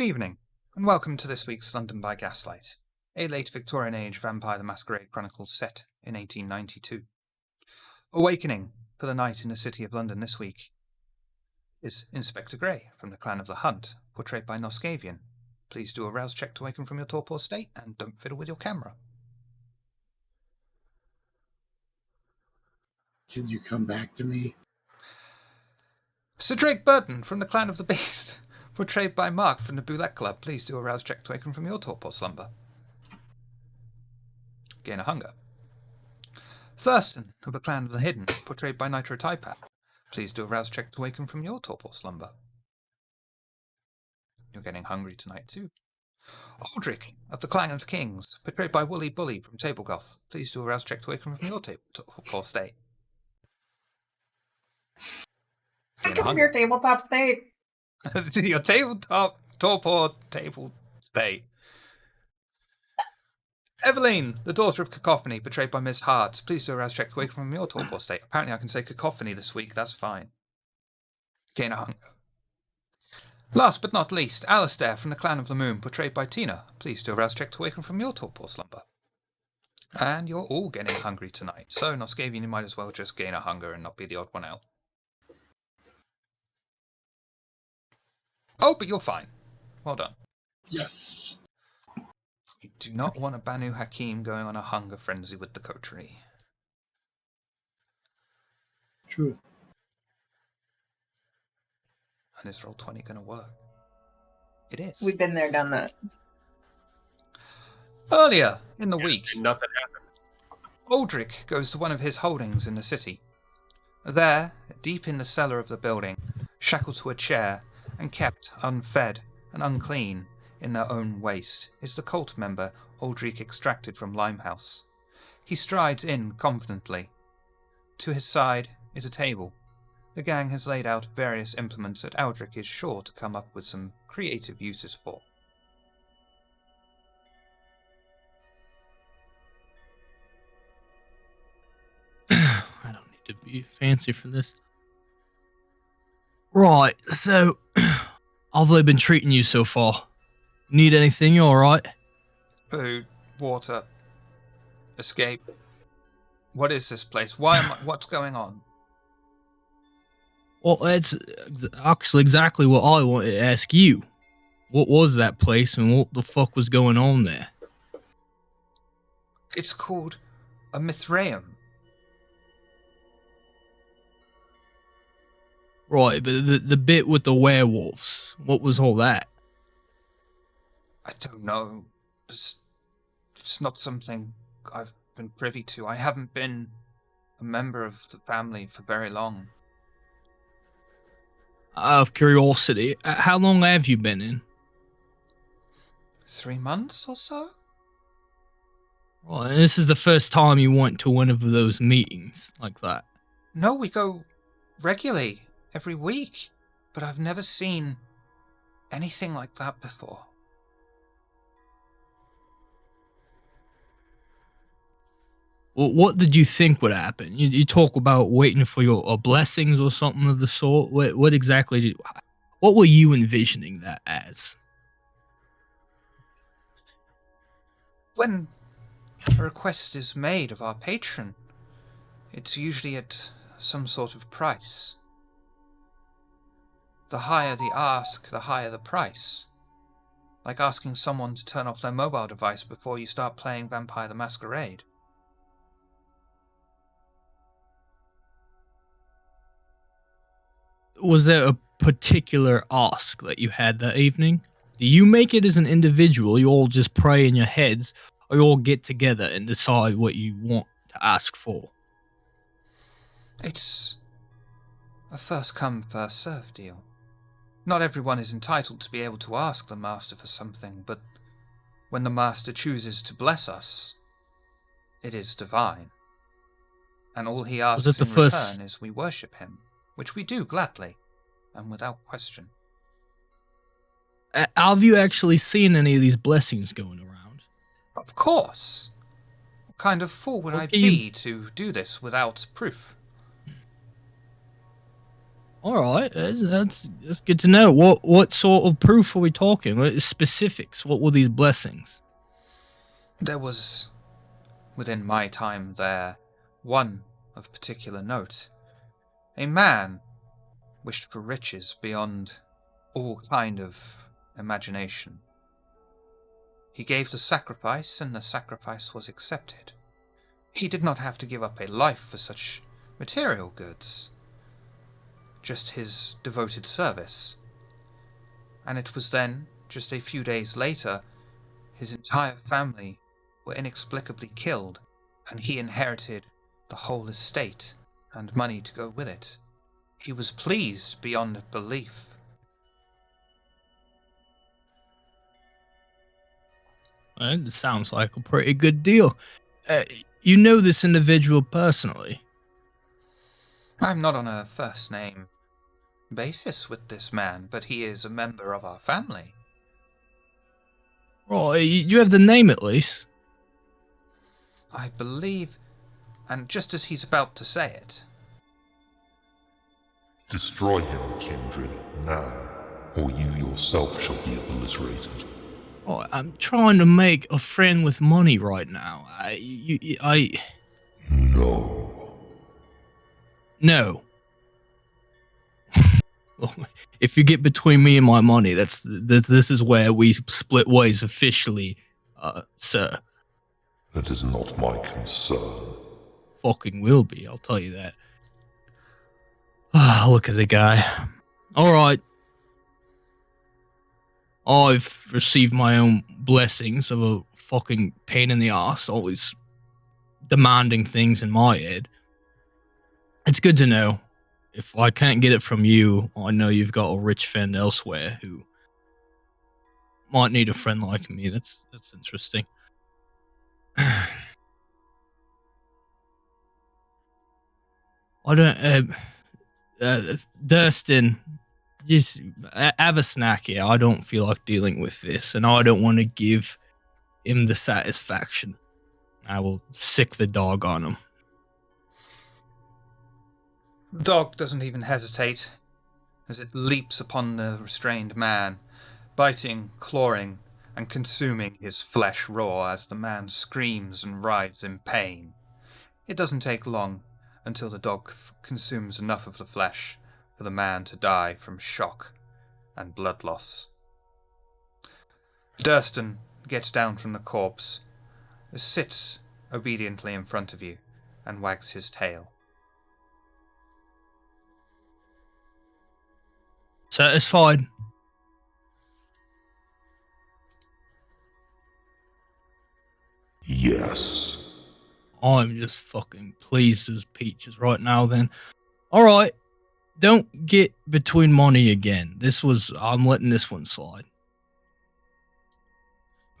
Good evening, and welcome to this week's London by Gaslight, a late Victorian age Vampire the Masquerade Chronicles set in 1892. Awakening for the night in the City of London this week is Inspector Grey from the Clan of the Hunt, portrayed by Noscavian. Please do a rouse check to awaken from your torpor state, and don't fiddle with your camera. Can you come back to me? Sir Drake Burton from the Clan of the Beast, portrayed by Mark from the Boulette Club. Please do a rouse check to awaken from your torpor slumber. Gain a hunger. Thurston of the Clan of the Hidden, portrayed by Nitro Typat. Please do a rouse check to awaken from your torpor slumber. You're getting hungry tonight too. Aldrich of the Clan of Kings, portrayed by Woolly Bully from Tablegoth. Please do a rouse check to awaken from your torpor state. From your tabletop state. Your torpor table state. Eveline, the daughter of Cacophony, portrayed by Miss Hart. Please do a rouse check to awaken from your torpor state. Apparently I can say Cacophony this week, that's fine. Gain a hunger. Last but not least, Alistair from the Clan of the Moon, portrayed by Tina. Please do a rouse check to awaken from your torpor slumber. And you're all getting hungry tonight, so Noscavian, you might as well just gain a hunger and not be the odd one out. Oh, but you're fine. Well done. Yes. You do not want a Banu Hakim going on a hunger frenzy with the coterie. True. And is Roll20 going to work? It is. We've been there, done that. Earlier in the week, Nothing happened. Aldrich goes to one of his holdings in the city. There, deep in the cellar of the building, shackled to a chair and kept unfed and unclean in their own waste, is the cult member Aldrich extracted from Limehouse. He strides in confidently. To his side is a table. The gang has laid out various implements that Aldrich is sure to come up with some creative uses for. I don't need to be fancy for this. Right, so how have they been treating you so far? Need anything? You alright? Food, water, escape. What is this place? What's going on? Well, that's actually exactly what I wanted to ask you. What was that place and what the fuck was going on there? It's called a Mithraeum. Right, but the bit with the werewolves, what was all that? I don't know. It's not something I've been privy to. I haven't been a member of the family for very long. Out of curiosity, how long have you been in? 3 months or so? Right, and this is the first time you went to one of those meetings like that? No, we go regularly, every week. But I've never seen anything like that before. Well, what did you think would happen? You talk about waiting for your blessings or something of the sort. What exactly what were you envisioning that as? When a request is made of our patron, it's usually at some sort of price. The higher the ask, the higher the price. Like asking someone to turn off their mobile device before you start playing Vampire the Masquerade. Was there a particular ask that you had that evening? Do you make it as an individual? You all just pray in your heads, or you all get together and decide what you want to ask for? It's a first come, first served deal. Not everyone is entitled to be able to ask the Master for something, but when the Master chooses to bless us, it is divine. And all he asks in return is we worship him, which we do gladly, and without question. Have you actually seen any of these blessings going around? Of course. What kind of fool would I be to do this without proof? All right, that's good to know. What sort of proof are we talking? What specifics? What were these blessings? There was, within my time there, one of particular note. A man wished for riches beyond all kind of imagination. He gave the sacrifice, and the sacrifice was accepted. He did not have to give up a life for such material goods, just his devoted service. And it was then, just a few days later, his entire family were inexplicably killed, and he inherited the whole estate and money to go with it. He was pleased beyond belief. It sounds like a pretty good deal. You know this individual personally? I'm not on a first-name basis with this man, but he is a member of our family. Right, you have the name at least. I believe, and just as he's about to say it, Destroy him, kindred, now, or you yourself shall be obliterated. Oh, I'm trying to make a friend with money right now. No. No. If you get between me and my money, this is where we split ways officially, sir. That is not my concern. Fucking will be, I'll tell you that. Look at the guy. Alright. I've received my own blessings of a fucking pain in the ass, always demanding things in my head. It's good to know. If I can't get it from you, I know you've got a rich friend elsewhere who might need a friend like me. That's interesting. I don't... Durston, just have a snack here. I don't feel like dealing with this, and I don't want to give him the satisfaction. I will sick the dog on him. the dog doesn't even hesitate as it leaps upon the restrained man, biting, clawing, and consuming his flesh raw as the man screams and writhes in pain. It doesn't take long until the dog consumes enough of the flesh for the man to die from shock and blood loss. Durston gets down from the corpse, sits obediently in front of you, and wags his tail. Satisfied? Yes. I'm just fucking pleased as peaches right now then. Alright. Don't get between money again. I'm letting this one slide.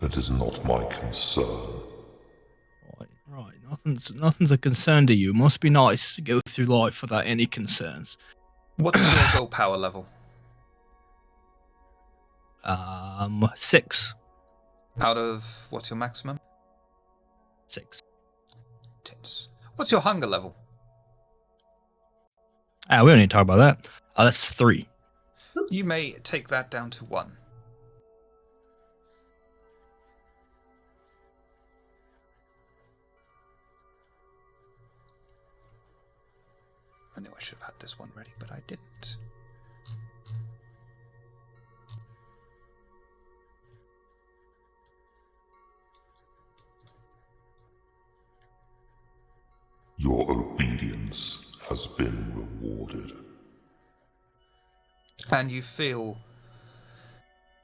That is not my concern. Right. Nothing's a concern to you. Must be nice to go through life without any concerns. What's your willpower level? 6. Out of what's your maximum? 6. Tits. What's your hunger level? We don't need to talk about that. That's 3. You may take that down to 1. I knew I should have had this one ready, but I didn't. Your obedience has been rewarded. And you feel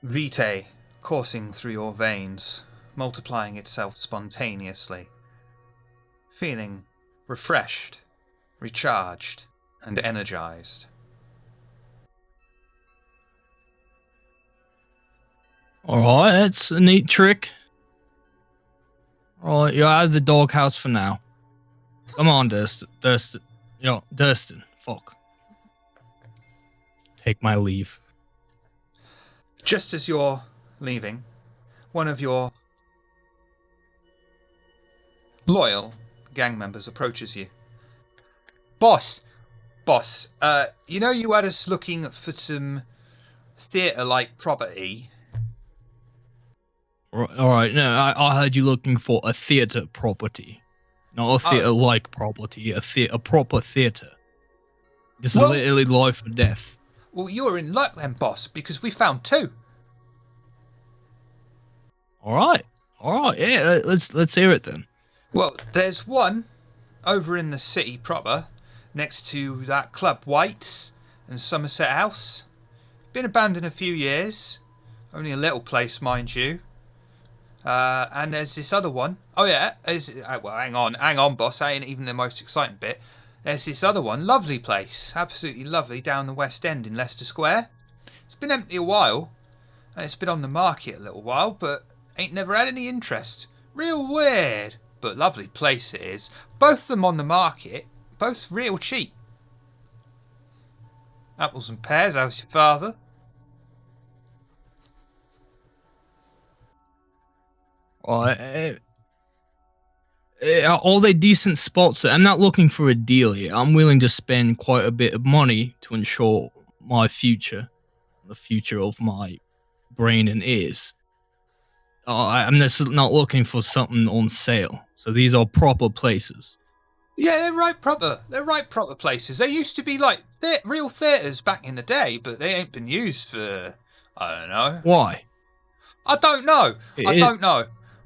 vitae coursing through your veins, multiplying itself spontaneously, feeling refreshed, recharged, and energized. Alright, that's a neat trick. Alright, you're out of the doghouse for now. Come on, Durston. Durston. Fuck. Take my leave. Just as you're leaving, one of your loyal gang members approaches you. Boss, Boss, you know you had us looking for some theatre-like property. All right. No, I heard you looking for a theater property, not a theater-like property. A proper theater. This is literally life or death. Well, you're in luck then, boss, because we found 2. All right. Yeah, let's hear it then. Well, there's one over in the city proper, next to that club White's and Somerset House. Been abandoned a few years. Only a little place, mind you. And there's this other one. Oh yeah, well, hang on, boss. That ain't even the most exciting bit. There's this other one, lovely place, absolutely lovely, down the West End in Leicester Square. It's been empty a while, and it's been on the market a little while, but ain't never had any interest. Real weird, but lovely place it is. Both of them on the market, both real cheap. Apples and pears, how's your father? All they decent spots? I'm not looking for a deal here. I'm willing to spend quite a bit of money to ensure my future, the future of my brain and ears. I'm just not looking for something on sale. So these are proper places. Yeah, they're right proper places. They used to be like real theatres back in the day, but they ain't been used for, I don't know. Why? I don't know.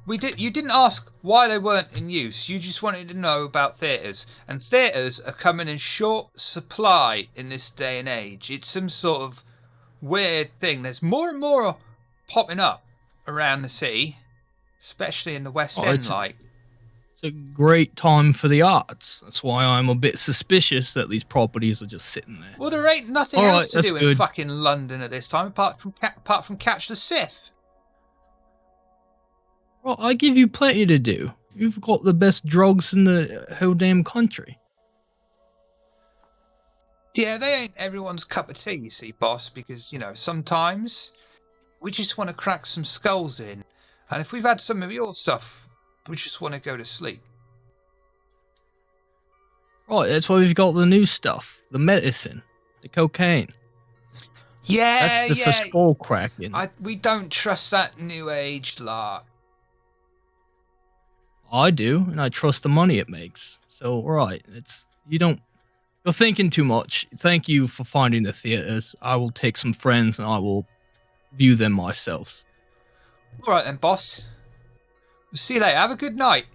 You didn't ask why they weren't in use. You just wanted to know about theatres. And theatres are coming in short supply in this day and age. It's some sort of weird thing. There's more and more popping up around the city, especially in the West End. It's a great time for the arts. That's why I'm a bit suspicious that these properties are just sitting there. Well, there ain't nothing else to do in fucking London at this time apart from catch the Sith. Well, I give you plenty to do. You've got the best drugs in the whole damn country. Yeah, they ain't everyone's cup of tea, you see, boss, because, sometimes we just want to crack some skulls in. And if we've had some of your stuff, we just want to go to sleep. Right, that's why we've got the new stuff. The medicine. The cocaine. Yeah, that's for skull cracking. We don't trust that new age lark. I do, and I trust the money it makes. So, right, you're thinking too much. Thank you for finding the theaters. I will take some friends and I will view them myself. All right then, boss. We'll see you later. Have a good night.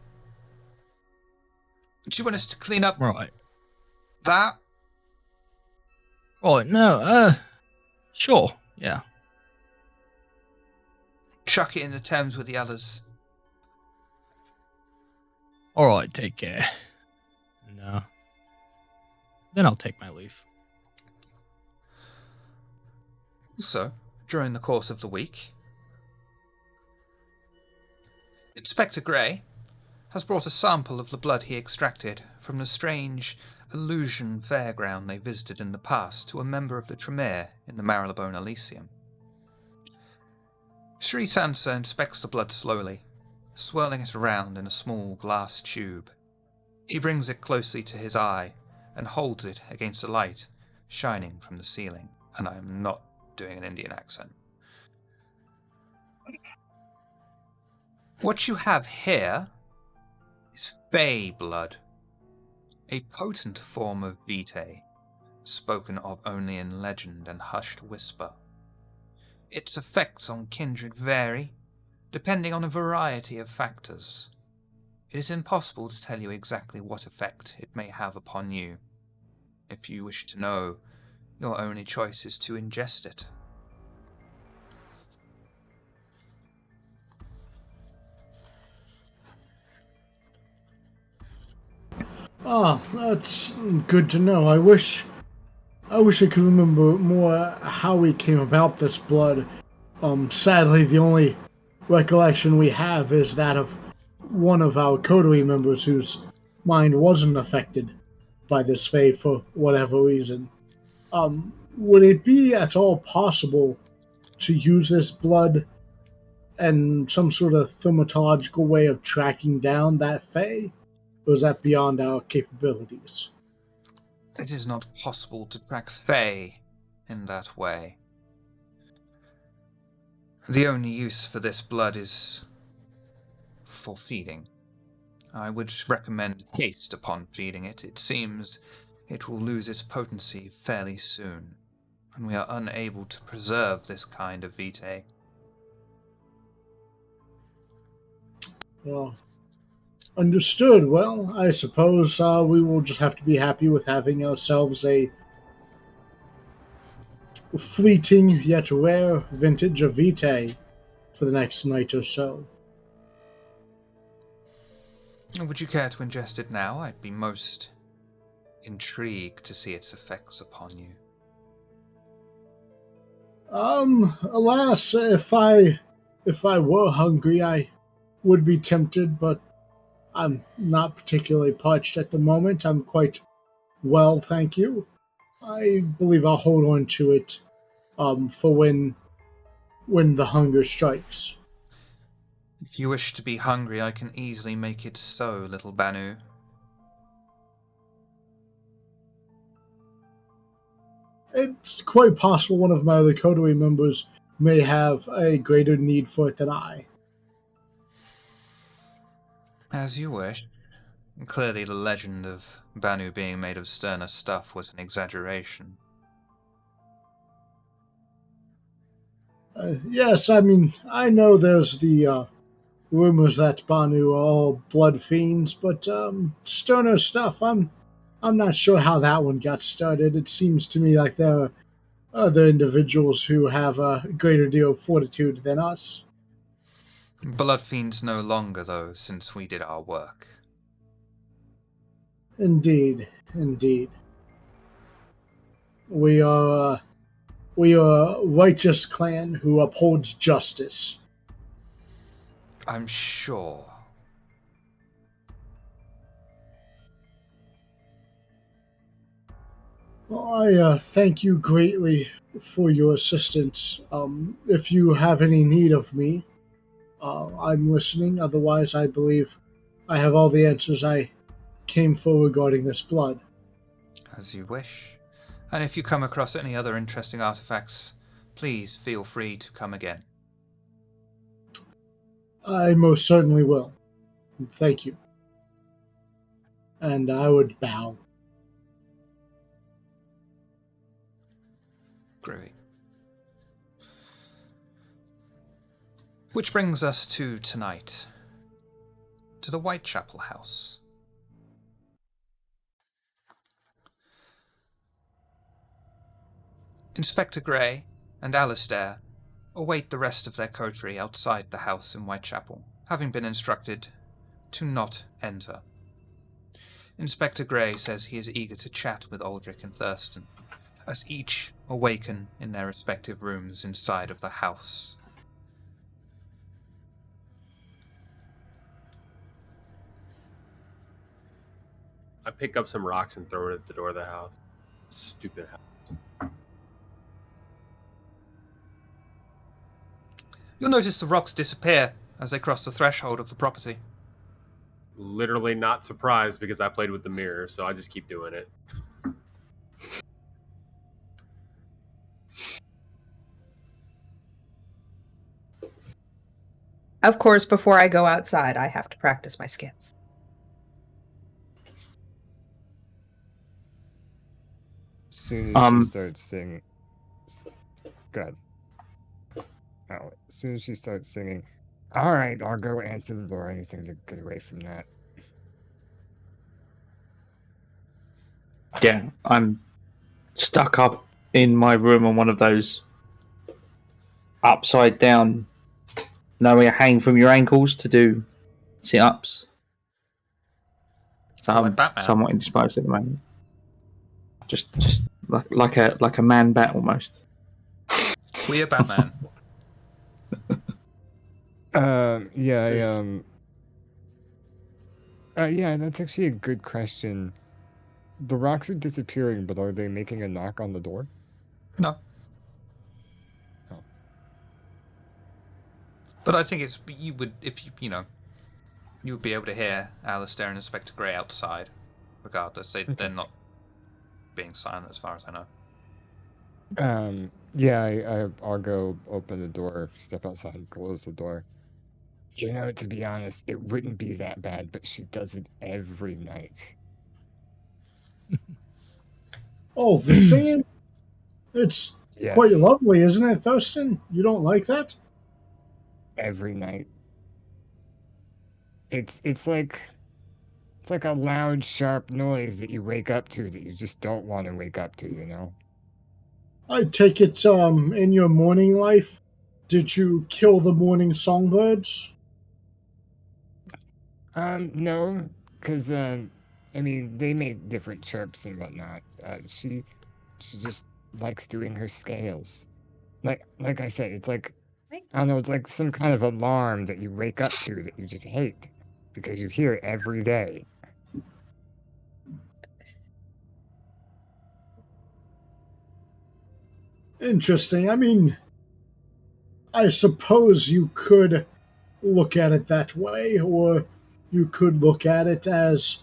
Do you want us to clean up that? Right, no, sure, yeah. Chuck it in the Thames with the others. All right, take care. No. Then I'll take my leave. Also, during the course of the week, Inspector Grey has brought a sample of the blood he extracted from the strange illusion fairground they visited in the past to a member of the Tremere in the Marylebone Elysium. Sri Sansa inspects the blood slowly, swirling it around in a small glass tube. He brings it closely to his eye and holds it against the light shining from the ceiling. And I am not doing an Indian accent. What you have here is Fey blood, a potent form of vitae, spoken of only in legend and hushed whisper. Its effects on kindred vary, depending on a variety of factors. It is impossible to tell you exactly what effect it may have upon you. If you wish to know, your only choice is to ingest it. Oh, that's good to know. I wish I could remember more how we came about this blood. Sadly, the only recollection we have is that of one of our coterie members whose mind wasn't affected by this Fae for whatever reason. Would it be at all possible to use this blood and some sort of thaumatological way of tracking down that Fae? Or is that beyond our capabilities? It is not possible to track Fae in that way. The only use for this blood is for feeding. I would recommend haste upon feeding it. It seems it will lose its potency fairly soon, and we are unable to preserve this kind of vitae. Well, understood. Well, I suppose we will just have to be happy with having ourselves a fleeting yet rare vintage of Vitae for the next night or so. Would you care to ingest it now? I'd be most intrigued to see its effects upon you. Alas, if I were hungry, I would be tempted, but I'm not particularly parched at the moment. I'm quite well, thank you. I believe I'll hold on to it for when the hunger strikes. If you wish to be hungry, I can easily make it so, little Banu. It's quite possible one of my other coterie members may have a greater need for it than I. As you wish. Clearly the legend of Banu being made of sterner stuff was an exaggeration. Yes, I mean, I know there's the rumors that Banu are all blood fiends, but sterner stuff, I'm not sure how that one got started. It seems to me like there are other individuals who have a greater deal of fortitude than us. Blood fiends no longer, though, since we did our work. Indeed, indeed. We are a righteous clan who upholds justice. I'm sure. Well, I thank you greatly for your assistance. If you have any need of me, I'm listening. Otherwise, I believe I have all the answers I came for regarding this blood. As you wish. And if you come across any other interesting artifacts, please feel free to come again. I most certainly will. Thank you. And I would bow. Groovy. Which brings us to tonight. To the Whitechapel house. Inspector Grey and Alistair await the rest of their coterie outside the house in Whitechapel, having been instructed to not enter. Inspector Grey says he is eager to chat with Aldrich and Thurston, as each awaken in their respective rooms inside of the house. I pick up some rocks and throw it at the door of the house. Stupid house. You'll notice the rocks disappear as they cross the threshold of the property. Literally not surprised because I played with the mirror, so I just keep doing it. Of course, before I go outside, I have to practice my skills. As soon as she starts singing... Good. Oh, as soon as she starts singing, alright, I'll go answer the door, anything to get away from that. Yeah, I'm stuck up in my room on one of those upside down, where you hang from your ankles to do sit-ups. So I'm somewhat indisposed at the moment. Just like a man bat almost. We are Batman. Yeah, that's actually a good question. The rocks are disappearing, but are they making a knock on the door? No. Oh. But I think it's, you would, if you would be able to hear Alistair and Inspector Grey outside, regardless. They're not being silent as far as I know. Yeah, I'll go open the door, step outside, and close the door. You know, to be honest, it wouldn't be that bad, but she does it every night. Oh, the singing? It's quite Yes, lovely, isn't it, Thurston? You don't like that? every night. It's like a loud, sharp noise that you wake up to that you just don't want to wake up to, you know? I take it, in your morning life, did you kill the morning songbirds? No, because I mean, they make different chirps and whatnot. She just likes doing her scales. Like I said, it's like, I don't know, it's like some kind of alarm that you wake up to that you just hate because you hear it every day. Interesting. I mean, I suppose you could look at it that way, or you could look at it as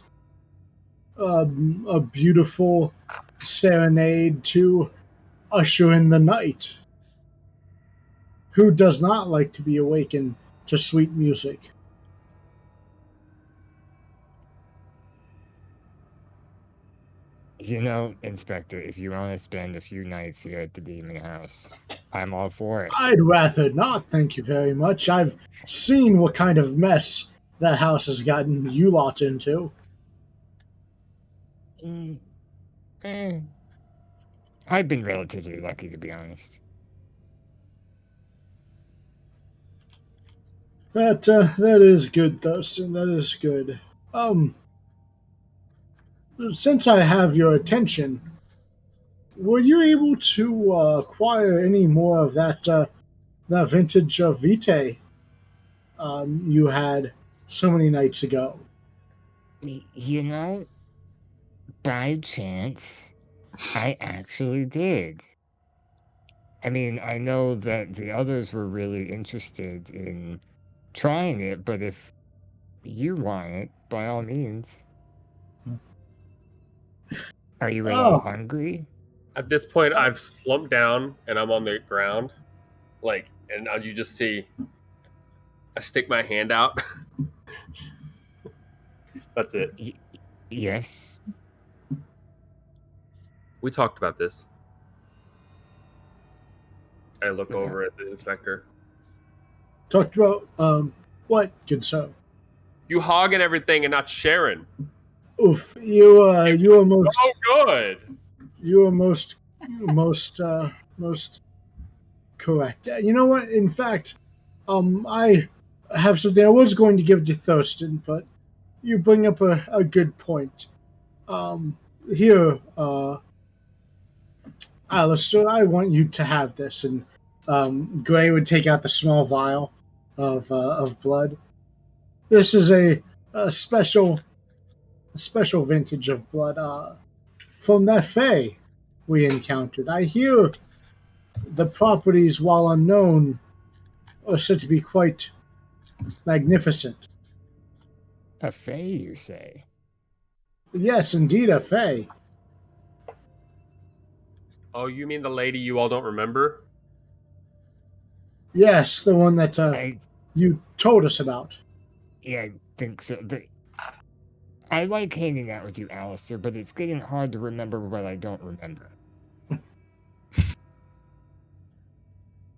a beautiful serenade to usher in the night. Who does not like to be awakened to sweet music? You know, Inspector, if you want to spend a few nights here at the Demon House, I'm all for it. I'd rather not, thank you very much. I've seen what kind of mess that house has gotten you lot into. Mm, eh. I've been relatively lucky, to be honest. That is good, Thurston. That is good. Um, since I have your attention, were you able to acquire any more of that vintage Vitae you had so many nights ago? You know, by chance, I actually did. I mean, I know that the others were really interested in trying it, but if you want it, by all means. Are you at all Oh, hungry? At this point, I've slumped down and I'm on the ground, and you just see I stick my hand out. That's it. Yes. We talked about this. I look Yeah. over at the inspector. talked about what, good sir? You hogging everything and not sharing. Oof, you are most Oh, good. you are most most correct. You know what? In fact, I have something I was going to give to Thurston, but you bring up a good point. Here, Alistair, I want you to have this. And Gray would take out the small vial of blood. This is a special vintage of blood from that Fae we encountered. I hear the properties, while unknown, are said to be quite magnificent. A fae, you say? Yes, indeed, a Fae. Oh, you mean the lady you all don't remember? Yes, the one that I you told us about. Yeah, I think so. I like hanging out with you, Alistair, but it's getting hard to remember what I don't remember.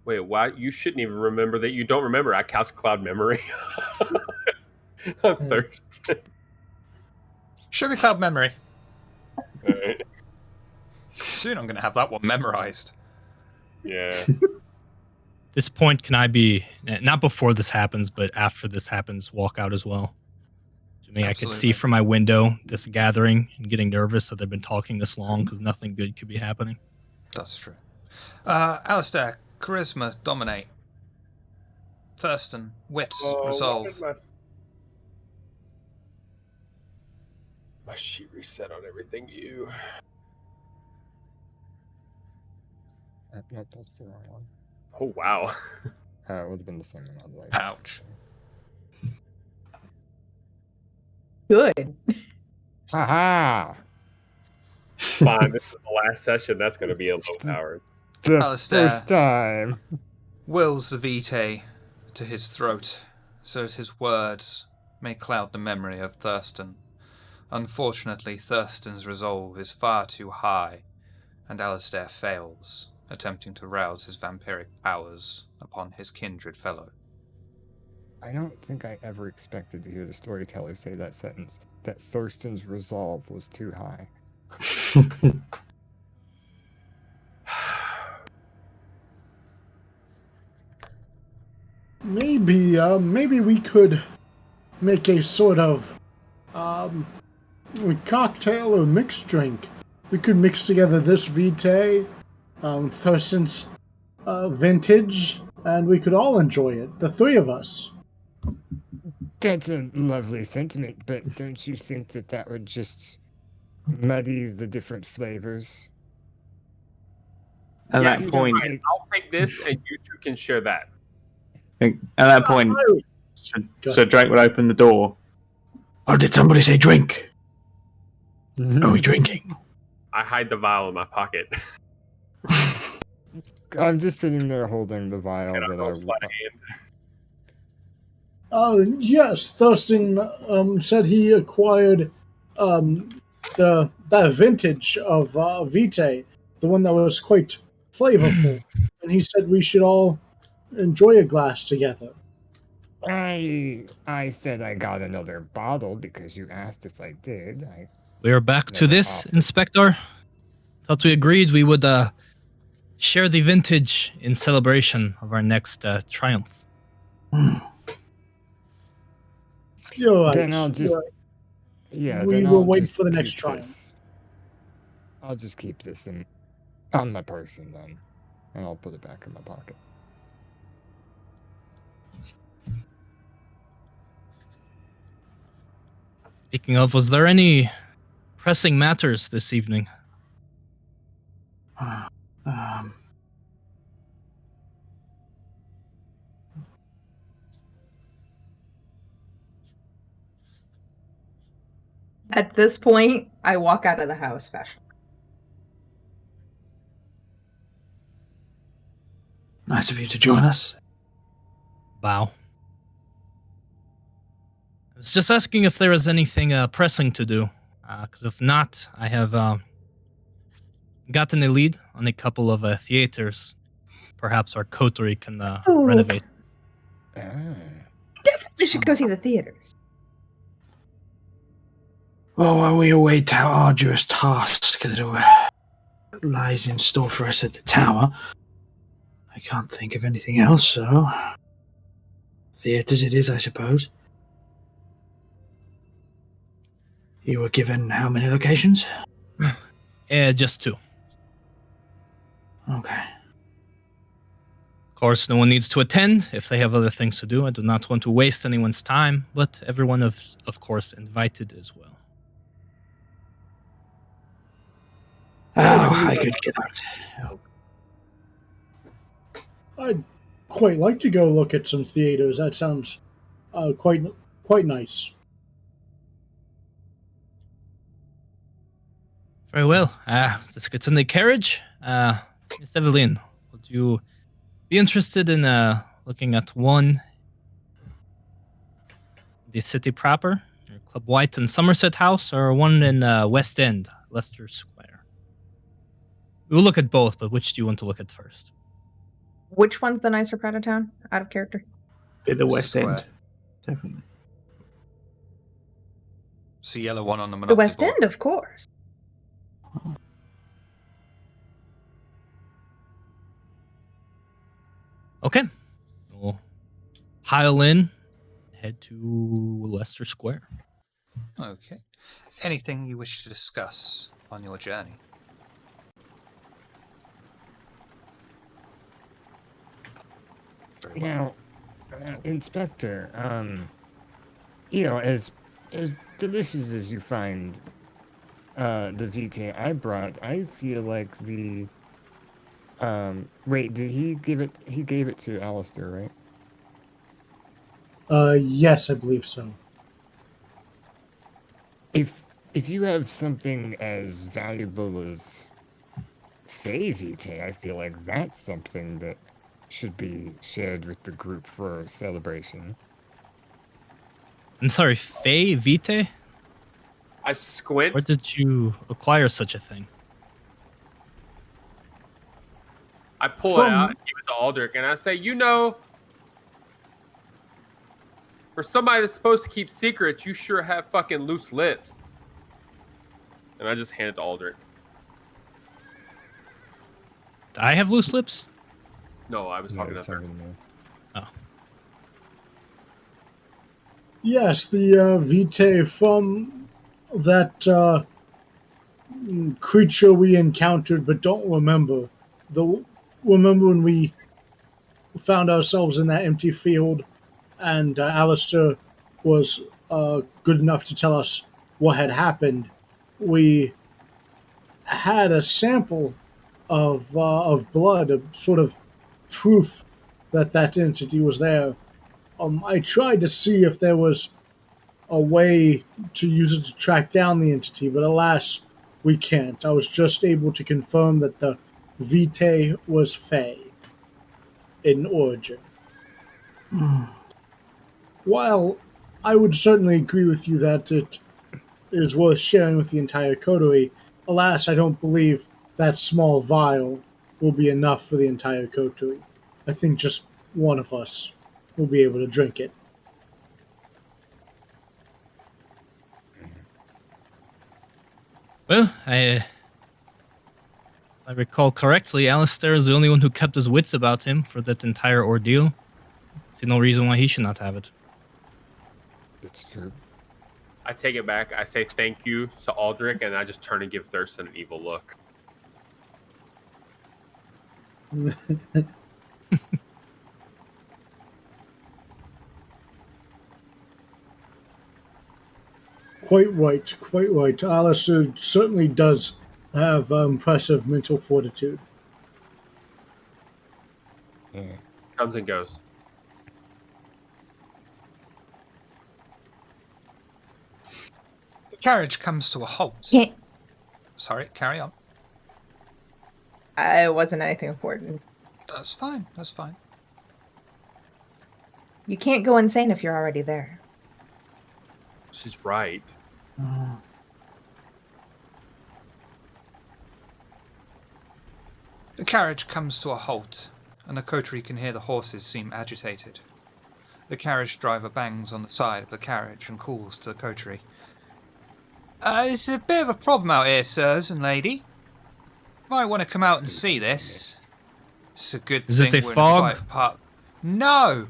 Wait, why? You shouldn't even remember that you don't remember. I cast cloud memory. I'm thirsty. Show me cloud memory. Right. Soon I'm going to have that one memorized. Yeah. This point, can I be, not before this happens, but after this happens, walk out as well? To me, I could see Absolutely. from my window this gathering and getting nervous that they've been talking this long because nothing good could be happening. That's true. Alistair, charisma, dominate. Thurston, wits, resolve. Why did my sheet reset on everything? You. No, that's the wrong one. Oh wow. It would have been the same one otherwise. Ouch. Good. Haha! It's fine. This is the last session. That's going to be a low power. The Alistair. first time. Wills the vitae to his throat, so that his words may cloud the memory of Thurston. Unfortunately, Thurston's resolve is far too high, and Alistair fails, attempting to rouse his vampiric powers upon his kindred fellow. I don't think I ever expected to hear the storyteller say that sentence, that Thurston's resolve was too high. Maybe we could make a sort of cocktail or mixed drink. We could mix together this vitae, Thurston's vintage, and we could all enjoy it. The three of us. That's a lovely sentiment, but don't you think that that would just muddy the different flavors? At Yeah, that you point, can- I'll take this, and you two can share that. at that point, Sir Drake would open the door. Oh, did somebody say drink? Are we drinking? I hide the vial in my pocket. I'm just sitting there holding the vial And I that roll I sleight of hand. Yes, Thurston said he acquired that vintage of vitae, the one that was quite flavorful, and he said we should all enjoy a glass together. I said I got another bottle because you asked if I did. We are back to Never this, offered. Inspector. Thought we agreed we would share the vintage in celebration of our next triumph. You're right. Then I'll just You're right. yeah. We then will I'll wait just for the next keep trial. this. I'll just keep this on my person then, and I'll put it back in my pocket. Speaking of, was there any pressing matters this evening? At this point, I walk out of the house fashion. Nice of you to join us. Bow. I was just asking if there was anything pressing to do. Because if not, I have gotten a lead on a couple of theaters. Perhaps our coterie can Ooh. renovate. Definitely should go see the theaters. Well, while we await our arduous task that lies in store for us at the tower, I can't think of anything else, so... Theatres it is, I suppose. You were given how many locations? Just two. Okay. Of course, no one needs to attend if they have other things to do. I do not want to waste anyone's time, but everyone is, of course, invited as well. Oh, I could get out. I'd quite like to go look at some theaters. That sounds quite nice. Very well. Let's get in the carriage. Miss Evelyn, would you be interested in looking at one, the city proper, Club White and Somerset House, or one in West End, Leicester Square? We will look at both, but which do you want to look at first? Which one's the nicer part of town? Out of character. Be the West Square. End. Definitely. It's the yellow one on the The Monopoly West board. End, of course. Okay. We'll pile in, head to Leicester Square. Okay. Anything you wish to discuss on your journey? Very well. Now, Inspector, you know, as delicious as you find the vitae I brought, I feel like the wait, did he give it? He gave it to Alistair, right? Yes, I believe so. If if you have something as valuable as Fey Vitae, I feel like that's something that should be shared with the group for celebration. I'm sorry, Fey Vitae? I squint. Where did you acquire such a thing? I pull it out and give it to Aldrich, and I say, for somebody that's supposed to keep secrets, you sure have fucking loose lips. And I just hand it to Aldrich. I have loose lips? No, I was talking to her. Oh. Yes, the Vitae from that creature we encountered but don't remember. Remember when we found ourselves in that empty field and Alistair was good enough to tell us what had happened? We had a sample of blood, a sort of proof that entity was there. I tried to see if there was a way to use it to track down the entity, but alas, we can't. I was just able to confirm that the Vitae was Fey in origin. While I would certainly agree with you that it is worth sharing with the entire coterie, alas, I don't believe that small vial will be enough for the entire coterie. I think just one of us will be able to drink it. Well, I recall correctly, Alistair is the only one who kept his wits about him for that entire ordeal. See no reason why he should not have it. It's true. I take it back. I say thank you to Aldrich, and I just turn and give Thurston an evil look. Quite right, quite right. Alistair certainly does have impressive mental fortitude. Yeah. Comes and goes. The carriage comes to a halt. Can't. Sorry, carry on. It wasn't anything important. That's fine, that's fine. You can't go insane if you're already there. She's right. The carriage comes to a halt, and the coterie can hear the horses seem agitated. The carriage driver bangs on the side of the carriage and calls to the coterie. It's a bit of a problem out here, sirs and lady. Might want to come out and see this. It's a good Is thing it a we're in fog? the quiet part. No,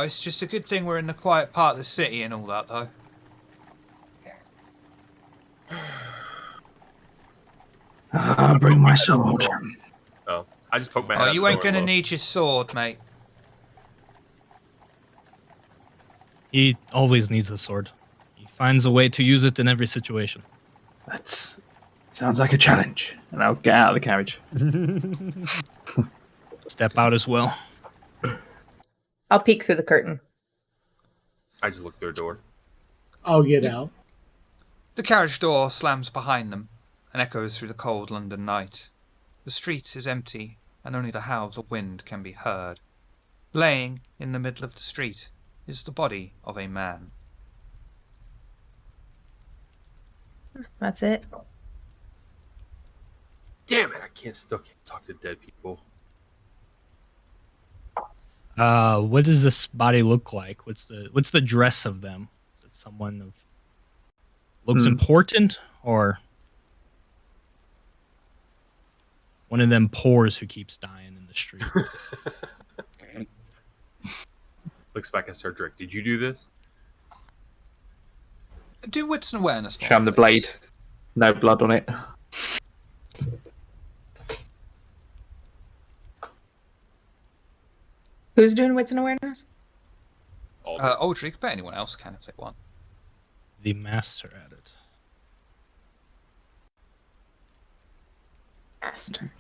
it's just a good thing we're in the quiet part of the city and all that, though. I'll bring my sword. Oh, I just poke my head Oh, out you the ain't door. gonna need your sword, mate. He always needs a sword. He finds a way to use it in every situation. That sounds like a challenge. And I'll get out of the carriage. Step out as well. I'll peek through the curtain. I just look through a door. I'll get out. The carriage door slams behind them and echoes through the cold London night. The street is empty, and only the howl of the wind can be heard. Laying in the middle of the street is the body of a man. That's it. Damn it! Still can't talk to dead people. What does this body look like? What's the dress of them? Is it someone of looks important, or one of them poors who keeps dying in the street? Looks back at Cedric. Did you do this? Do wits and awareness. Show him the blade. No blood on it. Who's doing wits and awareness? Aldrich, but anyone else can if they want. The master at it. Master.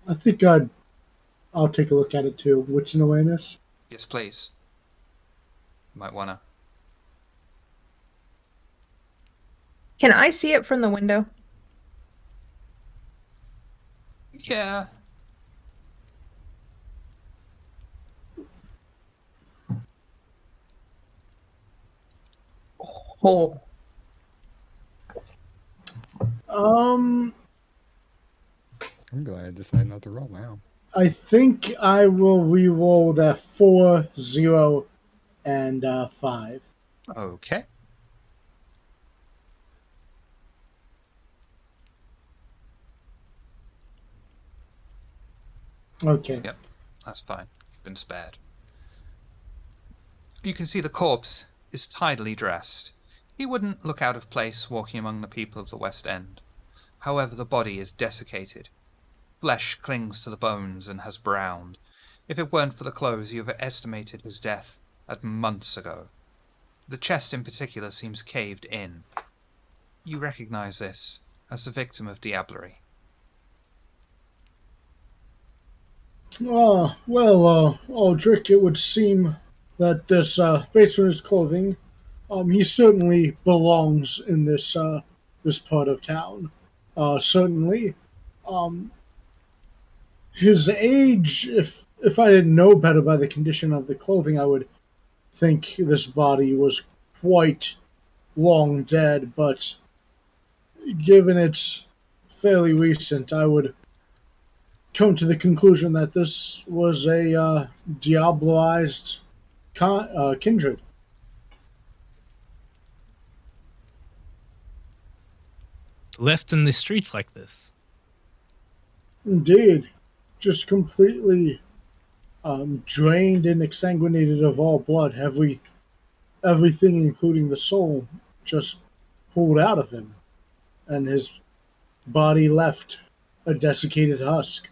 I think I'll take a look at it too. Wits and awareness. Yes, please. You might wanna. Can I see it from the window? Yeah. Oh. Um, I'm glad I decided not to roll now. I think I will re-roll the 4, 0, and 5. Okay. Okay. Yep, that's fine. You've been spared. You can see the corpse is tidily dressed. He wouldn't look out of place walking among the people of the West End. However, the body is desiccated. Flesh clings to the bones and has browned. If it weren't for the clothes, you have estimated his death at months ago. The chest in particular seems caved in. You recognize this as the victim of diablerie. Aldrich, it would seem that this, based on his clothing, he certainly belongs in this part of town. Certainly. His age, if I didn't know better by the condition of the clothing, I would think this body was quite long dead, but given it's fairly recent, I would come to the conclusion that this was a diabloized kindred. Left in the streets like this. Indeed, just completely drained and exsanguinated of all blood. Everything, including the soul, just pulled out of him, and his body left a desiccated husk.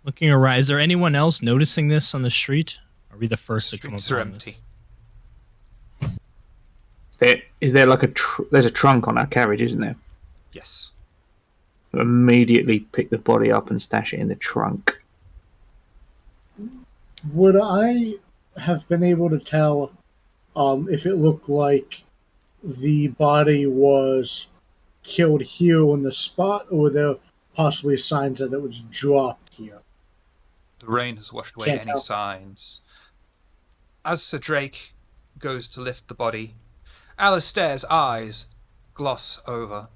Looking around, is there anyone else noticing this on the street? Are we the first to come Streets are upon this? empty. Is there like there's a trunk on our carriage, isn't there? Yes. Immediately pick the body up and stash it in the trunk. Would I have been able to tell if it looked like the body was killed here on the spot, or were there possibly signs that it was dropped here? The rain has washed away Can't any tell. signs. As Sir Drake goes to lift the body, Alistair's eyes gloss over.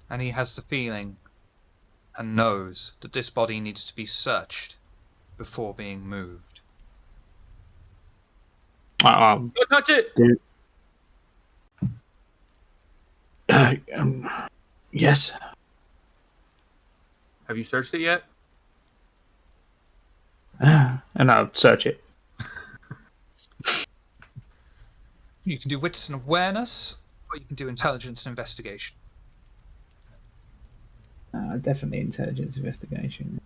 And he has the feeling and knows that this body needs to be searched before being moved. Don't touch it! Yes. Have you searched it yet? And I'll search it. You can do wits and awareness, or you can do intelligence and investigation. Definitely intelligence investigation.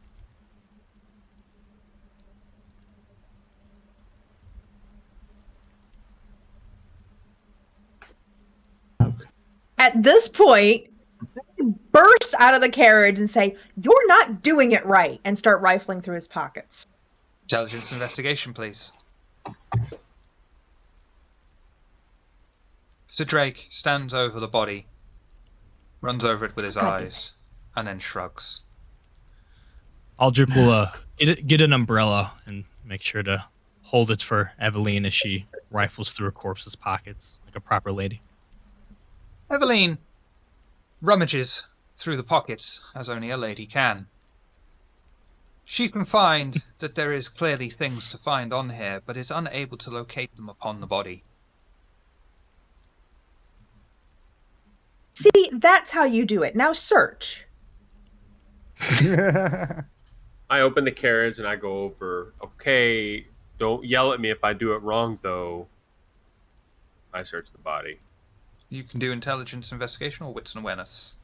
Okay. At this point, burst out of the carriage and say, "You're not doing it right," and start rifling through his pockets. Intelligence and investigation, please. Sir Drake stands over the body, runs over it with his eyes, and then shrugs. Aldrich will get an umbrella and make sure to hold it for Eveline as she rifles through her corpse's pockets like a proper lady. Eveline rummages through the pockets as only a lady can. She can find that there is clearly things to find on here, but is unable to locate them upon the body. See, that's how you do it. Now search. I open the carriage and I go over. Okay, don't yell at me if I do it wrong, though. I search the body. You can do intelligence investigation or wits and awareness.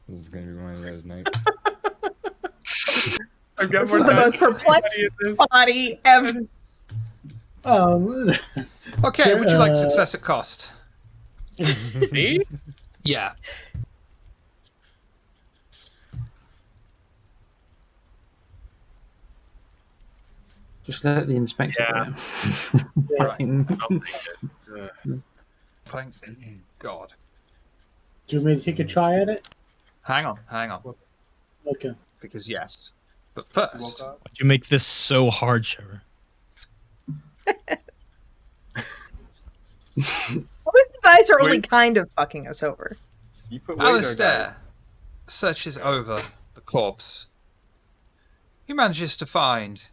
This is gonna be one of those nights. I've got This is the most perplexed body ever. Okay, would you like success at cost? Me? Yeah. Just let the inspector Yeah. do it. Fucking- I'll take it. Thank God. Do you want me to take a try at it? Hang on. Okay. Because yes. But first, Why'd you make this so hard, Trevor? At least the dice are only kind of fucking us over. You put weight on Alistair dice. searches over the corpse. He manages to find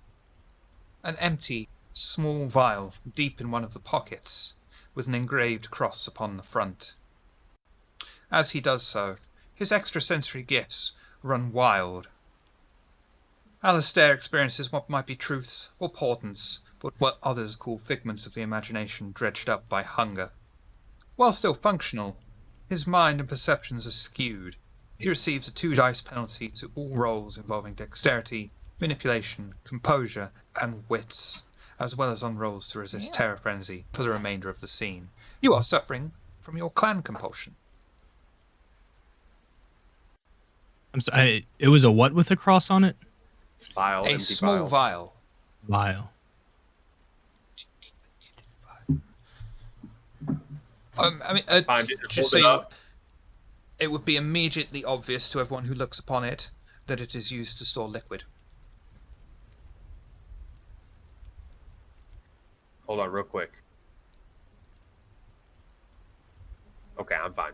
an empty, small vial deep in one of the pockets with an engraved cross upon the front. As he does so, his extrasensory gifts run wild. Alistair experiences what might be truths or portents, but what others call figments of the imagination dredged up by hunger. While still functional, his mind and perceptions are skewed. He receives a 2 dice penalty to all rolls involving dexterity, manipulation, composure, and wits, as well as on rolls to resist terror frenzy for the remainder of the scene. You are suffering from your clan compulsion. I'm sorry. It was a what with a cross on it? Vial, A empty small vial. Vial. I mean, Find it, just hold it so up. it would be immediately obvious to everyone who looks upon it that it is used to store liquid. Hold on, real quick. Okay, I'm fine.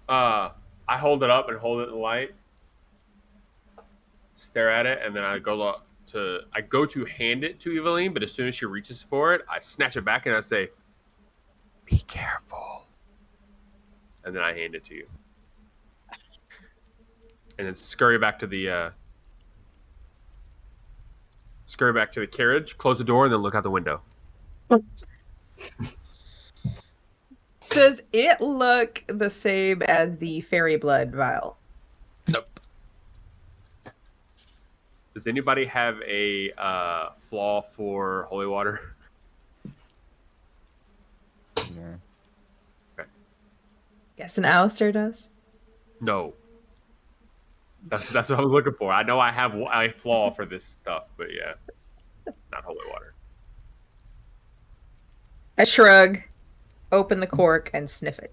I hold it up and hold it in the light. Stare at it, and then I go to hand it to Eveline, but as soon as she reaches for it, I snatch it back and I say, "Be careful." And then I hand it to you. And then scurry back to the carriage, close the door, and then look out the window. Does it look the same as the fairy blood vial? Nope. Does anybody have a flaw for holy water? No. Guessing Alistair does. No. That's what I was looking for. I know I have a flaw for this stuff, but yeah, not holy water. I shrug, open the cork, and sniff it.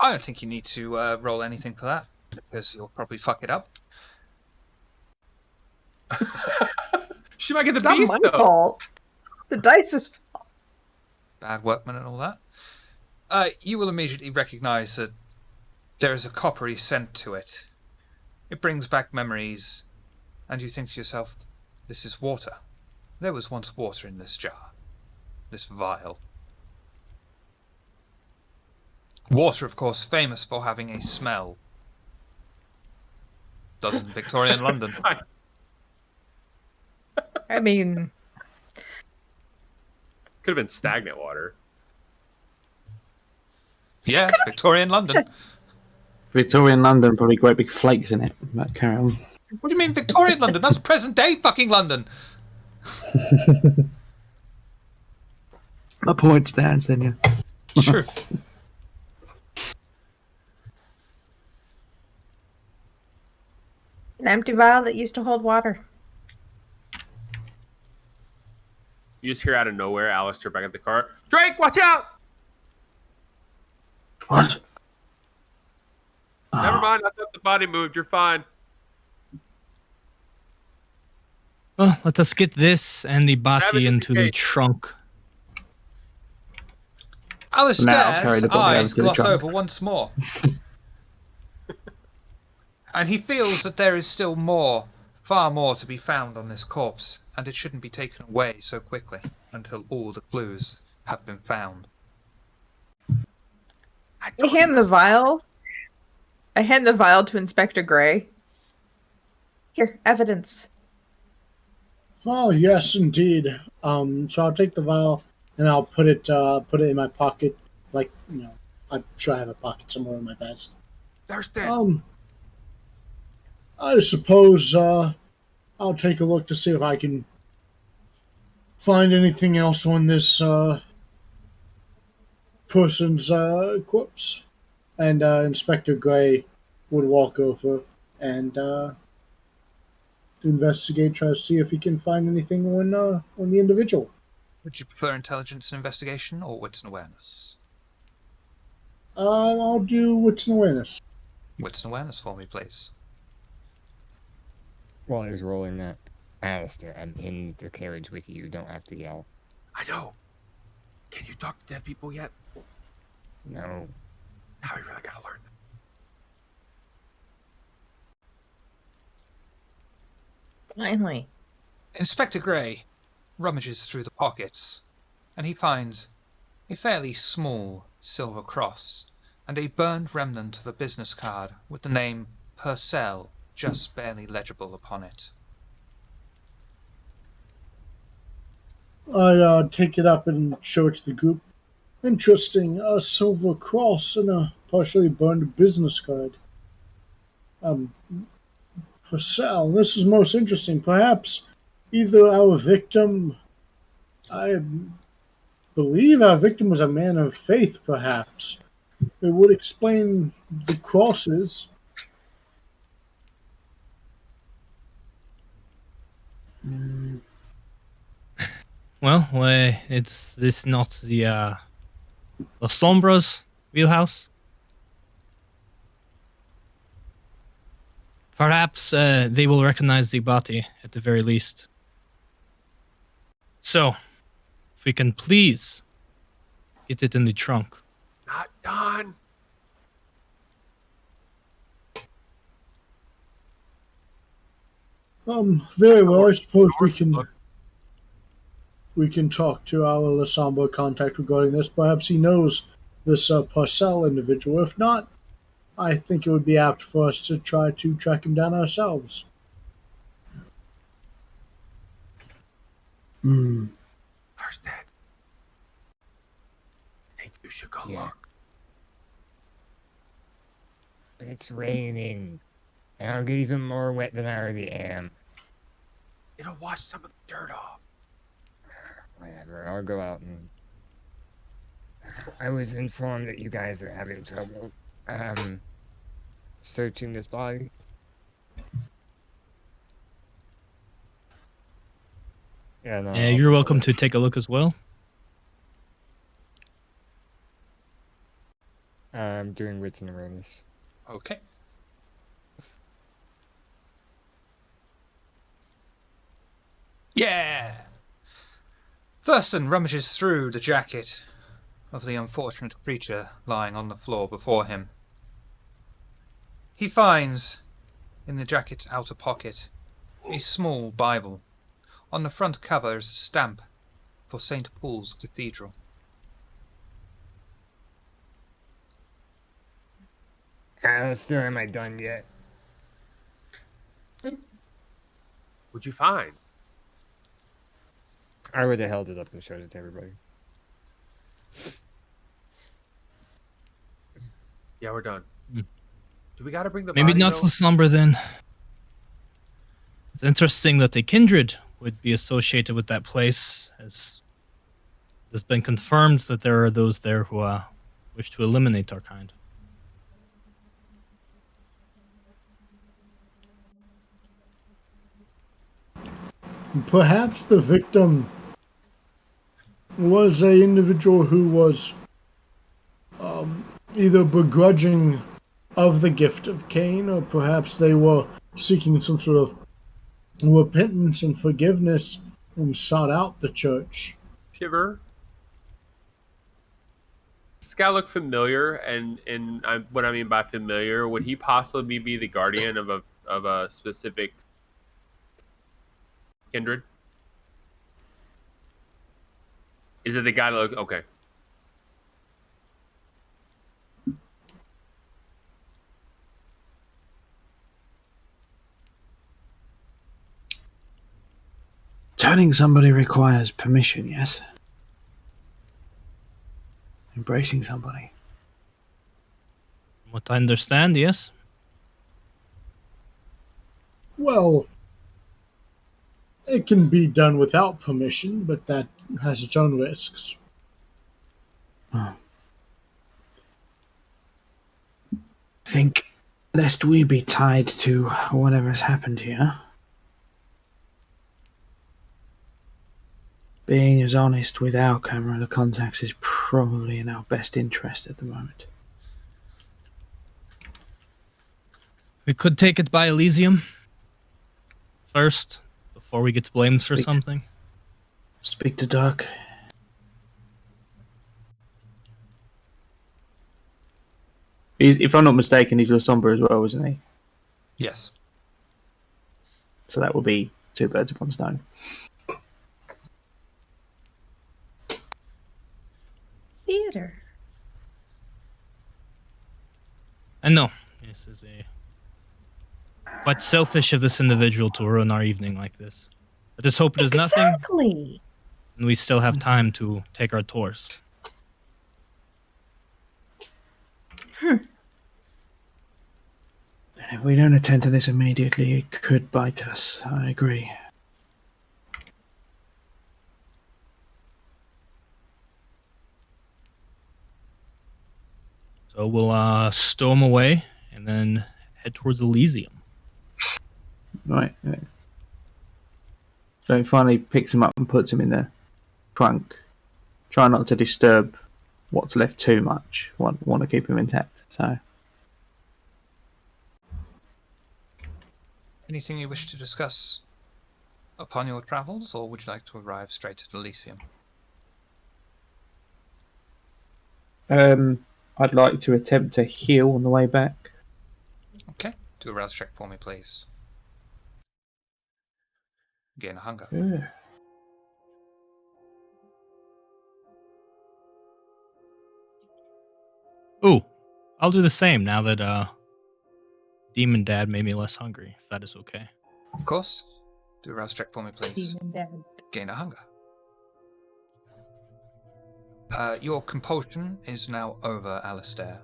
I don't think you need to roll anything for that, because you'll probably fuck it up. She might get the It's not beast, my though. fault. It's the dice's fault. Bad workman and all that. You will immediately recognize that there is a coppery scent to it. It brings back memories, and you think to yourself, this is water. There was once water in this jar, this vial. Water, of course, famous for having a smell. Doesn't Victorian London? I mean, Could have been stagnant water. Yeah, Victorian London. Victorian London, probably great big flakes in it. But carry on. What do you mean Victorian London? That's present day fucking London. My point stands then, yeah. Sure. it's an empty vial that used to hold water. You just hear out of nowhere, Alistair back at the car. Drake, watch out! What? Never mind, I thought the body moved. You're fine. Well, let us get this and the Have it body in into the the case. trunk. Now I'll carry Alistair's the body over eyes to the gloss trunk. over once more. And he feels that there is still more, far more to be found on this corpse, and it shouldn't be taken away so quickly until all the clues have been found. I hand the vial. I hand the vial to Inspector Gray. Here, evidence. Oh yes, indeed. So I'll take the vial and I'll put it in my pocket, like I'm sure I have a pocket somewhere in my vest. Thirsty. I suppose I'll take a look to see if I can find anything else on this person's corpse. And Inspector Gray would walk over and investigate, try to see if he can find anything on the individual. Would you prefer intelligence and investigation or wits and awareness? I'll do wits and awareness. Wits and awareness for me, please. While he's rolling that, Alistair, I'm in the carriage with you. You don't have to yell. I know. Can you talk to dead people yet? No. Now we really gotta learn that. Finally. Inspector Gray rummages through the pockets, and he finds a fairly small silver cross and a burned remnant of a business card with the name Purcell just barely legible upon it. I take it up and show it to the group. Interesting, a silver cross and a partially burned business card. Purcell, this is most interesting. Perhaps either our victim, I believe our victim was a man of faith, perhaps. It would explain the crosses. Well, it's this not the Los Sombras wheelhouse? Perhaps they will recognize the body at the very least. So, if we can please get it in the trunk. Not done. Very well. I suppose we can talk to our Lasombra contact regarding this. Perhaps he knows this Parcell individual. If not, I think it would be apt for us to try to track him down ourselves. There's dead. I think you should go look. It's raining. And I'll get even more wet than I already am. It'll wash some of the dirt off. Whatever, I'll go out and... I was informed that you guys are having trouble, searching this body. Yeah, no. You're welcome to take a look as well. I'm doing wits and awareness. Okay. Yeah! Thurston rummages through the jacket of the unfortunate creature lying on the floor before him. He finds, in the jacket's outer pocket, a small Bible. On the front cover is a stamp for St. Paul's Cathedral. Alistair, am I done yet? What'd you find? I would have held it up and showed it to everybody. Yeah, we're done. Do we gotta bring the Maybe body, not though? so somber then. It's interesting that a kindred would be associated with that place, as it's been confirmed that there are those there who wish to eliminate our kind. Perhaps the victim was an individual who was either begrudging of the gift of Cain, or perhaps they were seeking some sort of repentance and forgiveness and sought out the church. Shiver. Does this guy look familiar? And what I mean by familiar, would he possibly be the guardian of a specific kindred? Is it the guy that look okay? Turning somebody requires permission, yes? Embracing somebody. From what I understand, yes. Well, It can be done without permission, but that has its own risks. Oh. Think, lest we be tied to whatever has happened here. Being as honest with our camera contacts is probably in our best interest at the moment. We could take it by Elysium first, before we get blamed for something. Speak to Doc. If I'm not mistaken, he's La Sombra as well, isn't he? Yes. So that will be 2 birds with 1 stone. Theater. And no, this is quite selfish of this individual to ruin our evening like this. Let us hope it is nothing, Exactly. and we still have time to take our tours. And if we don't attend to this immediately, it could bite us. I agree. So we'll storm away and then head towards Elysium. Right. Yeah. So he finally picks him up and puts him in the trunk. Try not to disturb what's left too much. Want to keep him intact. So. Anything you wish to discuss upon your travels, or would you like to arrive straight at Elysium? I'd like to attempt to heal on the way back. Okay, do a rouse check for me, please. Gain a hunger. Yeah. Ooh, I'll do the same now that Demon Dad made me less hungry, if that is okay. Of course. Do a rouse check for me, please. Demon Dad. Gain a hunger. Your compulsion is now over, Alistair.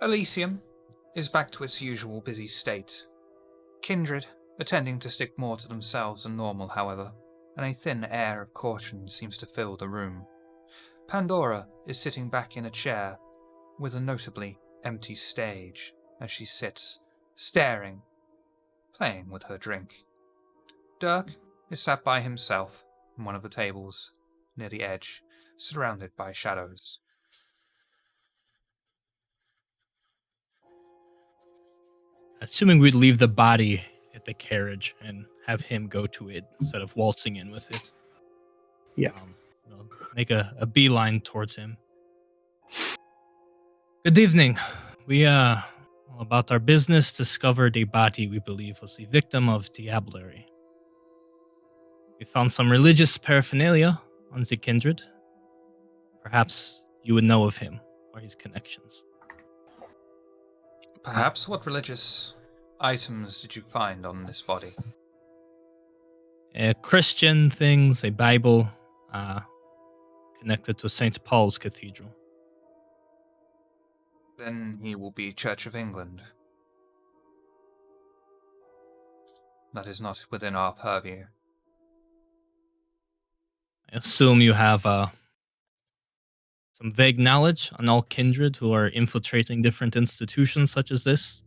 Elysium is back to its usual busy state. Kindred attending to stick more to themselves than normal, however, and a thin air of caution seems to fill the room. Pandora is sitting back in a chair with a notably empty stage as she sits, staring, playing with her drink. Dirk is sat by himself on one of the tables near the edge, surrounded by shadows. Assuming we'd leave the body at the carriage and have him go to it instead of waltzing in with it. Yeah. We'll make a beeline towards him. Good evening. We, about our business, discovered a body we believe was the victim of diablerie. We found some religious paraphernalia on the kindred. Perhaps you would know of him or his connections. Perhaps. What religious items did you find on this body? Christian things, a Bible, connected to St. Paul's Cathedral. Then he will be Church of England. That is not within our purview. I assume you have some vague knowledge on all kindred who are infiltrating different institutions such as this.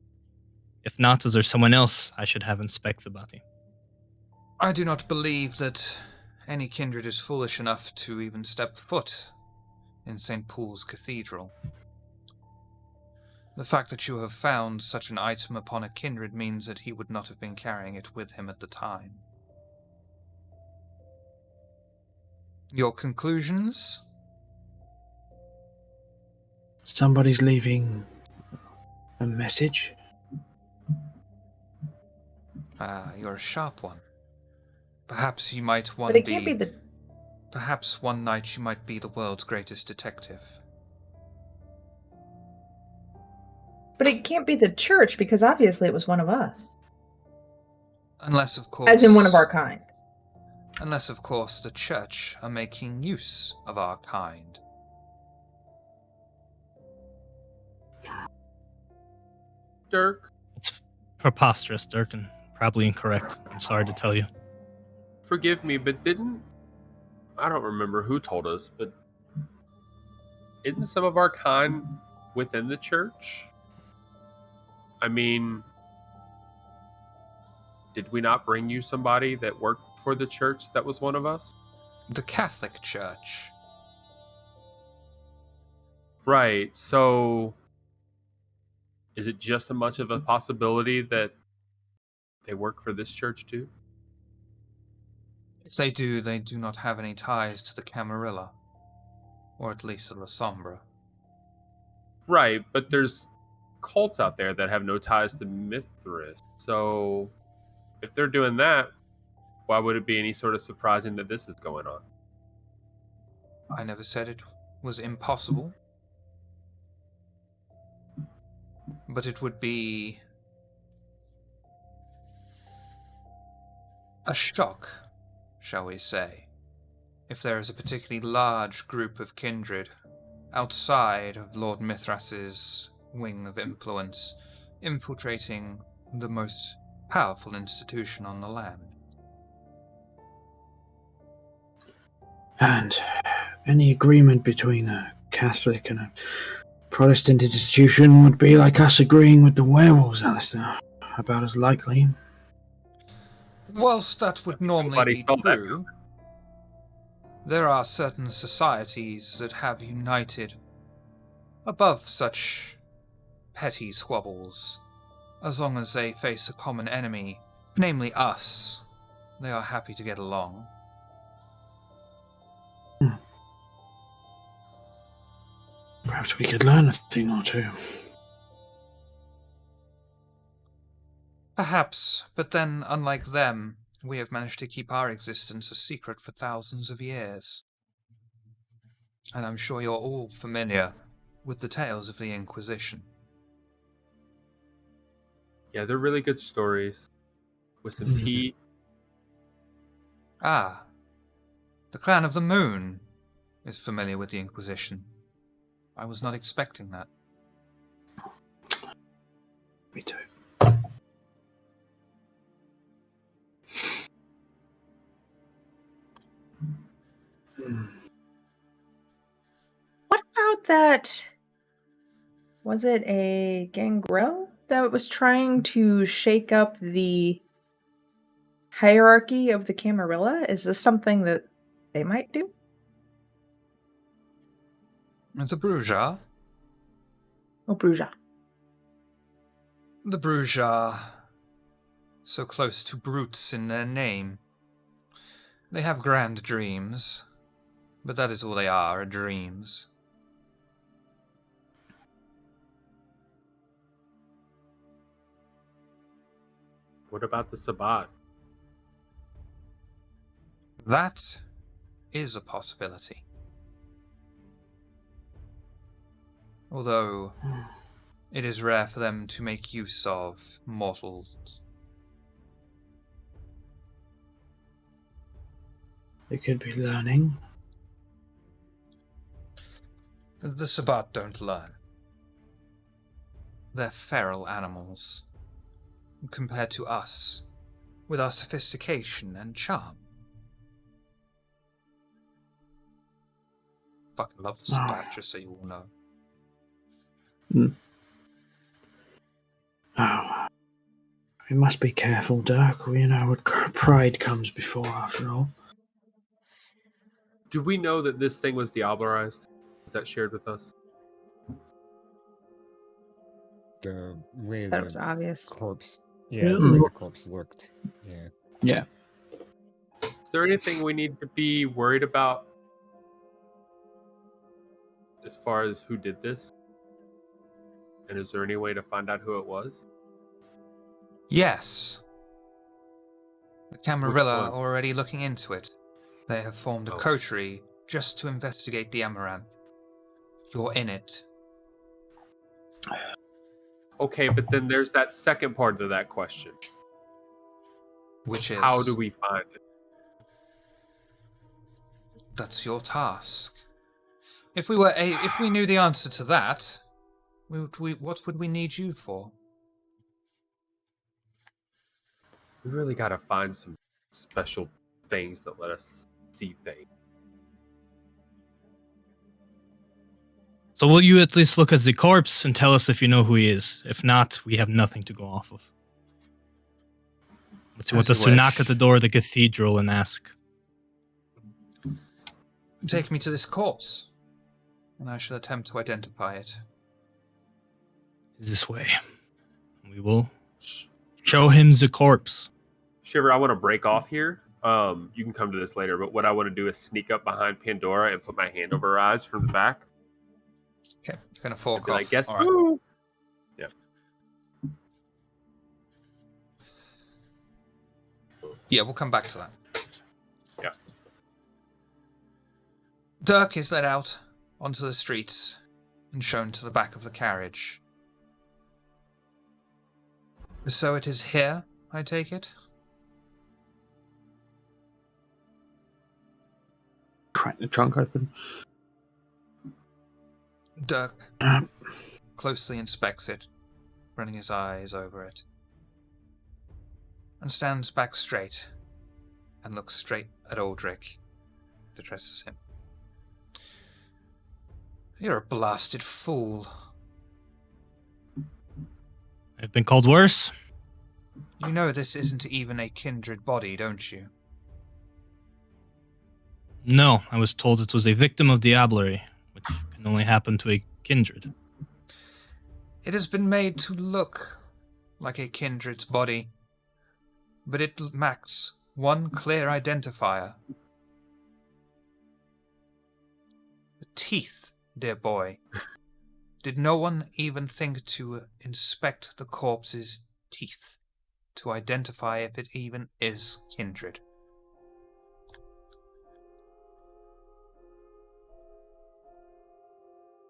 If not, is there someone else I should have inspect the body? I do not believe that any kindred is foolish enough to even step foot in St. Paul's Cathedral. The fact that you have found such an item upon a kindred means that he would not have been carrying it with him at the time. Your conclusions? Somebody's leaving a message. You're a sharp one. Perhaps you might one But it can't be the... Perhaps one night you might be the world's greatest detective. But it can't be the church, because obviously it was one of us. Unless, of course... As in one of our kind. Unless, of course, the church are making use of our kind. Dirk. preposterous, Dirk, and probably incorrect. I'm sorry to tell you. Forgive me, but I don't remember who told us, but isn't some of our kind within the church? I mean, did we not bring you somebody that worked for the church that was one of us? The Catholic Church. Right, so is it just as much of a possibility that they work for this church too? If they do not have any ties to the Camarilla. Or at least to La Sombra. Right, but there's cults out there that have no ties to Mithras. So if they're doing that, why would it be any sort of surprising that this is going on? I never said it was impossible. But it would be a shock, shall we say, if there is a particularly large group of kindred outside of Lord Mithras's wing of influence infiltrating the most powerful institution on the land. And any agreement between a Catholic and a Protestant institution would be like us agreeing with the werewolves, Alistair. About as likely. Whilst that would normally Nobody be saw that true, there are certain societies that have united above such petty squabbles. As long as they face a common enemy, namely us, they are happy to get along. Perhaps we could learn a thing or two. Perhaps, but then, unlike them, we have managed to keep our existence a secret for thousands of years. And I'm sure you're all familiar with the tales of the Inquisition. Yeah, they're really good stories with some tea. Ah, the Clan of the Moon is familiar with the Inquisition. I was not expecting that. Me too. What about that? Was it a gangrel that was trying to shake up the hierarchy of the Camarilla? Is this something that they might do? The Bruja? Oh, Bruja. The Bruja, so close to brutes in their name. They have grand dreams, but that is all they are, dreams. What about the Sabbat? That is a possibility. Although it is rare for them to make use of mortals. They could be learning. The Sabbat don't learn. They're feral animals, compared to us, with our sophistication and charm. Fucking love the Sabbat, just so you all know. Oh, we must be careful, Dirk. You know what pride comes before, after all. Do we know that this thing was diablerized? Is that shared with us? The way That was the obvious. corpse, the way the corpse looked. Yeah. Yeah. Is there anything we need to be worried about as far as who did this? And is there any way to find out who it was? Yes. The Camarilla one? are already looking into it. They have formed a coterie just to investigate the Amaranth. You're in it. Okay, but then there's that second part of that question. Which is... How do we find it? That's your task. If we knew the answer to that, what would we need you for? We really got to find some special things that let us see things. So will you at least look at the corpse and tell us if you know who he is? If not, we have nothing to go off of. Unless you want us to knock at the door of the cathedral and ask. Take me to this corpse, and I shall attempt to identify it. This way. We will show him the corpse. Shiver, I want to break off here. You can come to this later, but what I want to do is sneak up behind Pandora and put my hand over her eyes from the back. Okay, you're gonna fall off. I guess. All right. Yeah. Yeah, we'll come back to that. Yeah. Dirk is led out onto the streets and shown to the back of the carriage. So it is here, I take it? Crack the trunk open. Dirk closely inspects it, running his eyes over it, and stands back straight and looks straight at Aldrich and addresses him. You're a blasted fool. I've been called worse. You know this isn't even a kindred body, don't you? No, I was told it was a victim of diablerie, which can only happen to a kindred. It has been made to look like a kindred's body, but it lacks one clear identifier. The teeth, dear boy. Did no one even think to inspect the corpse's teeth to identify if it even is kindred?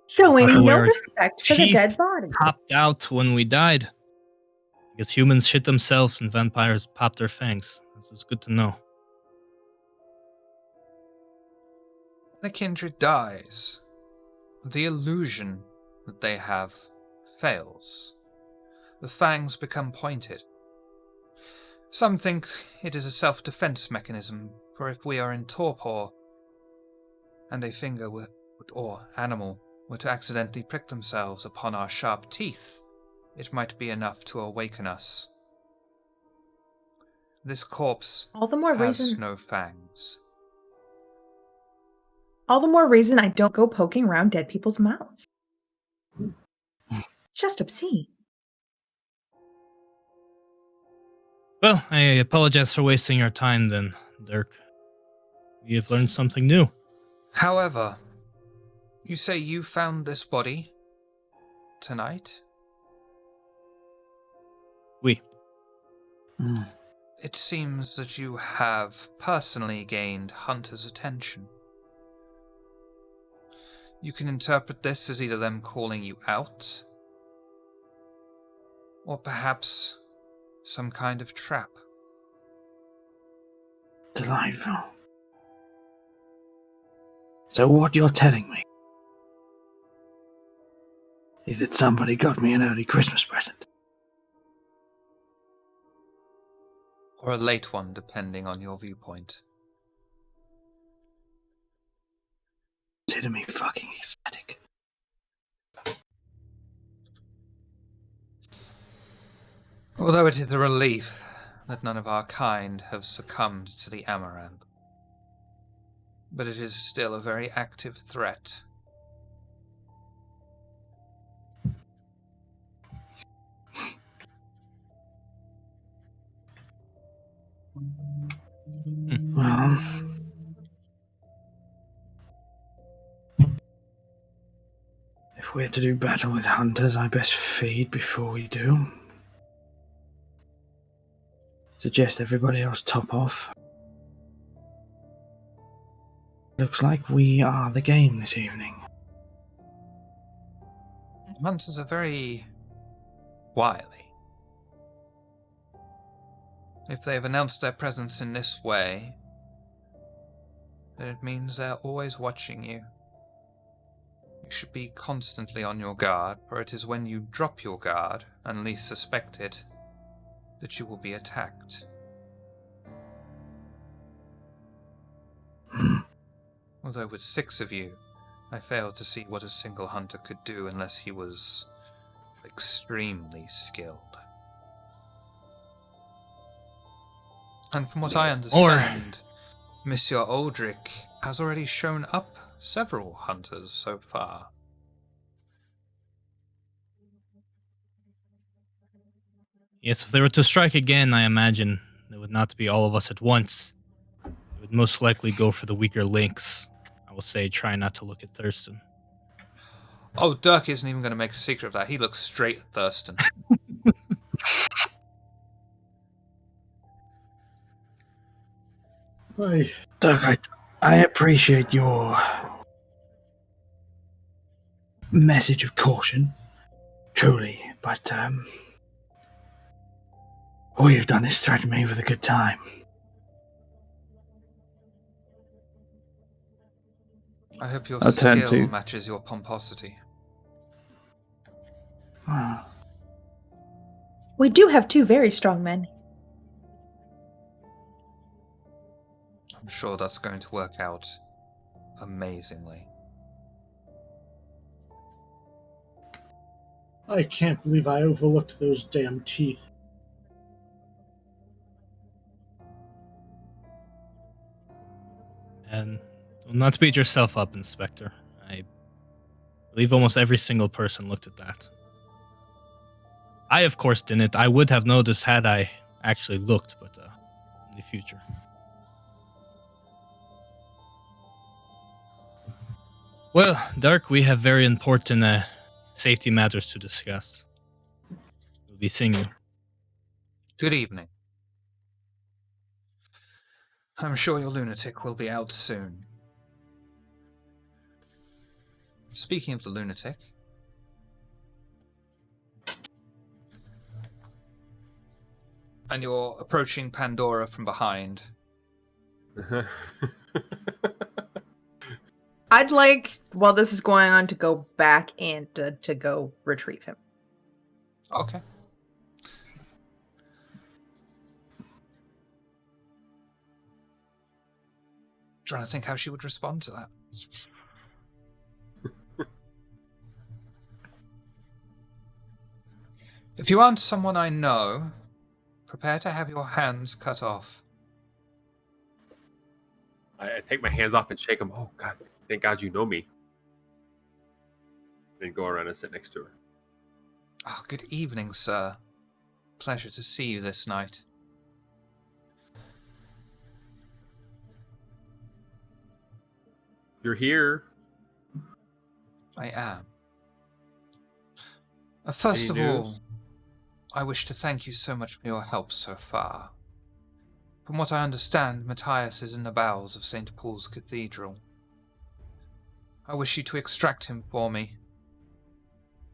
Showing no Where respect for the teeth dead body. Popped out when we died. Because humans shit themselves and vampires pop their fangs. It's good to know. When a kindred dies, the illusion that they have fails. The fangs become pointed. Some think it is a self-defense mechanism, for if we are in torpor and a finger or animal were to accidentally prick themselves upon our sharp teeth, it might be enough to awaken us. This corpse All the more has reason. no fangs. All the more reason I don't go poking around dead people's mouths. Just obscene. Well, I apologize for wasting your time then, Dirk. You've learned something new. However, you say you found this body tonight? Oui. It seems that you have personally gained Hunter's attention. You can interpret this as either them calling you out, or perhaps some kind of trap. Delightful. So what you're telling me is that somebody got me an early Christmas present. Or a late one, depending on your viewpoint. Consider me fucking ecstatic. Although it is a relief that none of our kind have succumbed to the Amaranth. But it is still a very active threat. Well, if we're to do battle with hunters, I best feed before we do. Suggest everybody else top off. Looks like we are the game this evening. Hunters are very wily. If they have announced their presence in this way, then it means they're always watching you. You should be constantly on your guard, for it is when you drop your guard and least suspect it that you will be attacked. Although with 6 of you, I failed to see what a single hunter could do unless he was extremely skilled. And from what I understand, Monsieur Aldrich has already shown up several hunters so far. Yes, if they were to strike again, I imagine it would not be all of us at once. It would most likely go for the weaker links. I will say try not to look at Thurston. Oh, Dirk isn't even going to make a secret of that. He looks straight at Thurston. Dirk, I appreciate your message of caution, truly, but all you've done is threaten me with a good time. I hope your skill matches your pomposity. We do have 2 very strong men. I'm sure that's going to work out amazingly. I can't believe I overlooked those damn teeth. And not to beat yourself up, Inspector. I believe almost every single person looked at that. I, of course, didn't. I would have noticed had I actually looked, but in the future. Well, Dirk, we have very important safety matters to discuss. We'll be seeing you. Good evening. I'm sure your lunatic will be out soon. Speaking of the lunatic, and you're approaching Pandora from behind. I'd like, while this is going on, to go back and to go retrieve him. Okay. Trying to think how she would respond to that. If you aren't someone I know, prepare to have your hands cut off. I take my hands off and shake them. Oh, God. Thank God you know me. Then go around and sit next to her. Oh, good evening, sir. Pleasure to see you this night. You're here. I am. First of all, I wish to thank you so much for your help so far. From what I understand, Matthias is in the bowels of St. Paul's Cathedral. I wish you to extract him for me.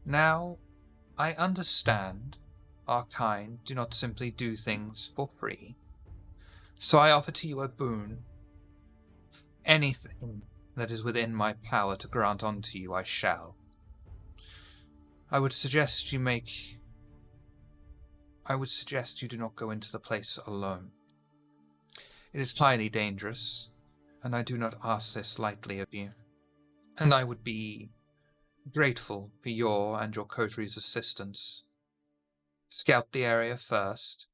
Now, I understand our kind do not simply do things for free. So I offer to you a boon. Anything that is within my power to grant unto you, I shall. I would suggest you do not go into the place alone. It is highly dangerous, and I do not ask this lightly of you. And I would be grateful for your and your coteries' assistance. Scout the area first.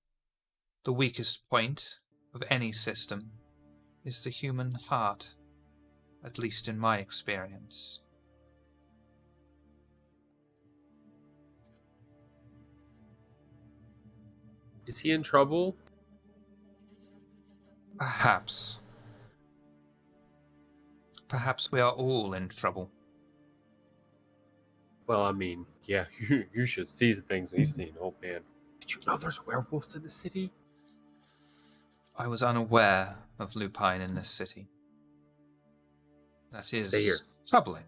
The weakest point of any system is the human heart, at least in my experience. Is he in trouble? Perhaps. Perhaps we are all in trouble. Well, I mean, yeah, you should see the things we've seen. Oh, man. Did you know there's werewolves in the city? I was unaware of lupine in this city. That is Stay here. troubling,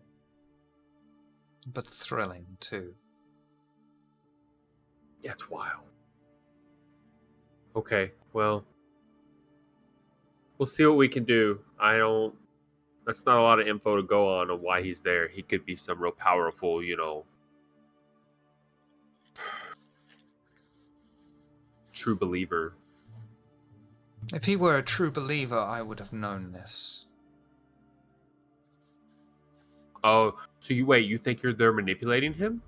but thrilling too. Yeah, it's wild. Okay, well, we'll see what we can do. That's not a lot of info to go on why he's there. He could be some real powerful, true believer. If he were a true believer, I would have known this. Oh, so you think they're manipulating him?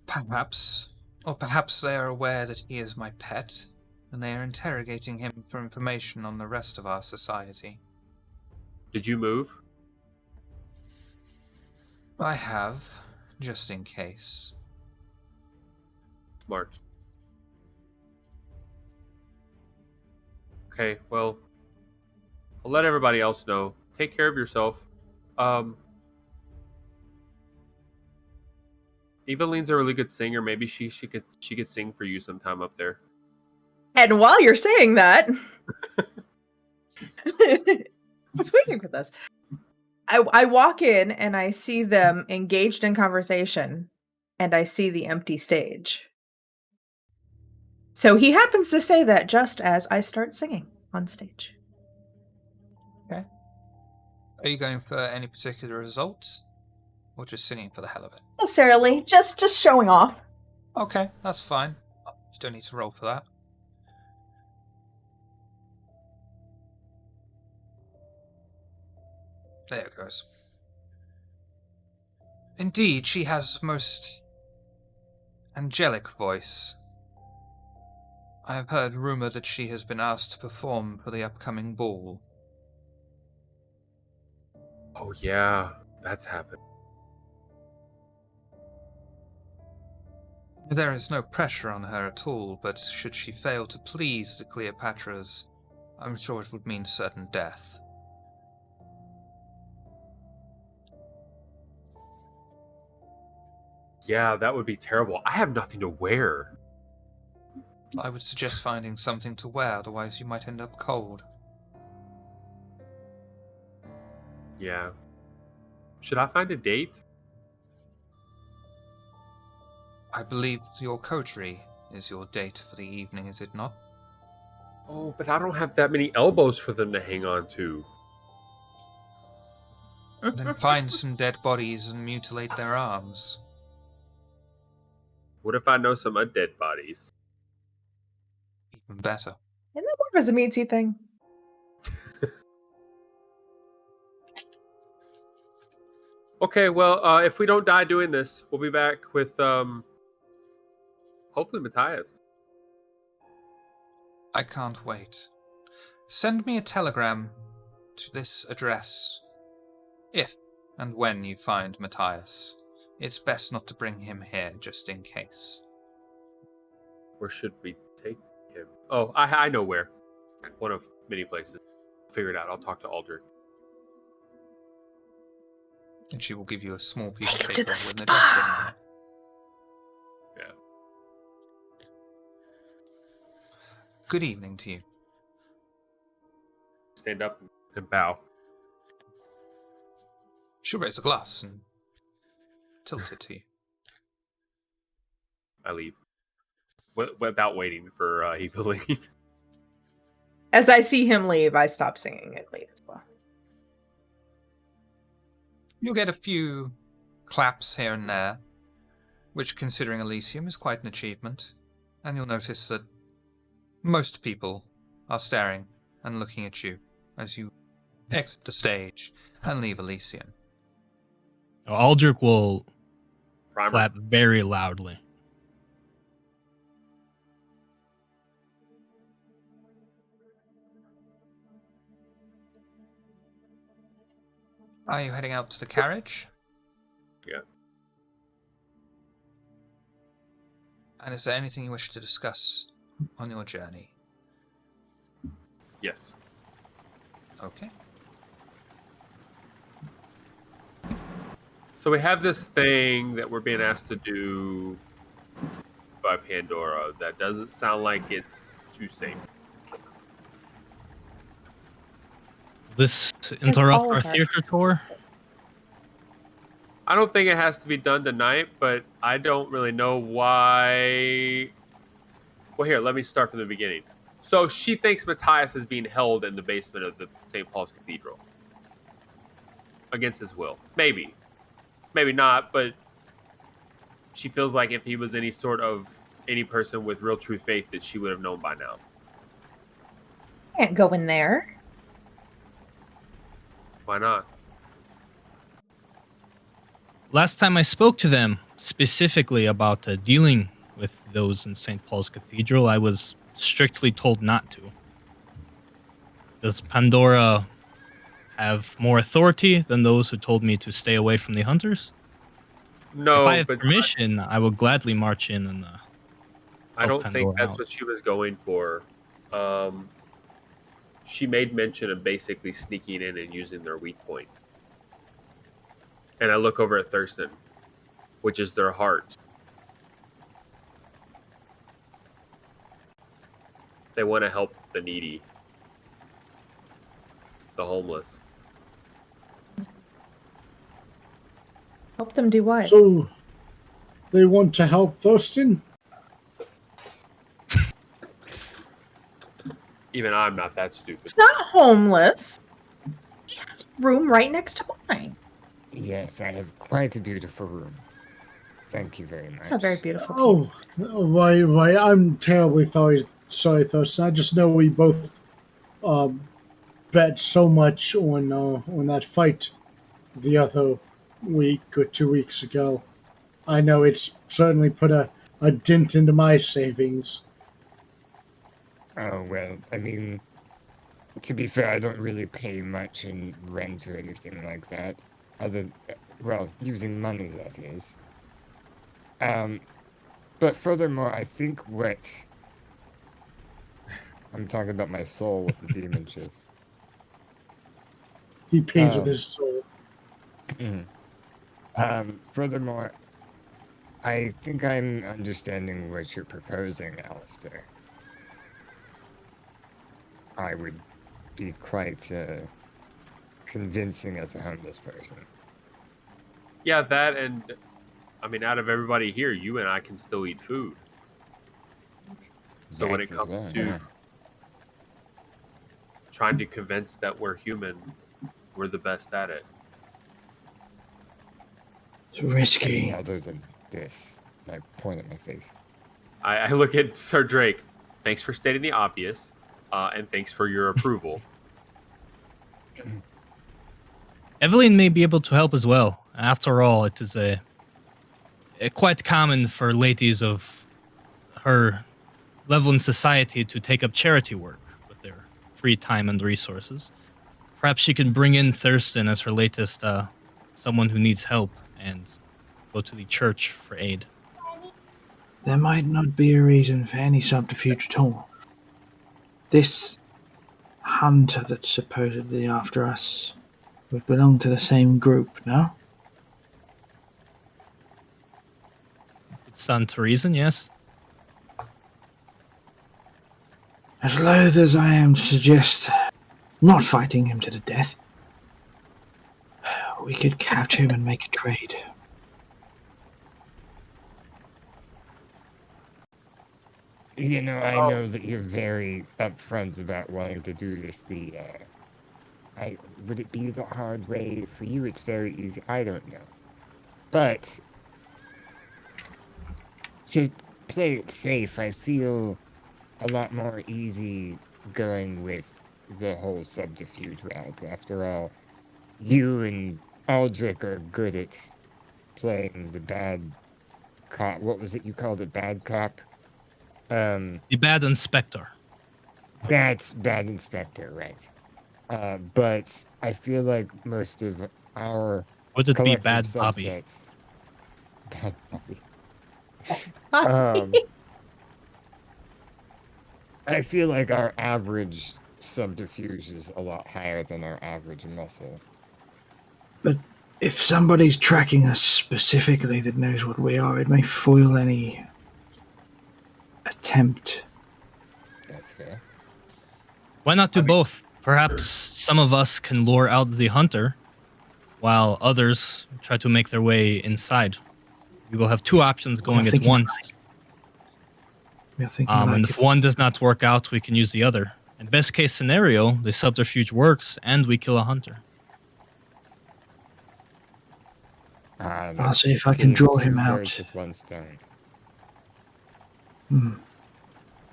Perhaps. Or perhaps they are aware that he is my pet, and they are interrogating him for information on the rest of our society. Did you move? I have, just in case. Smart. Okay, well, I'll let everybody else know. Take care of yourself. Eveline's a really good singer. Maybe she could sing for you sometime up there. And while you're saying that, what's waiting for this? I walk in and I see them engaged in conversation, and I see the empty stage. So he happens to say that just as I start singing on stage. Okay. Are you going for any particular result? Or just singing for the hell of it? Necessarily, just showing off. Okay, that's fine. You don't need to roll for that. There it goes. Indeed, she has most angelic voice. I have heard rumor that she has been asked to perform for the upcoming ball. Oh yeah, that's happened. There is no pressure on her at all, but should she fail to please the Cleopatras, I'm sure it would mean certain death. Yeah, that would be terrible. I have nothing to wear. I would suggest finding something to wear, otherwise you might end up cold. Yeah. Should I find a date? I believe your coterie is your date for the evening, is it not? Oh, but I don't have that many elbows for them to hang on to. Then find some dead bodies and mutilate their arms. What if I know some undead bodies? Even better. Isn't that more of a meatsy thing? Okay, well, if we don't die doing this, we'll be back with, hopefully Matthias. I can't wait. Send me a telegram to this address. If and when you find Matthias. It's best not to bring him here, just in case. Where should we take him? Oh, I know where. One of many places. Figure it out. I'll talk to Aldrich. And she will give you a small piece Take of him paper to the with an address written on spa. it. Yeah. Good evening to you. Stand up and bow. She'll raise a glass and tilt it to you. I leave. Without waiting for Eveline. As I see him leave, I stop singing and leave as well. You'll get a few claps here and there, which, considering Elysium, is quite an achievement. And you'll notice that most people are staring and looking at you as you exit the stage and leave Elysium. Aldrich will Primer. clap very loudly. Are you heading out to the carriage? Yeah. And is there anything you wish to discuss on your journey? Yes. Okay. So we have this thing that we're being asked to do by Pandora that doesn't sound like it's too safe. This interrupt all our of our- theater tour? I don't think it has to be done tonight, but I don't really know why. Well, here, let me start from the beginning. So she thinks Matthias is being held in the basement of the St. Paul's Cathedral against his will. Maybe not, but she feels like if he was any person with real true faith, that she would have known by now. Can't go in there. Why not? Last time I spoke to them specifically about dealing with those in St. Paul's Cathedral, I was strictly told not to. Does Pandora have more authority than those who told me to stay away from the hunters? No, if I have but permission, I will gladly march in and I help don't think Pandora that's out. what she was going for. She made mention of basically sneaking in and using their weak point. And I look over at Thurston, which is their heart. They want to help the needy, the homeless. Help them do what? So, they want to help Thurston? Even I'm not that stupid. It's not homeless. He has room right next to mine. Yes, I have quite a beautiful room. Thank you very much. It's a very beautiful Oh, place. right. I'm terribly sorry, Thurston. I just know we both bet so much on that fight the other week or 2 weeks ago. I know it's certainly put a dent into my savings. Oh, well, I mean, to be fair, I don't really pay much in rent or anything like that. Using money, that is. But furthermore, I think what... I'm talking about my soul with the demon chip. He pays with his soul. Furthermore, I think I'm understanding what you're proposing, Alistair. I would be quite convincing as a homeless person. Yeah, that and, I mean, out of everybody here, you and I can still eat food. So when it comes to trying to convince that we're human, we're the best at it. It's risky. Other than this, I point at my face. I look at Sir Drake. Thanks for stating the obvious, and thanks for your approval. Evelyn may be able to help as well. After all, it is quite common for ladies of her level in society to take up charity work with their free time and resources. Perhaps she can bring in Thurston as her latest someone who needs help and go to the church for aid. There might not be a reason for any subterfuge at all. This hunter that's supposedly after us would belong to the same group, no? It stands to reason, yes. As loath as I am to suggest not fighting him to the death, we could capture him and make a trade. You know, I know that you're very upfront about wanting to do this would it be the hard way? For you, it's very easy. I don't know. But to play it safe, I feel a lot more easy going with the whole subterfuge route. After all, you and Aldrich are good at playing the bad cop. What was it you called it? Bad cop? The bad inspector. That's bad inspector, right. But I feel like most of our Would it be bad subsets, Bobby? Bad Bobby. I feel like our average subterfuge is a lot higher than our average muscle. But if somebody's tracking us specifically that knows what we are, it may foil any attempt. That's fair. Why not do both? Perhaps some of us can lure out the hunter, while others try to make their way inside. We will have two options going at once. And if one does not work out, we can use the other. In best case scenario, the subterfuge works and we kill a hunter. I'll see if I can draw him out. With one stone.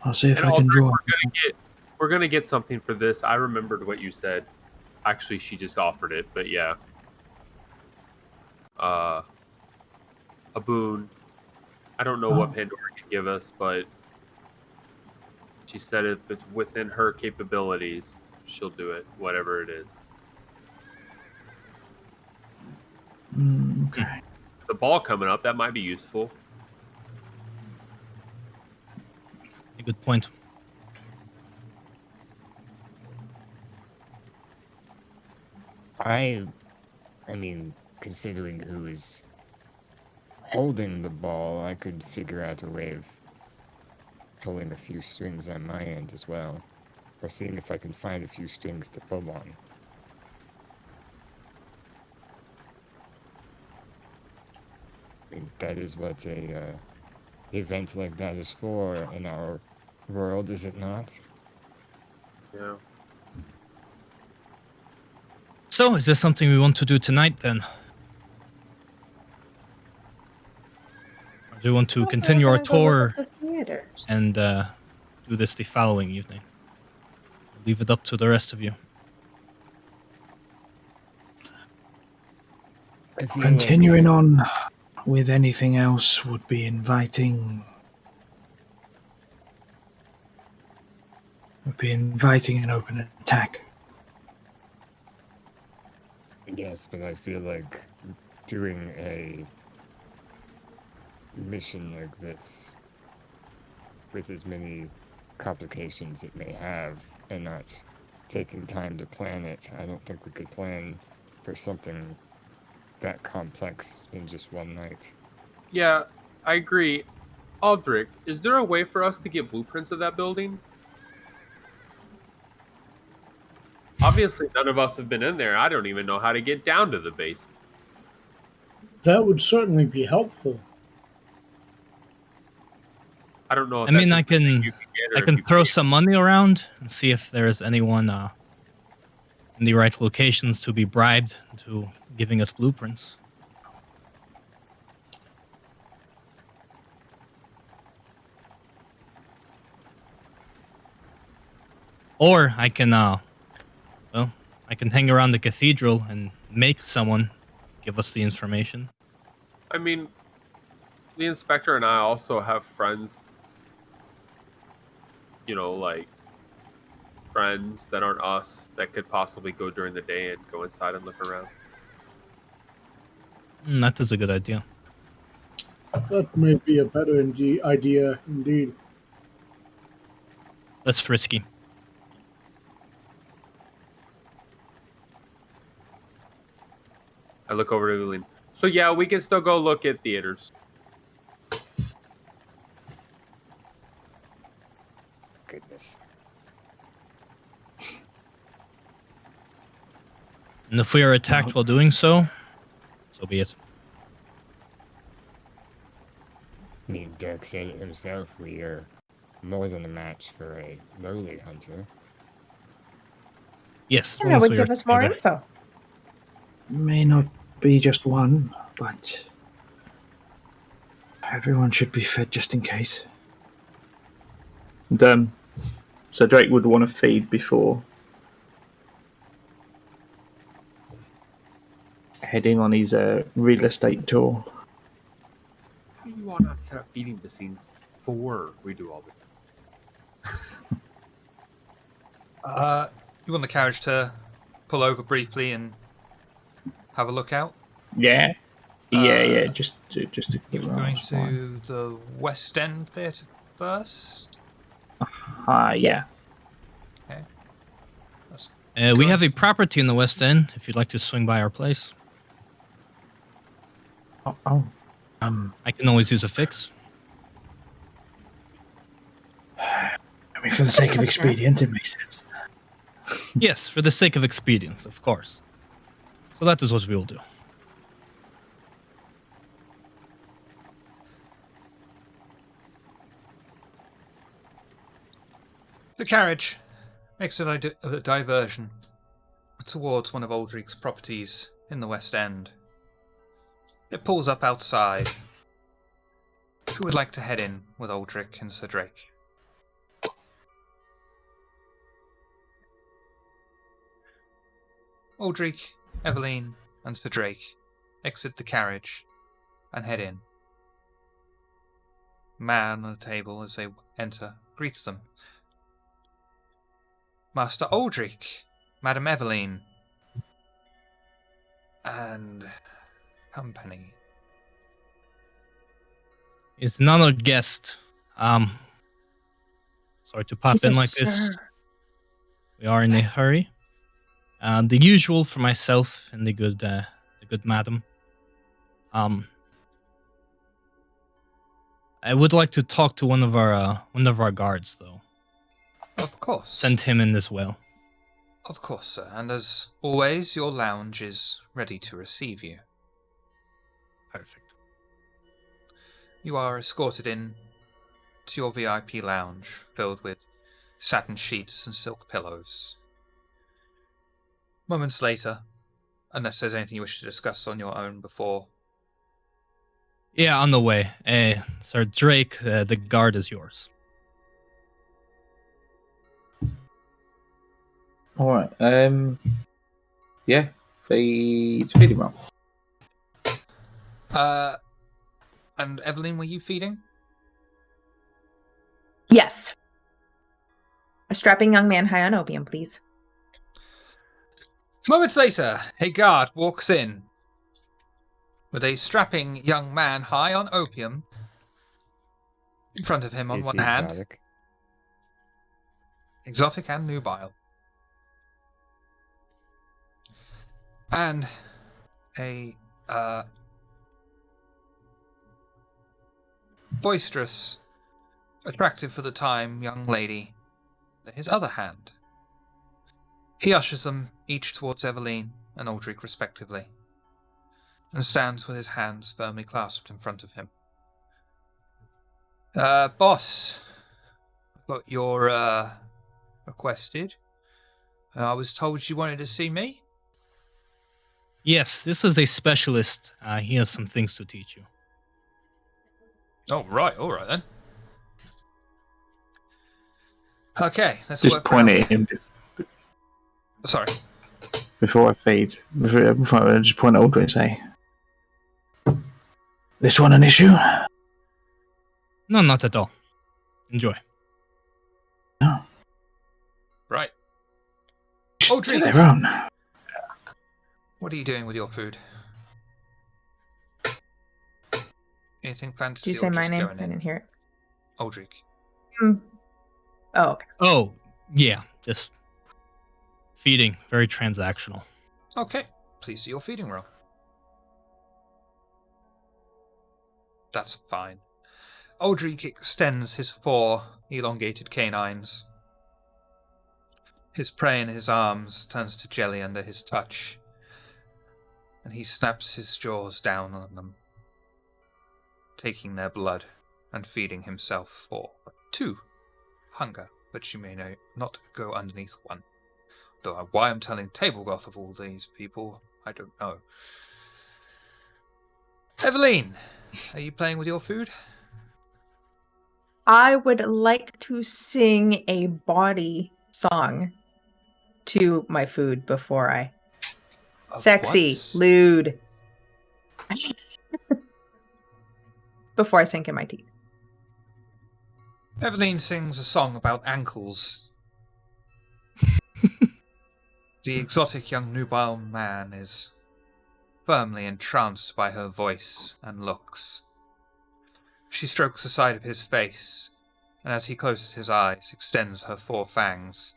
I'll see if I can draw him. We're gonna get something for this. I remembered what you said. Actually, she just offered it, but yeah. A boon. I don't know what Pandora can give us, but she said if it's within her capabilities, she'll do it, whatever it is. Okay. The ball coming up, that might be useful. A good point. I mean, considering who is holding the ball, I could figure out a way of pulling a few strings on my end as well. Or seeing if I can find a few strings to pull on. I mean, that is what a event like that is for in our world, is it not? Yeah. So, is this something we want to do tonight then? Or do we want to continue our tour and do this the following evening? I'll leave it up to the rest of you. Continuing on with anything else would be inviting an open attack. Yes, but I feel like doing a mission like this, with as many complications it may have, and not taking time to plan it, I don't think we could plan for something that complex in just one night. Yeah, I agree. Aldrich, is there a way for us to get blueprints of that building? Obviously, none of us have been in there. I don't even know how to get down to the basement. That would certainly be helpful. I don't know. If I mean, I can throw some money around and see if there's anyone in the right locations to be bribed to giving us blueprints. Or I can, I can hang around the cathedral and make someone give us the information. I mean, the inspector and I also have friends, like friends that aren't us that could possibly go during the day and go inside and look around. That is a good idea. That may be a better idea indeed. That's risky. I look over to Eileen. So yeah, we can still go look at theaters. Goodness. And if we are attacked while doing so, so be it. I mean, Dirk said it himself, we are more than a match for a lowly hunter. Yes. Yeah, would give us more info. May not be just one, but everyone should be fed just in case. And, so Drake would want to feed before heading on his real estate tour. You want to set up feeding scenes before we do all this? You want the carriage to pull over briefly and have a look out? Yeah. Yeah. Just to keep going to the West End Theatre first. Yeah. Okay. We have a property in the West End. If you'd like to swing by our place. I can always use a fix. I mean, for the sake of expedience, it makes sense. Yes, for the sake of expedience, of course. So that is what we will do. The carriage makes a diversion towards one of Aldrich's properties in the West End. It pulls up outside. Who would like to head in with Aldrich and Sir Drake? Aldrich, Eveline, and Sir Drake exit the carriage and head in. Man on the table as they enter greets them. Master Aldrich, Madam Eveline, and company. It's an honored guest. Sorry to pop He in says, like this. "Sir." We are in a hurry. The usual for myself and the good madam. I would like to talk to one of our guards, though. Of course. Send him in as well. Of course, sir. And as always, your lounge is ready to receive you. Perfect. You are escorted in to your VIP lounge, filled with satin sheets and silk pillows. Moments later, unless there's anything you wish to discuss on your own before. Yeah, on the way. Sir Drake, the guard is yours. All right. Yeah. Feeding roll. And Eveline, were you feeding? Yes. A strapping young man high on opium, please. Moments later, a guard walks in with a strapping young man high on opium in front of him on Is one he hand. exotic? Exotic and nubile. And a boisterous, attractive for the time young lady at his other hand. He ushers them each towards Eveline and Aldrich respectively, and stands with his hands firmly clasped in front of him. Boss, I've got your requested. I was told you wanted to see me. Yes, this is a specialist. He has some things to teach you. Oh, right. All right, then. Okay, let's Just work point around. at him Sorry. before I feed. Before I just point at Aldrich and say, "This one an issue?" No, not at all. Enjoy. No. Right. To Aldrich, their own. what are you doing with your food? Anything fancy? Did you or say my just name? I going in? didn't hear it. Aldrich. Oh, okay. Oh, yeah, just feeding. Very transactional. Okay, please do your feeding roll. That's fine. Aldrich extends his 4 elongated canines. His prey in his arms turns to jelly under his touch, and he snaps his jaws down on them, taking their blood and feeding himself for 2 hunger, but you may not go underneath 1. Though why I'm telling Tablegoth of all these people, I don't know. Eveline, are you playing with your food? I would like to sing a body song to my food before I. Sexy, What? lewd. Before I sink in my teeth. Eveline sings a song about ankles. The exotic young nubile man is firmly entranced by her voice and looks. She strokes the side of his face, and as he closes his eyes, extends her 4 fangs,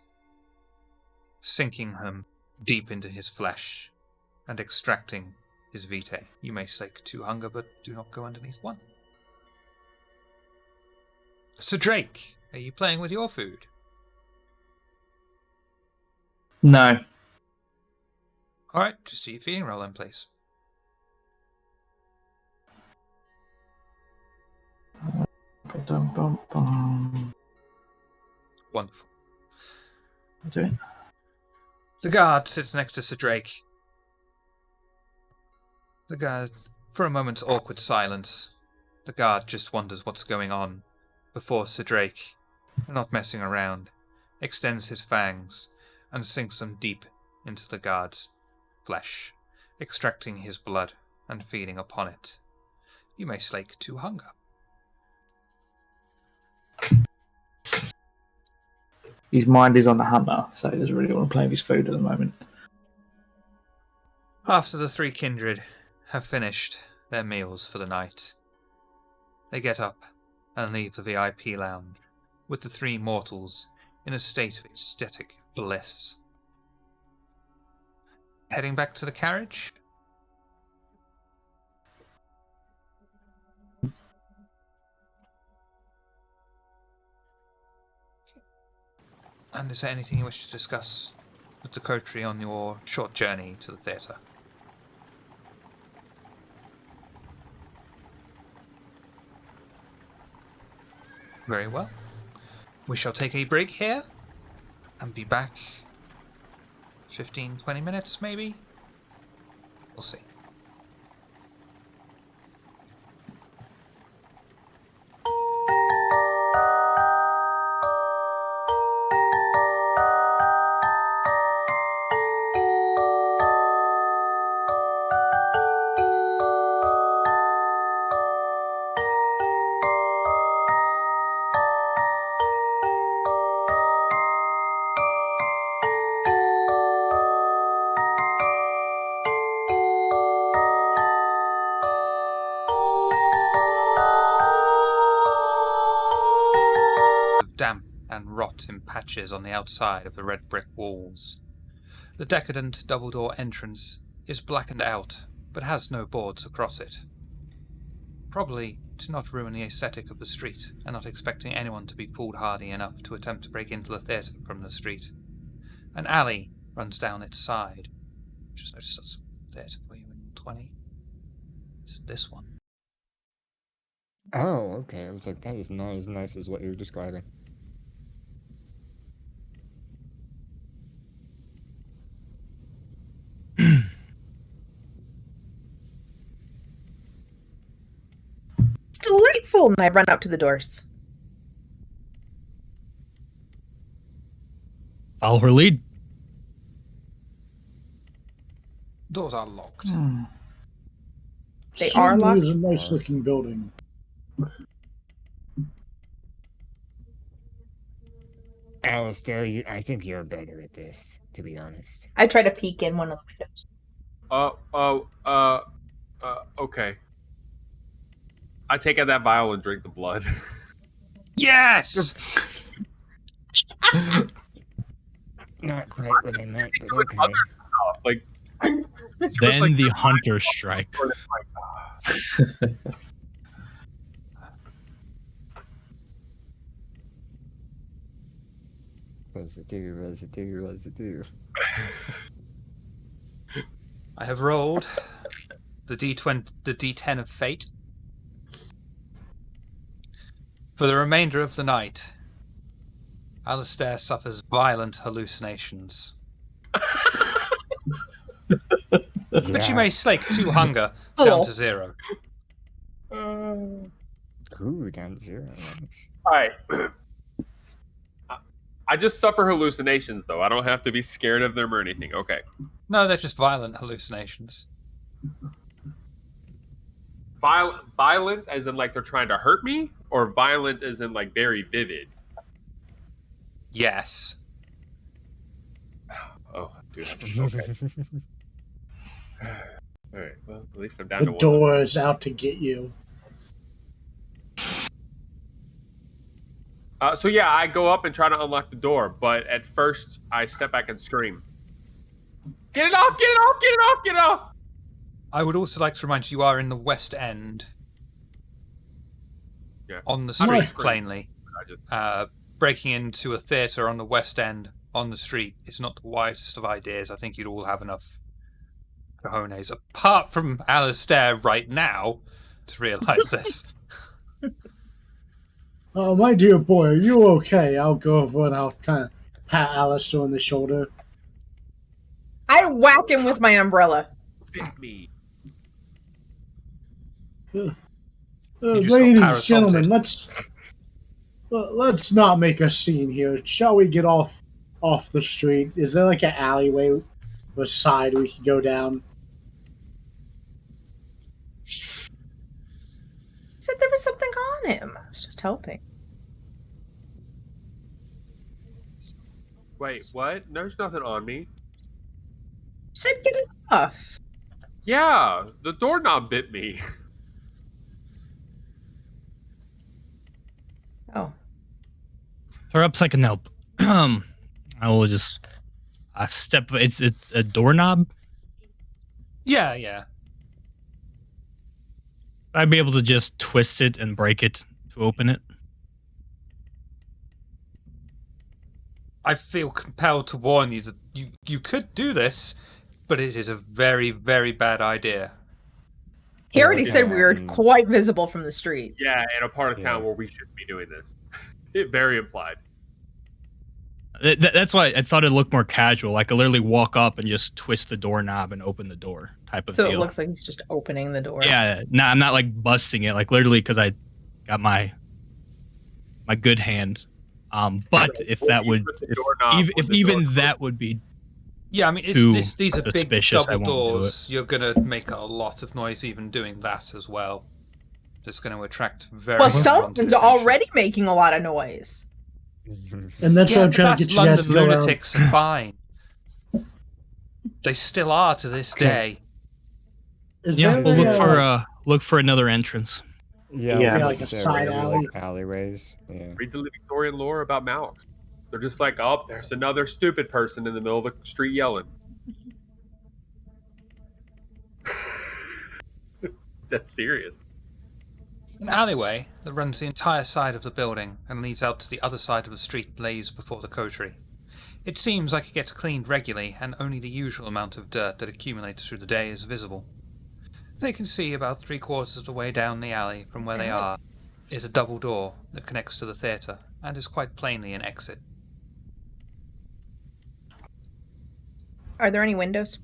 sinking him deep into his flesh and extracting his vitae. You may slake 2 hunger, but do not go underneath 1. Sir Drake, are you playing with your food? No. Alright, just do your feeding roll then, please. Wonderful. I'll do it. The guard sits next to Sir Drake. The guard, for a moment's awkward silence, the guard just wonders what's going on before Sir Drake, not messing around, extends his fangs and sinks them deep into the guard's flesh, extracting his blood and feeding upon it. You may slake to hunger. His mind is on the hunter, so he doesn't really want to play with his food at the moment. After the three kindred have finished their meals for the night, they get up and leave the VIP lounge, with the three mortals in a state of ecstatic bliss. Heading back to the carriage? And is there anything you wish to discuss with the coterie on your short journey to the theatre? Very well. We shall take a break here and be back 15, 20 minutes maybe? We'll see. Damp and rot in patches on the outside of the red brick walls. The decadent double-door entrance is blackened out, but has no boards across it. Probably to not ruin the aesthetic of the street, and not expecting anyone to be foolhardy enough to attempt to break into the theatre from the street. An alley runs down its side. Just noticed that's theatre where you in 20. It's this one. Oh, okay. I was like, that is not as nice as what you were describing. It's delightful, and I run out to the doors. Follow her lead. Doors are locked. They are locked? It's a nice-looking building. Alistair, I think you're better at this, to be honest. I try to peek in one of the windows. Okay. I take out that vial and drink the blood. Yes! Not quite what I meant, but okay. Like, Then like the hunter strike. Residue. I have rolled the D10 of fate. For the remainder of the night, Alistair suffers violent hallucinations. But you may slake 2 hunger down to 0. Ooh, down to 0. Nice. Alright. I just suffer hallucinations, though. I don't have to be scared of them or anything. Okay. No, they're just violent hallucinations. Violent as in like they're trying to hurt me? Or violent as in like very vivid? Yes. Oh, dude. Okay. Alright, well, at least I'm down to The 1. door is out to get you. So yeah, I go up and try to unlock the door, but at first I step back and scream. Get it off! Get it off! Get it off! Get it off! I would also like to remind you are in the West End. Yeah. On the I'm not street, screaming. plainly. I just- Breaking into a theatre on the West End on the street is not the wisest of ideas. I think you'd all have enough cojones, apart from Alistair right now, to realise this. My dear boy, are you okay? I'll go over and I'll kind of pat Alistair on the shoulder. I whack him with my umbrella. Bit me. Ladies, gentlemen, let's not make a scene here. Shall we get off the street? Is there like an alleyway a side we could go down. Said there was something on him. I was just hoping. Wait, what? There's nothing on me. You said get it off. Yeah, the doorknob bit me. Oh. Perhaps I can help. I will just step. It's a doorknob. Yeah. I'd be able to just twist it and break it to open it. I feel compelled to warn you that you could do this, but it is a very, very bad idea. He already said we were quite visible from the street. Yeah, in a part of town where we shouldn't be doing this. It very implied. That's why I thought it looked more casual. Like I literally walk up and just twist the doorknob and open the door type of So deal. it looks like he's just opening the door. Yeah, no, I'm not like busting it. Like literally because I got my good hand. But if that would, if even that would be, yeah, I mean, these are big suspicious, double doors. You're gonna make a lot of noise even doing that as well. It's going to attract very. Well, someone's already making a lot of noise. And that's why I'm trying to get you guys to go around. Lunatics are fine. They still are to this day. Yeah, we'll look for another entrance. Yeah, like a side alley. Alleyways. Yeah. Read the Victorian lore about Malks. They're just like, oh, there's another stupid person in the middle of the street yelling. That's serious. An alleyway that runs the entire side of the building and leads out to the other side of the street lays before the coterie. It seems like it gets cleaned regularly, and only the usual amount of dirt that accumulates through the day is visible. They can see about 3/4 of the way down the alley from where they are is a double door that connects to the theatre and is quite plainly an exit. Are there any windows?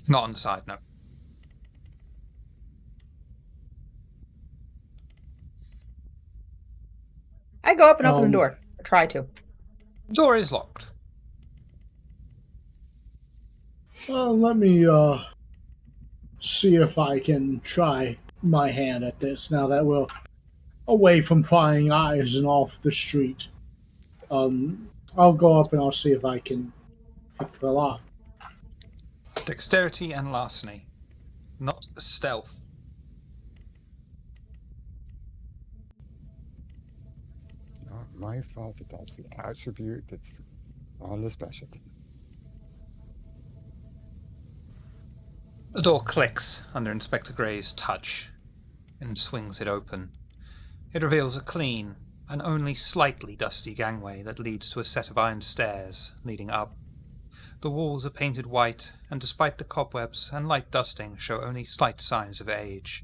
Not on the side, no. I go up and open the door. Or try to. Door is locked. Well, let me see if I can try my hand at this now that we're away from prying eyes and off the street. I'll go up and I'll see if I can pick the lock. Dexterity and larceny, not stealth. Not my fault that that's the attribute that's on the specialty. The door clicks under Inspector Gray's touch and swings it open. It reveals a clean and only slightly dusty gangway that leads to a set of iron stairs leading up. The walls are painted white, and despite the cobwebs and light dusting, show only slight signs of age.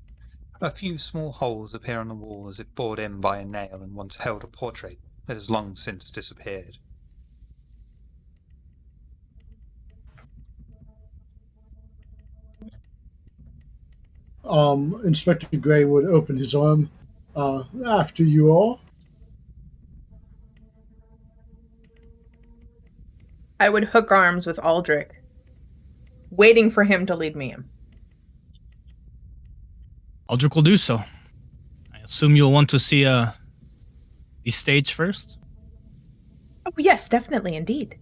A few small holes appear on the wall as if bored in by a nail and once held a portrait that has long since disappeared. Inspector Gray would open his arm. After you all. I would hook arms with Aldrich, waiting for him to lead me in. Aldrich will do so. I assume you'll want to see the stage first? Oh, yes, definitely, indeed.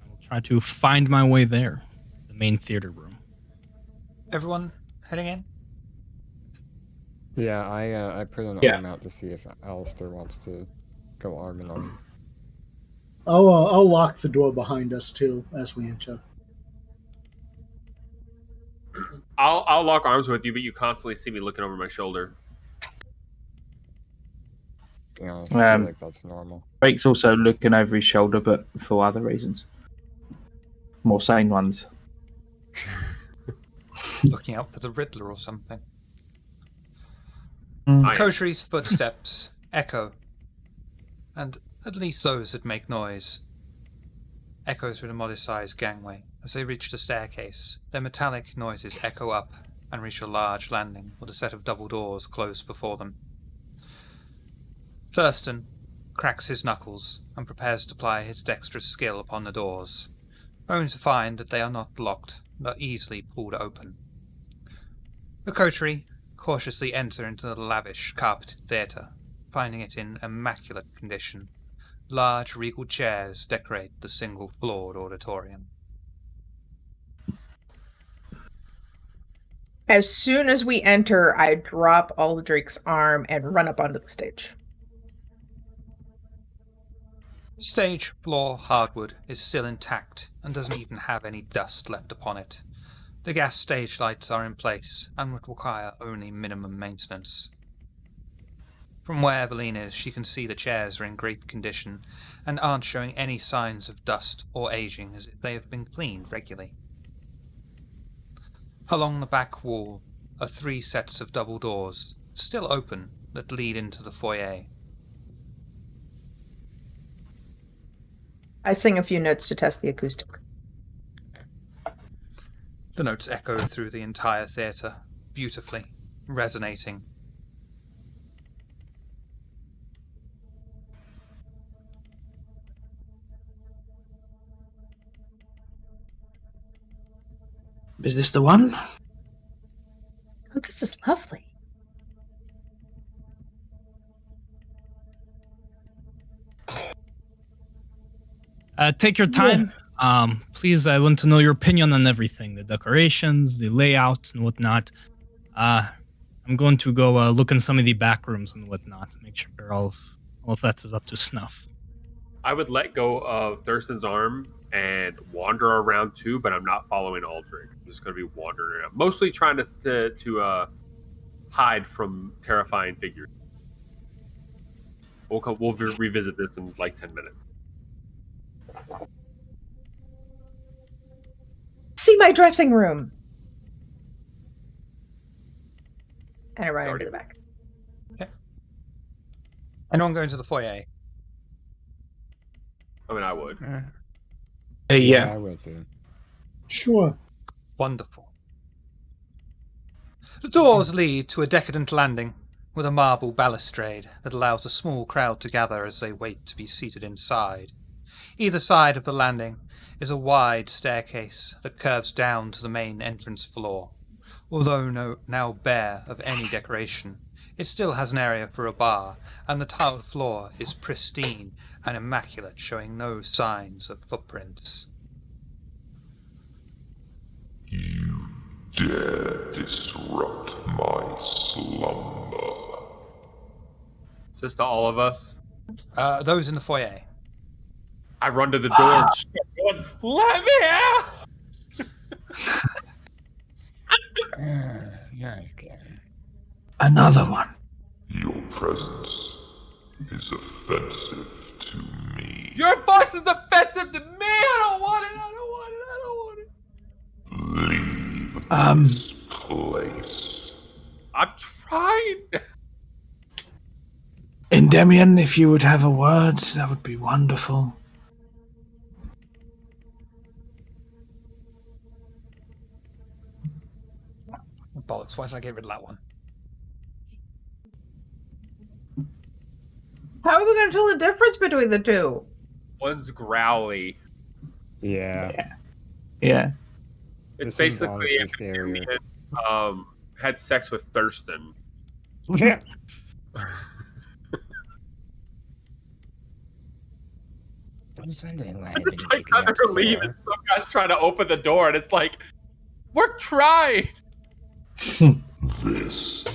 I will try to find my way there. The main theater room. Everyone heading in? Yeah, I put an arm out to see if Alistair wants to go arm in arm. I'll lock the door behind us too as we enter. I'll lock arms with you, but you constantly see me looking over my shoulder. Yeah, I feel like that's normal. Drake's also looking over his shoulder, but for other reasons. More sane ones. Looking out for the Riddler or something. Coterie's footsteps echo, and at least those that make noise, echo through the modest-sized gangway. As they reach the staircase, their metallic noises echo up and reach a large landing with a set of double doors closed before them. Thurston cracks his knuckles and prepares to ply his dexterous skill upon the doors. only to find that they are not locked, but easily pulled open. The coterie cautiously enter into the lavish, carpeted theatre, finding it in immaculate condition. Large, regal chairs decorate the single-floored auditorium. As soon as we enter, I drop Aldrich's arm and run up onto the stage. Stage floor hardwood is still intact and doesn't even have any dust left upon it. The gas stage lights are in place and would require only minimum maintenance. From where Eveline is, she can see the chairs are in great condition and aren't showing any signs of dust or aging, as if they have been cleaned regularly. Along the back wall are 3 sets of double doors, still open, that lead into the foyer. I sing a few notes to test the acoustic. The notes echo through the entire theatre, beautifully, resonating. Is this the one? Oh, this is lovely. Take your time. Please, I want to know your opinion on everything. The decorations, the layout, and whatnot. I'm going to go look in some of the back rooms and whatnot. Make sure all of that is up to snuff. I would let go of Thurston's arm and wander around too, but I'm not following Aldrich. I'm just going to be wandering around. Mostly trying to hide from terrifying figures. We'll revisit this in like 10 minutes. See my dressing room. And I run into the back. Okay. Anyone going to the foyer? I mean, I would. Yeah. I will too. Sure. Wonderful. The doors lead to a decadent landing with a marble balustrade that allows a small crowd to gather as they wait to be seated inside. Either side of the landing is a wide staircase that curves down to the main entrance floor. Although now bare of any decoration, it still has an area for a bar, and the tiled floor is pristine and immaculate, showing no signs of footprints. You dare disrupt my slumber. Is this to all of us? Those in the foyer. I run to the door and start going, let me out! Nice game. Another one. Your presence is offensive to me. Your voice is offensive to me! I don't want it! Leave this place. I'm trying! Endymion, if you would have a word, that would be wonderful. Bollocks, why did I get rid of that one? How are we going to tell the difference between the two? One's growly. Yeah. Yeah. It's This one's basically honestly if scarier. Endymion had sex with Thurston. Yeah. I'm just wondering why I It's didn't like pick it I'm up gonna leave sooner. and some guy's trying to open the door and it's like, we're trying! This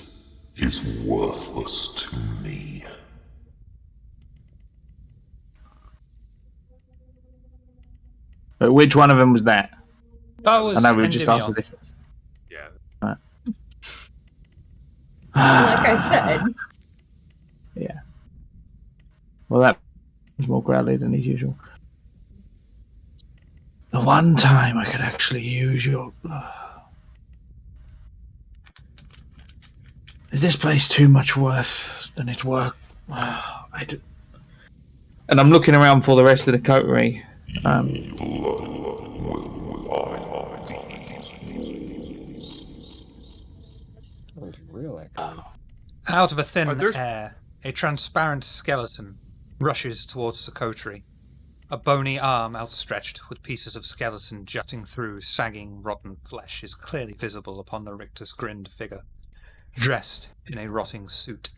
is worthless to me. But which one of them was that? That was I know we just asked the Endymion. difference. Yeah. Like I said. Yeah. Well, that was more growly than his usual. The one time I could actually use your... Is this place too much worth than its work? And I'm looking around for the rest of the coterie. Real echo. Out of a thin there's- air, a transparent skeleton rushes towards the coterie. A bony arm outstretched with pieces of skeleton jutting through sagging, rotten flesh is clearly visible upon the Richter's grinned figure, dressed in a rotting suit.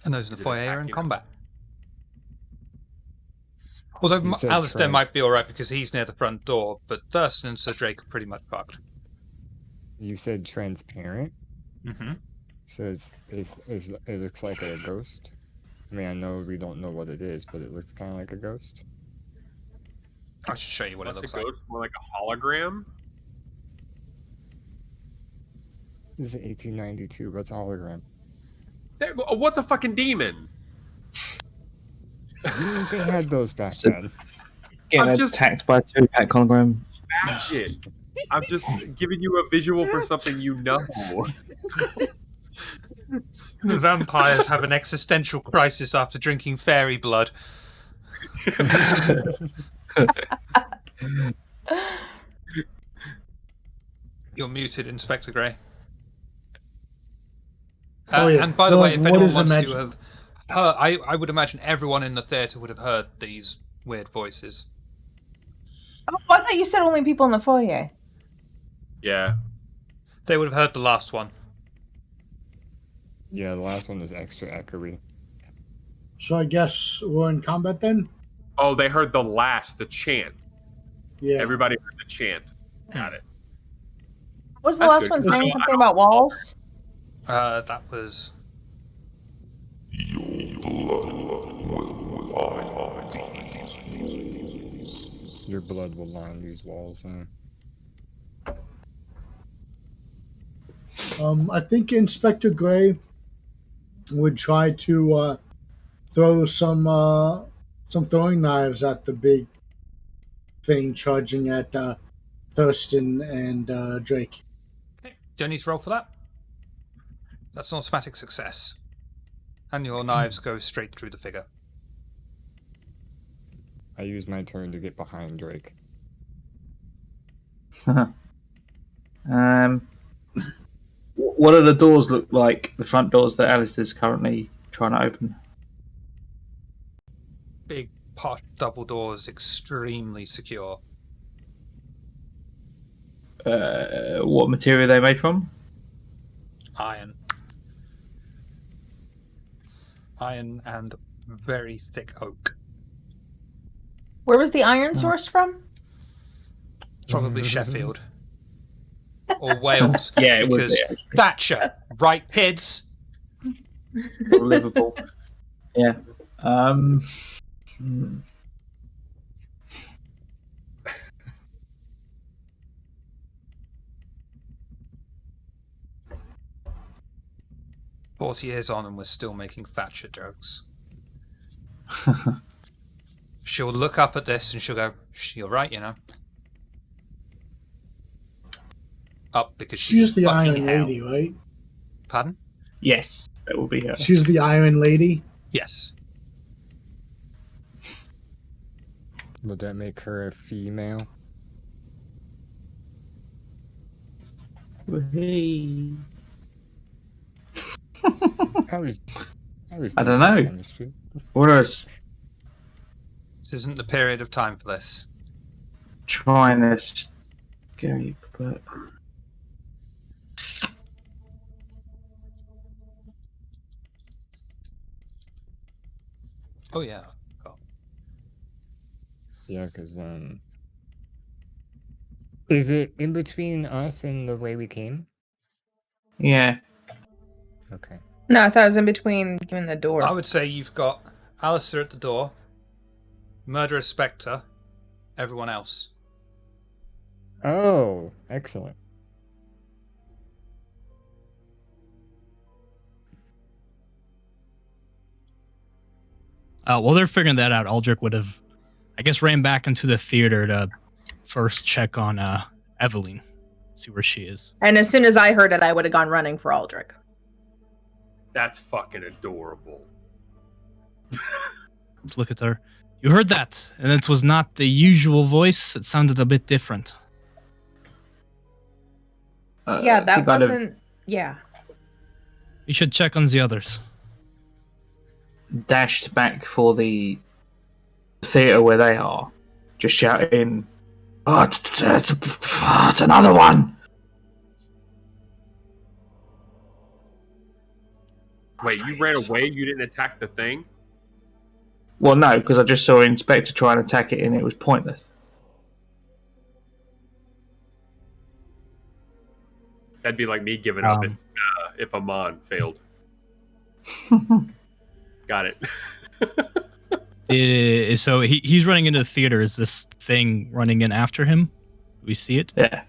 And those in the foyer are in combat. Although Alistair might be alright because he's near the front door, but Thurston and Sir Drake are pretty much fucked. You said transparent? Mm-hmm. So it looks like a ghost? I mean, I know we don't know what it is, but it looks kind of like a ghost. I should show you what it looks like. Ghost, more like a hologram? This is 1892. What's a hologram? What's a fucking demon? They had those back then. Getting attacked by a 2-pack hologram. Magic. I'm just giving you a visual for something you know. The vampires have an existential crisis after drinking fairy blood. You're muted, Inspector Grey. And by the way, if anyone wants to have heard, I would imagine everyone in the theatre would have heard these weird voices. Oh, I thought you said only people in the foyer. Yeah. They would have heard the last one. Yeah, the last one was extra echoey. So I guess we're in combat then? Oh, they heard the chant. Yeah. Everybody heard the chant. Got it. What was the last one saying something about walls? That was... Your blood will line these walls. Your blood will line these walls, I think Inspector Gray would try to throw some throwing knives at the big thing charging at Thurston and Drake. Okay. Don't need to roll for that. That's an automatic success. And your knives go straight through the figure. I use my turn to get behind Drake. What do the doors look like? The front doors that Alice is currently trying to open. Big pot double doors, extremely secure. What material are they made from? Iron and very thick oak. Where was the iron sourced from? Probably Sheffield. Or Wales. Yeah, it was. Thatcher, right, kids? Or Liverpool. Yeah. 40 years on and we're still making Thatcher jokes. She'll look up at this and she'll go, "You're right, you know." Up because she's the Iron Lady, right? Pardon? Yes, that will be her. She's the Iron Lady? Yes. Would that make her a female? Hey. I don't know. What else? This isn't the period of time for this. Trying to escape, but... Oh, yeah. Cool. Yeah, because, is it in between us and the way we came? Yeah. Okay. No, I thought it was in between giving the door. I would say you've got Alistair at the door, Murderous Spectre, everyone else. Oh, excellent. While they're figuring that out, Aldrich would have, I guess, ran back into the theater to first check on Evelyn, see where she is. And as soon as I heard it, I would have gone running for Aldrich. That's fucking adorable. Let's look at her. You heard that, and it was not the usual voice. It sounded a bit different. Yeah, that wasn't... Yeah. You should check on the others. Dashed back for the theatre where they are, just shouting, "Oh, it's another one!" Wait, you ran away? You didn't attack the thing? Well, no, because I just saw an inspector try and attack it, and it was pointless. That'd be like me giving up if Amon failed. Got it. So he's running into the theater. Is this thing running in after him? Do we see it? Yeah.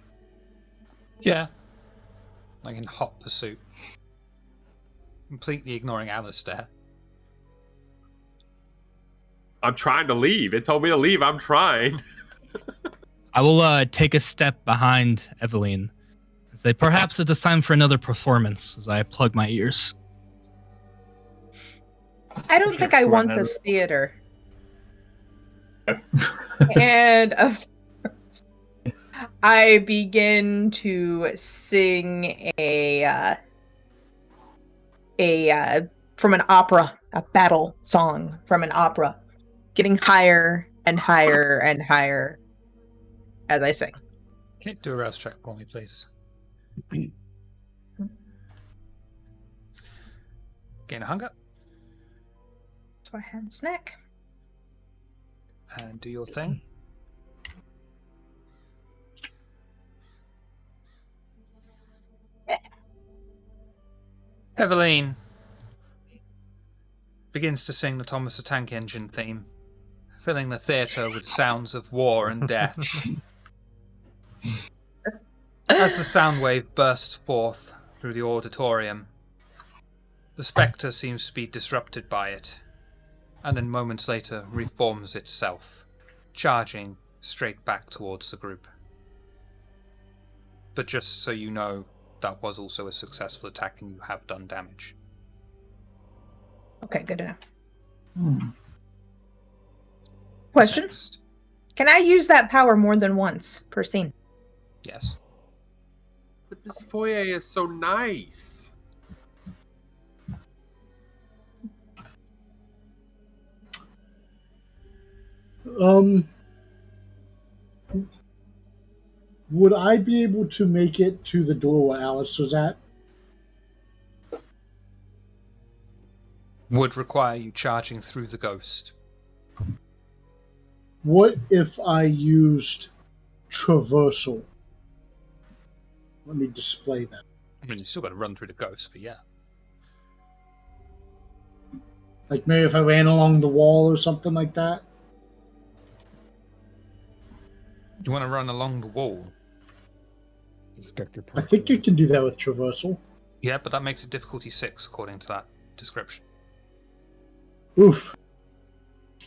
Yeah. Like in hot pursuit. Completely ignoring Alistair. I'm trying to leave. It told me to leave. I'm trying. I will take a step behind Eveline and say, perhaps it is time for another performance as I plug my ears. I don't think I want this theater. And of course, I begin to sing a from an opera, a battle song from an opera, getting higher and higher and higher as I sing. Can you do a rouse check for me, please? Gain a hunger. So I had a snack. And do your thing. Eveline begins to sing the Thomas the Tank Engine theme, filling the theatre with sounds of war and death. As the sound wave bursts forth through the auditorium, the spectre seems to be disrupted by it, and then moments later reforms itself, charging straight back towards the group. But just so you know, that was also a successful attack and you have done damage. Okay, good enough. Question. Next. Can I use that power more than once per scene? Yes. But this foyer is so nice. Would I be able to make it to the door where Alice was at? Would require you charging through the ghost. What if I used traversal? Let me display that. I mean, you still got to run through the ghost, but yeah. Like maybe if I ran along the wall or something like that? You want to run along the wall? Inspector I think you can do that with traversal. Yeah, but that makes it difficulty 6 according to that description. Oof.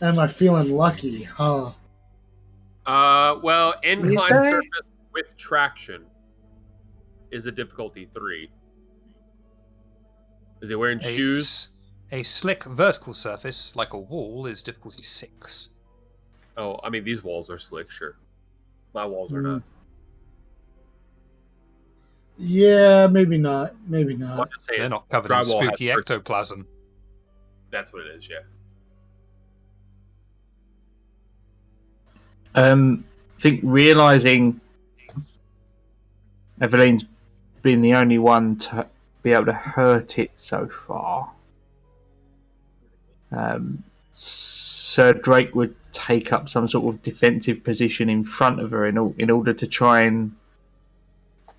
Am I feeling lucky, huh? Well, incline dice? surface with traction is a difficulty 3. Is he wearing shoes? A slick vertical surface, like a wall, is difficulty 6. Oh, I mean, these walls are slick, sure. My walls are not. Yeah, maybe not. Maybe I'm not. just saying, They're not covered in drywall spooky has- ectoplasm. That's what it is, yeah. I think realizing Eveline's been the only one to be able to hurt it so far, Sir Drake would take up some sort of defensive position in front of her in order to try and,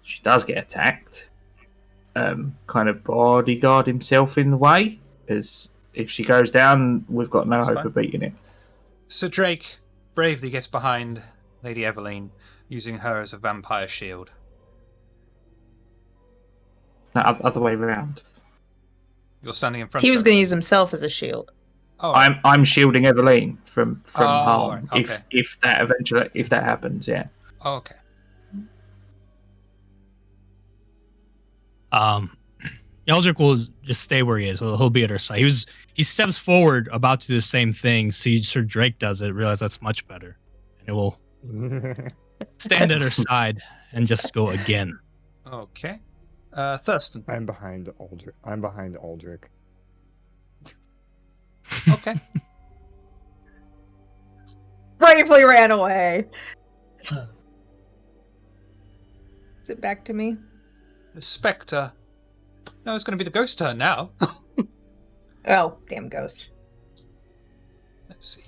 she does get attacked, kind of bodyguard himself in the way, because if she goes down, we've got no hope of beating it. Sir Drake bravely gets behind Lady Eveline, using her as a vampire shield. No, other way around. You're standing in front He of was going to use himself as a shield. Oh, I'm shielding Eveline from harm. right, okay. Oh, okay. Eldrick will just stay where he is. He'll be at her side. He steps forward about to do the same thing. See Sir Drake does it. Realize that's much better, and it will stand at her side and just go again. Okay. Thurston. I'm behind Aldrich. Okay. bravely ran away. Is it back to me? The spectre. No, it's going to be the ghost turn now. Oh, damn ghost. Let's see.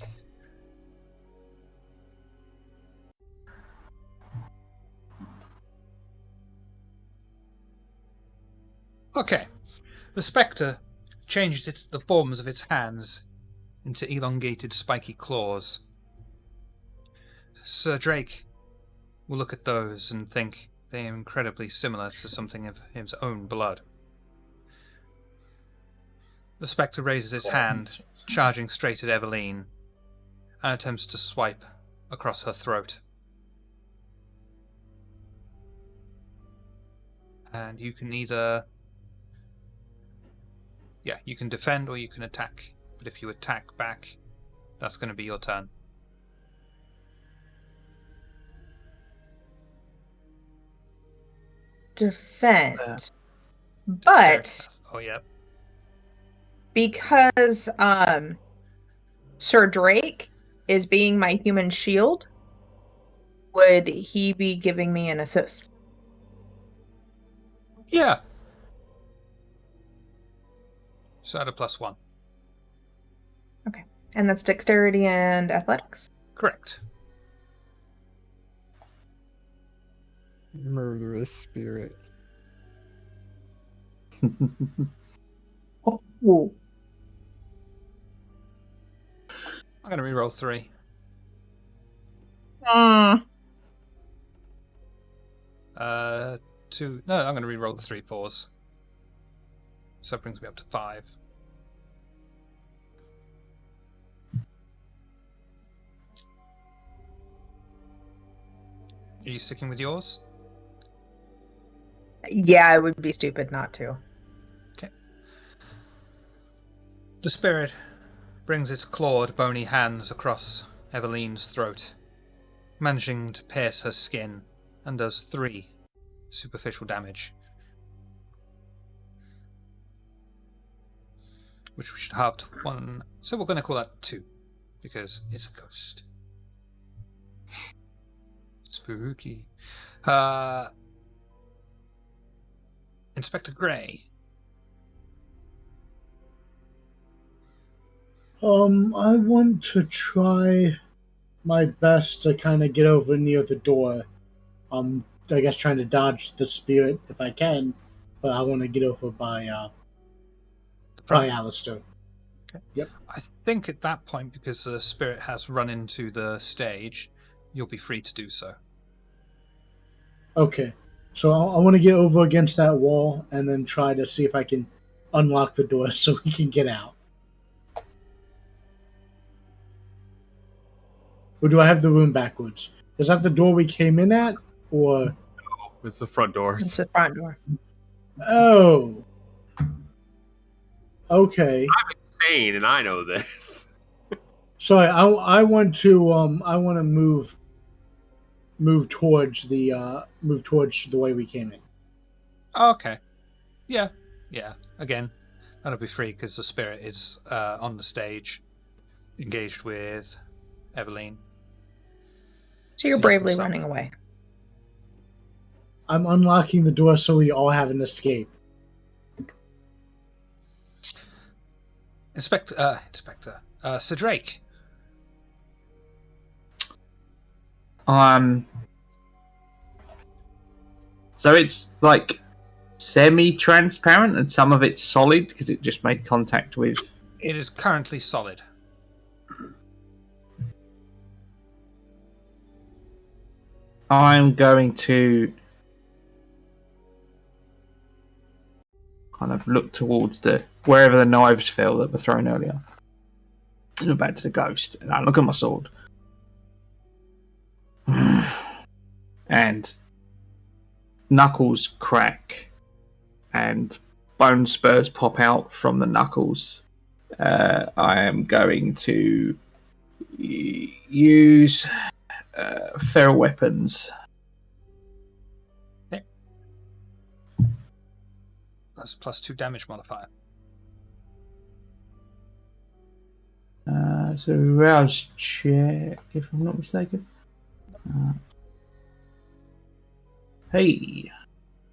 Okay. The spectre changes the forms of its hands into elongated, spiky claws. Sir Drake will look at those and think they are incredibly similar to something of his own blood. The spectre raises its hand, charging straight at Eveline, and attempts to swipe across her throat. And you can either... Yeah, you can defend or you can attack. But if you attack back, that's going to be your turn. Defend. But Oh, yeah. because Sir Drake is being my human shield, would he be giving me an assist? Yeah. So add a +1. Okay. And that's dexterity and athletics? Correct. Murderous spirit. Oh. I'm going to reroll 3. Mm. 2. No, I'm going to reroll the 3 4s. So that brings me up to 5. Are you sticking with yours? Yeah, it would be stupid not to. Okay. The spirit brings its clawed, bony hands across Eveline's throat, managing to pierce her skin, and does 3 superficial damage. Which we should halve to 1. So we're going to call that 2, because it's a ghost. Spooky. Inspector Gray. I want to try my best to kind of get over near the door. I guess trying to dodge the spirit if I can, but I want to get over by Alistair. Okay. Yep. I think at that point, because the spirit has run into the stage, you'll be free to do so. Okay. So I want to get over against that wall and then try to see if I can unlock the door so we can get out. Or do I have the room backwards? Is that the door we came in at? Or... No, it's the front doors. It's the front door. Oh. Okay. I'm insane, and I know this. Sorry, I want to move towards the way we came in. Okay. Yeah. Again, that'll be free because the spirit is on the stage, engaged with Eveline. So you're bravely running away. I'm unlocking the door so we all have an escape. Inspector, Sir Drake. So it's like semi-transparent and some of it's solid because it just made contact with... It is currently solid. I'm going to kind of look towards wherever the knives fell that were thrown earlier. Look back to the ghost, and I look at my sword. And knuckles crack, and bone spurs pop out from the knuckles. I am going to use feral weapons. Okay. That's +2 damage modifier. It's a rouse check, if I'm not mistaken. Hey.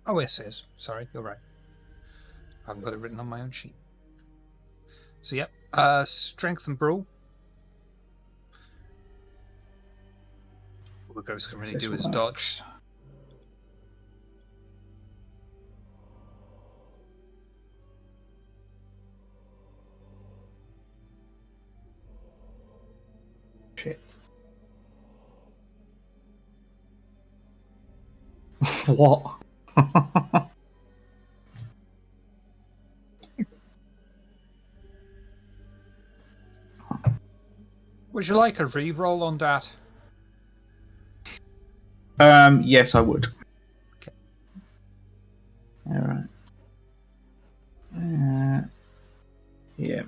Oh, yes, it is. Sorry, you're right. I haven't got it written on my own sheet. So, yep. Strength and brawl. All the ghost can really do is dodge. Shit. What? Would you like a re-roll on that? Yes, I would. Okay. All right. Yeah.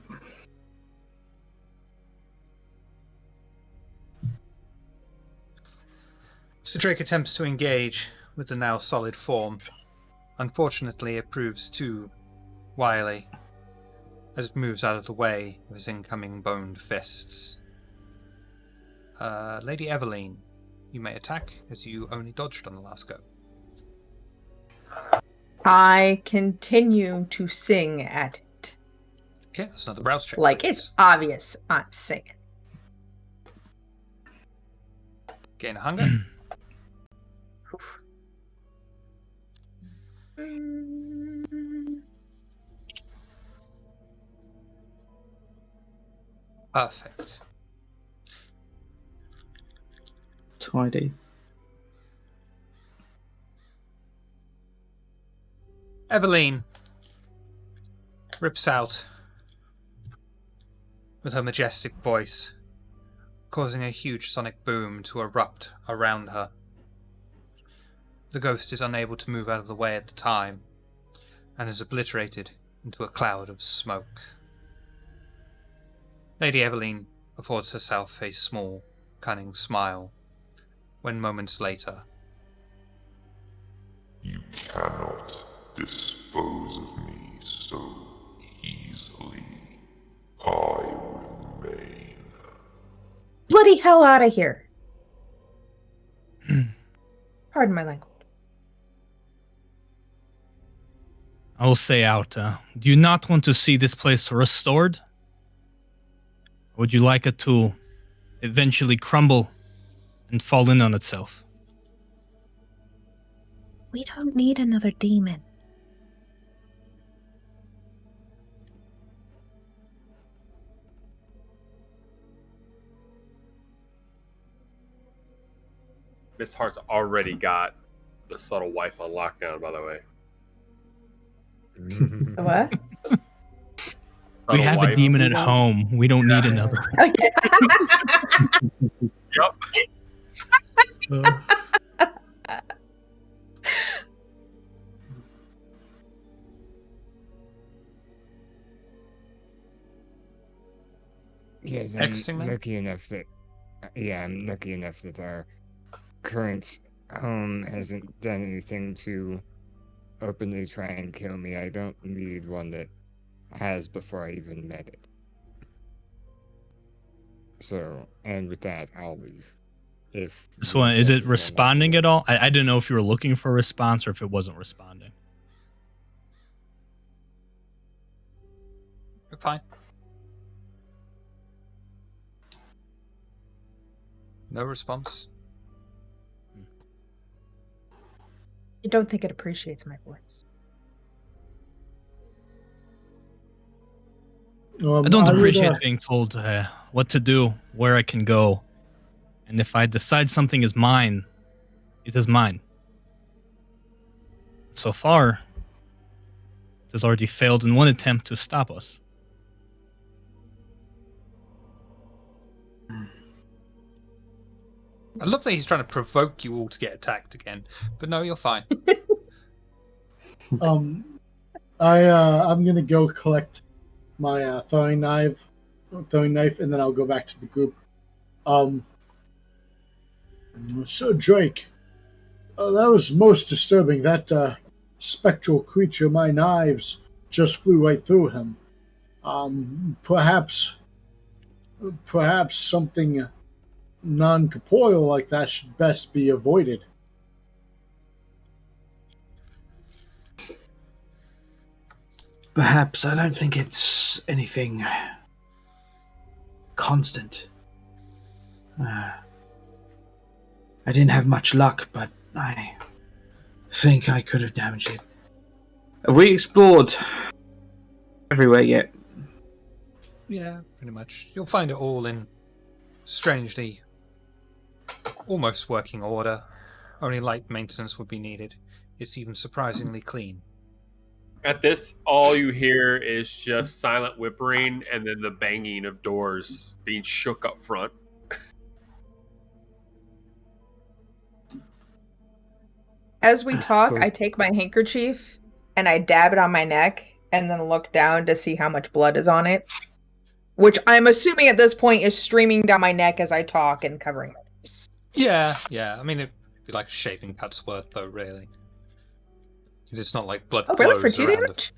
So Drake attempts to engage with the now solid form. Unfortunately, it proves too wily as it moves out of the way of his incoming boned fists. Lady Eveline, you may attack as you only dodged on the last go. I continue to sing at it. Okay, that's another browse check. Like, please. it's obvious I'm singing. Gain a hunger. Perfect. Tidy. Eveline rips out with her majestic voice, causing a huge sonic boom to erupt around her. The ghost is unable to move out of the way at the time, and is obliterated into a cloud of smoke. Lady Eveline affords herself a small, cunning smile, when moments later... You cannot dispose of me so easily. I remain. Bloody hell out of here. Pardon my language. I will say out, do you not want to see this place restored? Or would you like it to eventually crumble and fall in on itself? We don't need another demon. Miss Hart's already got the subtle wife on lockdown, by the way. What? We have a demon at home. We don't need another. Yep. Yes, Texting I'm me? lucky enough that. Yeah, I'm lucky enough that our current home hasn't done anything to openly try and kill me. I don't need one that has before I even met it. So, and with that, I'll leave. If This one, is it responding at all? I didn't know if you were looking for a response or if it wasn't responding. You're fine. No response. I don't think it appreciates my voice. I don't appreciate being told what to do, where I can go. And if I decide something is mine, it is mine. So far, it has already failed in one attempt to stop us. I love that he's trying to provoke you all to get attacked again, but no, you're fine. I'm gonna go collect my throwing knife, and then I'll go back to the group. So Drake, that was most disturbing. That spectral creature, my knives just flew right through him. Perhaps perhaps something non-corporeal like that should best be avoided. Perhaps. I don't think it's anything constant. I didn't have much luck, but I think I could have damaged it. Have we explored everywhere yet? Yeah, pretty much. You'll find it all in strangely almost working order. Only light maintenance would be needed. It's even surprisingly clean. At this, all you hear is just silent whimpering and then the banging of doors being shook up front. As we talk, I take my handkerchief and I dab it on my neck and then look down to see how much blood is on it. Which I'm assuming at this point is streaming down my neck as I talk and covering my face. Yeah. I mean, it'd be like a shaving cut's worth, though, really. It's not like blood flows really? For 2 around. damage?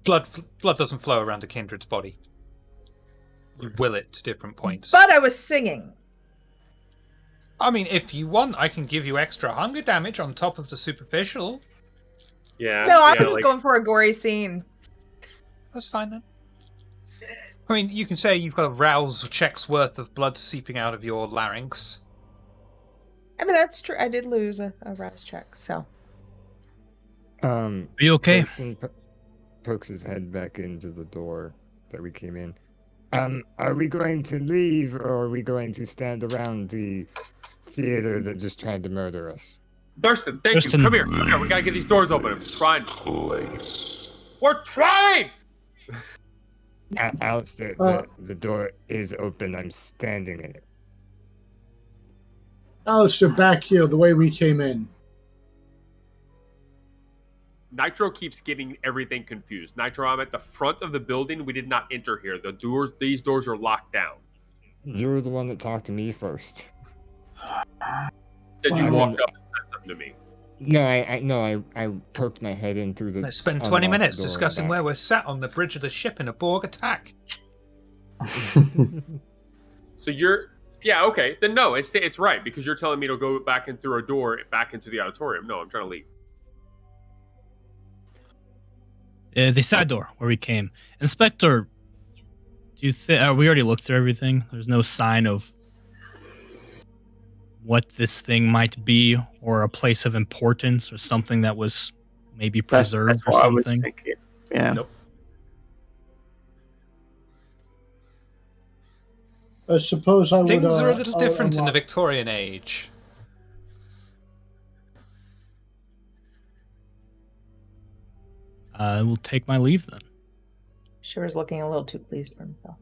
Blood doesn't flow around a kindred's body. You will it to different points. But I was singing. I mean, if you want, I can give you extra hunger damage on top of the superficial. Yeah. No, I'm just going for a gory scene. That's fine then. I mean, you can say you've got a rouse check's worth of blood seeping out of your larynx. I mean, that's true. I did lose a rouse check, so. Are you okay? Pokes his head back into the door that we came in. Are we going to leave, or are we going to stand around the theater that just tried to murder us? Thurston, thank you. Come here. We gotta get these doors open. I'm trying. We're trying! Alistair, the door is open. I'm standing in it. Alistair, back here, the way we came in. Nitro keeps getting everything confused. Nitro, I'm at the front of the building. We did not enter here. These doors are locked down. You're the one that talked to me first. Said you walked up and said something to me. No, I poked my head in through the. Let's spend 20 minutes discussing where we're sat on the bridge of the ship in a Borg attack. So you're. Yeah, okay. Then no, it's right, because you're telling me to go back in through a door back into the auditorium. No, I'm trying to leave. The side door where we came. Inspector, do you think we already looked through everything? There's no sign of what this thing might be, or a place of importance, or something that was maybe preserved that's or something? Yeah. Nope. I suppose I would. Things are a little different in the Victorian age. I will take my leave then. Sure is looking a little too pleased for himself.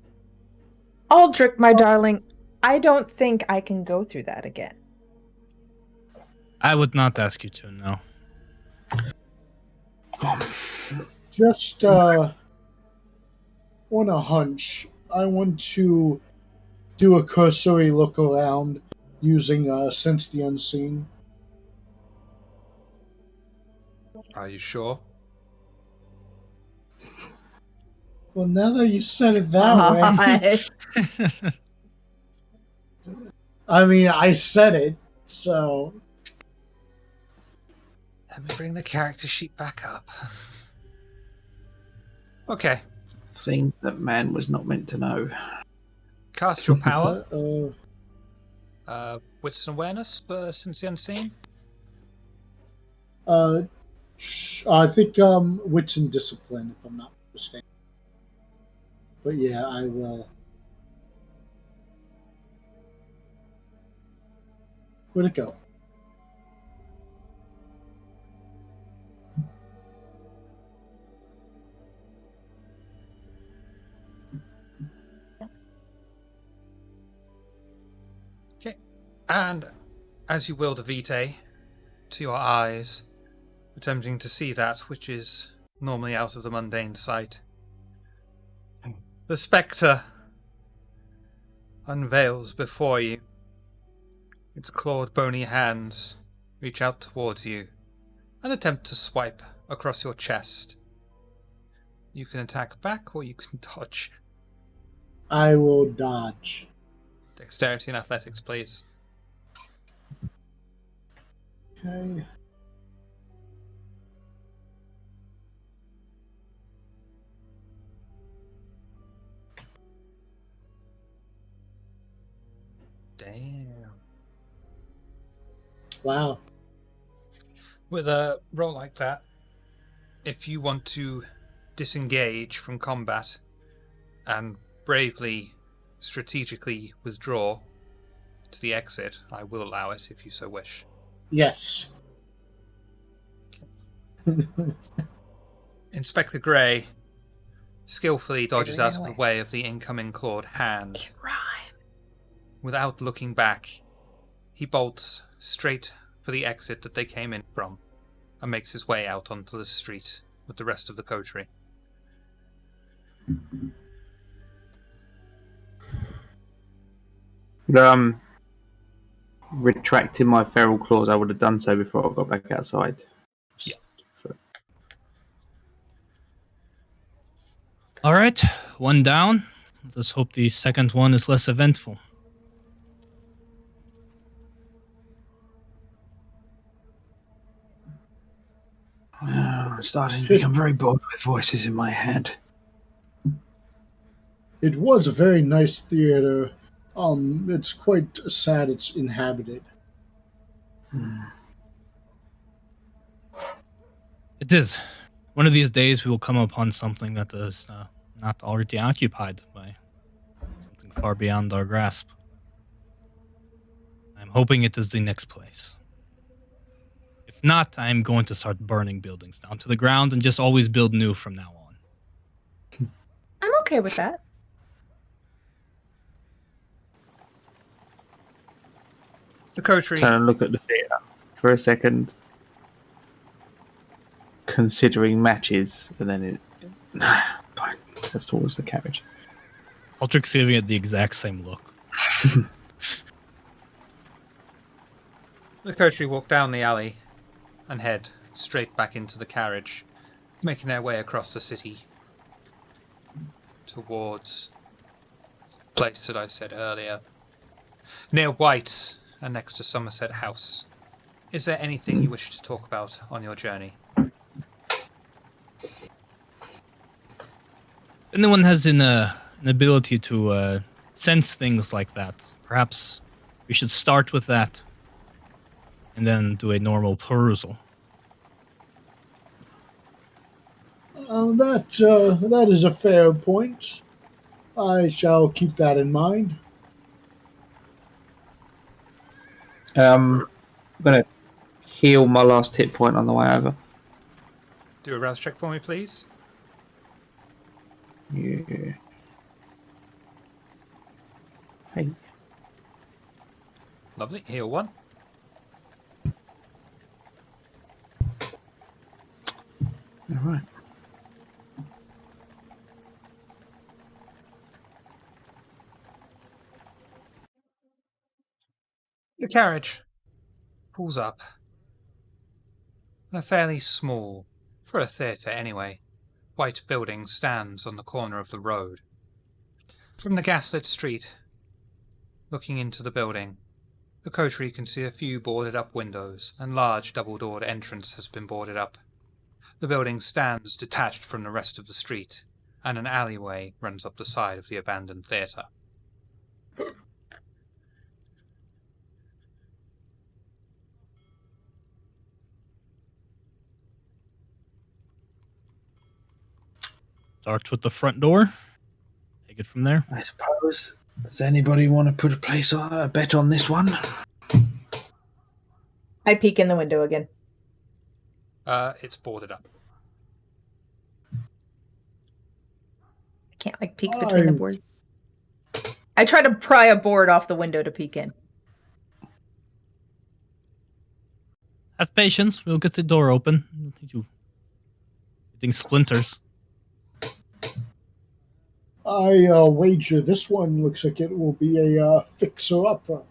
Aldrich, my darling, I don't think I can go through that again. I would not ask you to, no. Just on a hunch, I want to do a cursory look around using Sense the Unseen. Are you sure? Well, now that you said it that way. I mean, I said it, so. Let me bring the character sheet back up. Okay. Things that man was not meant to know. Cast your power. Wits and awareness for Sense the Unseen. I think wits and discipline, if I'm not mistaken. But yeah, I will. Where'd it go? Okay. And as you will the vitae to your eyes, attempting to see that which is normally out of the mundane sight, the spectre unveils before you. Its clawed, bony hands reach out towards you and attempt to swipe across your chest. You can attack back or you can dodge. I will dodge. Dexterity and athletics, please. Okay. Damn. Wow. With a roll like that, if you want to disengage from combat and bravely, strategically withdraw to the exit, I will allow it if you so wish. Yes. Inspector Grey skillfully dodges out of the way of the incoming clawed hand. Without looking back, he bolts straight for the exit that they came in from and makes his way out onto the street with the rest of the coterie. Retracting my feral claws, I would have done so before I got back outside. Yeah. All right, one down. Let's hope the second one is less eventful. I'm starting to become very bored with voices in my head. It was a very nice theater. It's quite sad it's inhabited. It is. One of these days we will come upon something that is not already occupied by something far beyond our grasp. I'm hoping it is the next place. If not, I'm going to start burning buildings down to the ground and just always build new from now on. I'm okay with that. It's a coterie. Trying to look at the theatre for a second, considering matches, and then it goes towards the carriage. Ultrich's giving it the exact same look. The coterie walk down the alley and head straight back into the carriage, making their way across the city towards the place that I said earlier, near White's and next to Somerset House. Is there anything you wish to talk about on your journey? If anyone has an ability to sense things like that, perhaps we should start with that and then do a normal perusal. That is a fair point. I shall keep that in mind. I'm gonna heal my last hit point on the way over. Do a rouse check for me, please. Yeah. Hey. Lovely. Heal 1. All right. The carriage pulls up. And a fairly small, for a theatre anyway, white building stands on the corner of the road. From the gaslit street, looking into the building, the coterie can see a few boarded up windows, and large double-doored entrance has been boarded up. The building stands detached from the rest of the street, and an alleyway runs up the side of the abandoned theatre. Start with the front door. Take it from there. I suppose. Does anybody want to put a bet on this one? I peek in the window again. It's boarded up. I can't peek between the boards. I try to pry a board off the window to peek in. Have patience. We'll get the door open. I don't think you getting splinters. I wager this one looks like it will be a fixer-upper.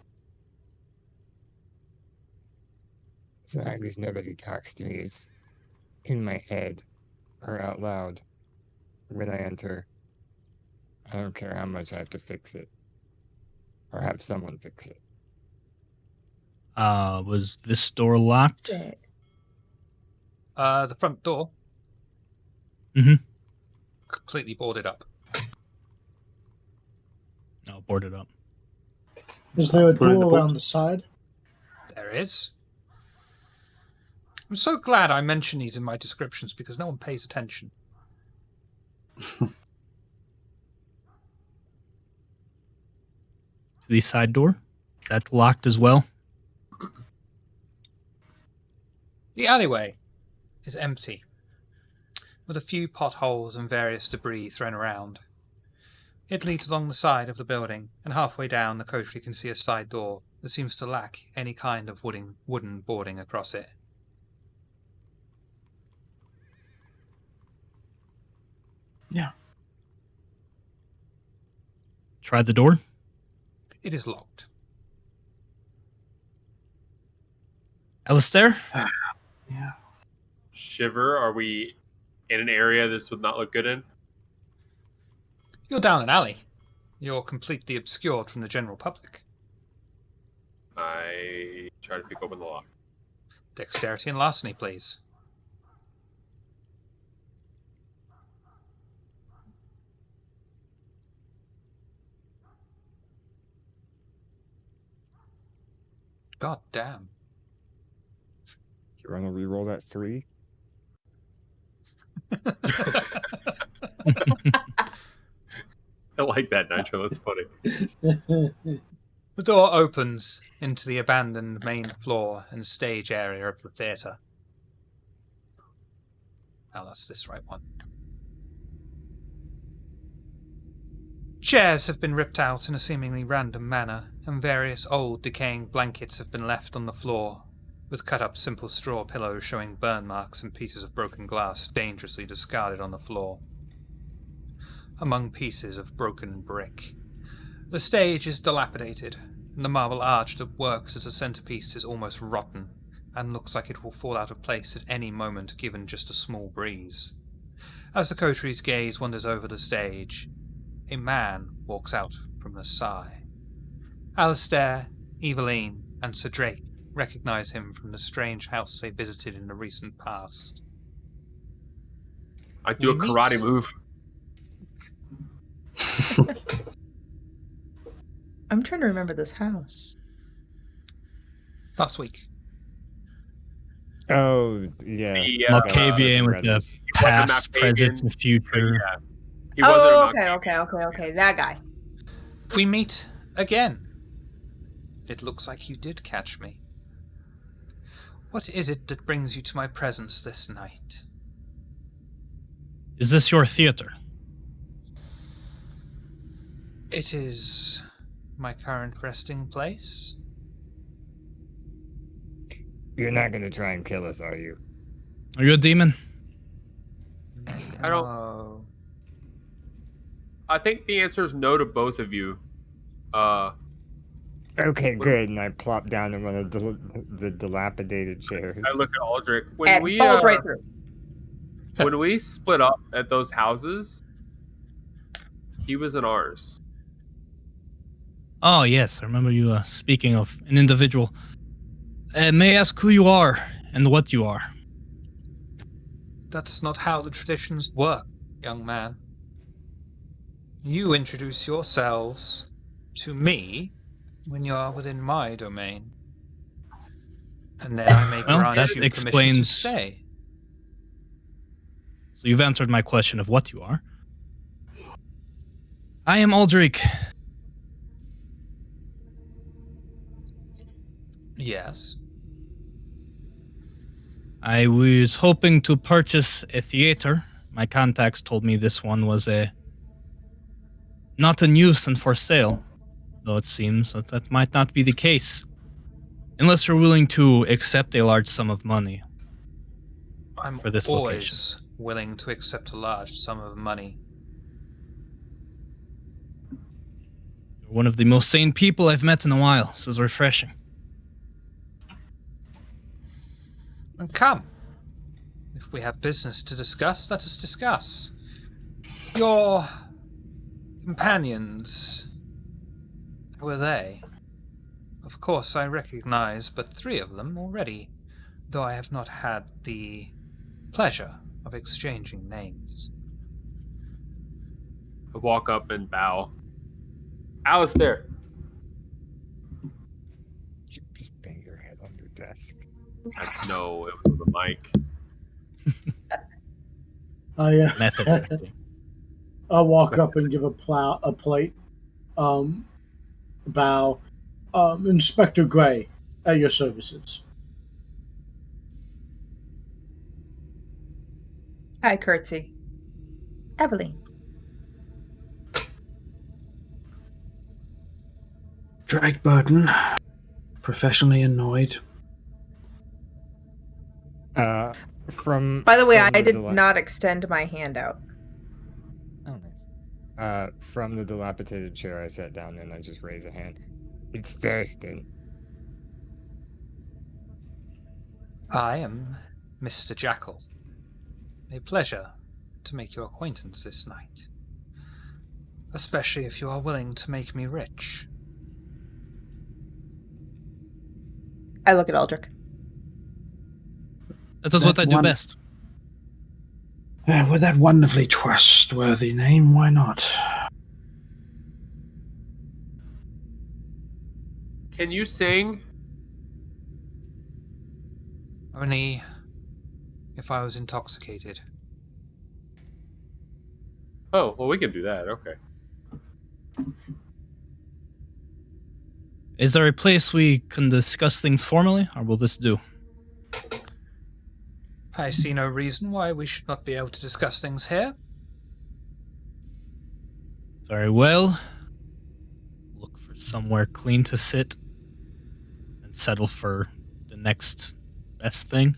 As long as nobody talks to me is in my head or out loud when I enter. I don't care how much I have to fix it. Or have someone fix it. Was this door locked? The front door. Mm-hmm. Completely boarded up. No, boarded up. Is there a Put it in the door book. around the side? There is. I'm so glad I mention these in my descriptions because no one pays attention. The side door? Is that locked as well? The alleyway is empty, with a few potholes and various debris thrown around. It leads along the side of the building, and halfway down the coterie can see a side door that seems to lack any kind of wooden boarding across it. Yeah. Try the door? It is locked. Alistair? Yeah. Shiver, are we in an area this would not look good in? You're down an alley. You're completely obscured from the general public. I try to pick open the lock. Dexterity and larceny, please. God damn. You want to re-roll that 3? I like that, Nitro. That's funny. The door opens into the abandoned main floor and stage area of the theatre. Now that's this right one. Chairs have been ripped out in a seemingly random manner, and various old, decaying blankets have been left on the floor, with cut-up simple straw pillows showing burn marks and pieces of broken glass dangerously discarded on the floor. Among pieces of broken brick. The stage is dilapidated, and the marble arch that works as a centerpiece is almost rotten, and looks like it will fall out of place at any moment given just a small breeze. As the coterie's gaze wanders over the stage, a man walks out from the side. Alistair, Eveline, and Sir Drake recognize him from the strange house they visited in the recent past. I do a karate move. I'm trying to remember this house. Last week. Oh, yeah. Malkavian with the past, present, and future. Yeah. He Oh, wasn't okay. That guy. We meet again. It looks like you did catch me. What is it that brings you to my presence this night? Is this your theater? It is my current resting place. You're not going to try and kill us, are you? Are you a demon? I don't. I think the answer is no to both of you. Okay, good. And I plop down in one of the dilapidated chairs. I look at Aldrich. Falls right through. When we split up at those houses, he was in ours. Oh, yes. I remember you speaking of an individual. May I ask who you are and what you are? That's not how the traditions work, young man. You introduce yourselves to me when you are within my domain. And then I may grant that you permission to explains- stay. So you've answered my question of what you are. I am Aldrich. Yes. I was hoping to purchase a theater. My contacts told me this one was not in use and for sale, though it seems that might not be the case. Unless you're willing to accept a large sum of money I'm for this always location. willing to accept a large sum of money. You're one of the most sane people I've met in a while. This is refreshing. And come. If we have business to discuss, let us discuss. Your companions were they? Of course, I recognize but 3 of them already, though I have not had the pleasure of exchanging names. I walk up and bow. Alistair. You just bang your head on your desk. No, it was with a mic. Method acting. I'll walk up and give a plate, bow. Inspector Gray, at your services. Hi, curtsy. Evelyn. Drake Burton, professionally annoyed. By the way, I did not extend my hand out. Oh, nice. From the dilapidated chair I sat down in, I just raise a hand. It's Thurston. I am Mr. Jackal. A pleasure to make your acquaintance this night. Especially if you are willing to make me rich. I look at Aldrich. That is what I do best. With that wonderfully trustworthy name, why not? Can you sing? Only if I was intoxicated. Oh, well, we can do that. Okay. Is there a place we can discuss things formally, or will this do? I see no reason why we should not be able to discuss things here. Very well. Look for somewhere clean to sit and settle for the next best thing.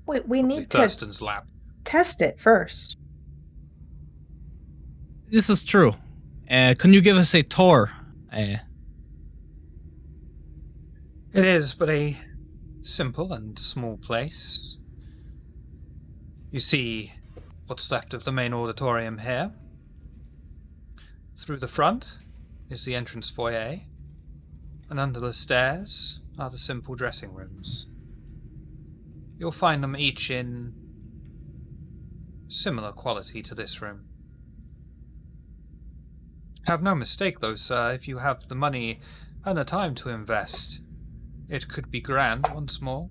Wait, we need to Thurston's lap. Test it first. This is true. Can you give us a tour? It is but a simple and small place. You see what's left of the main auditorium here. Through the front is the entrance foyer, and under the stairs are the simple dressing rooms. You'll find them each in similar quality to this room. Have no mistake, though, sir, if you have the money and the time to invest, it could be grand once more.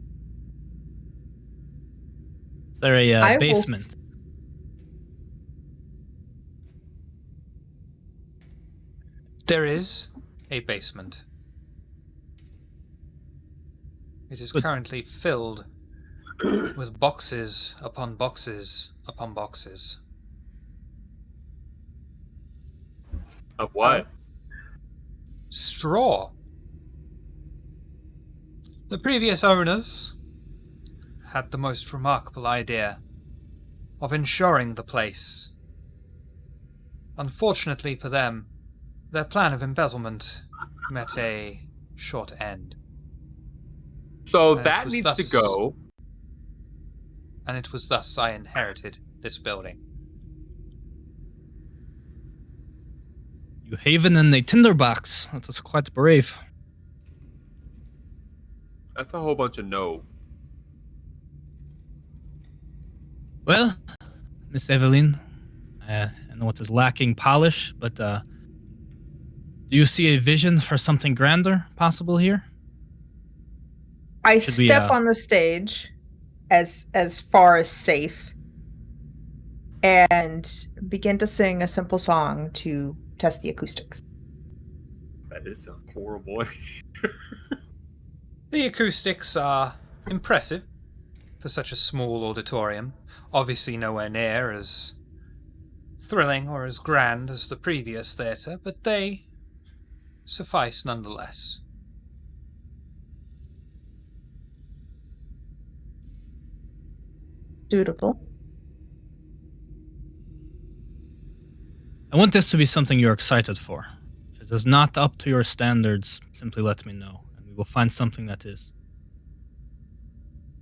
Is there a basement? There is a basement. It is currently filled with boxes upon boxes upon boxes. Of what? Straw. The previous owners had the most remarkable idea of insuring the place. Unfortunately for them, their plan of embezzlement met a short end. So that needs to go. And it was thus I inherited this building. You haven in a tinderbox. That is quite brave. That's a whole bunch of no. Well, Miss Evelyn, I know it is lacking polish, but do you see a vision for something grander possible here? I step on the stage as far as safe and begin to sing a simple song to test the acoustics. That is horrible. The acoustics are impressive for such a small auditorium. Obviously nowhere near as thrilling or as grand as the previous theatre, but they suffice nonetheless. Suitable. I want this to be something you're excited for. If it is not up to your standards, simply let me know, and we will find something that is.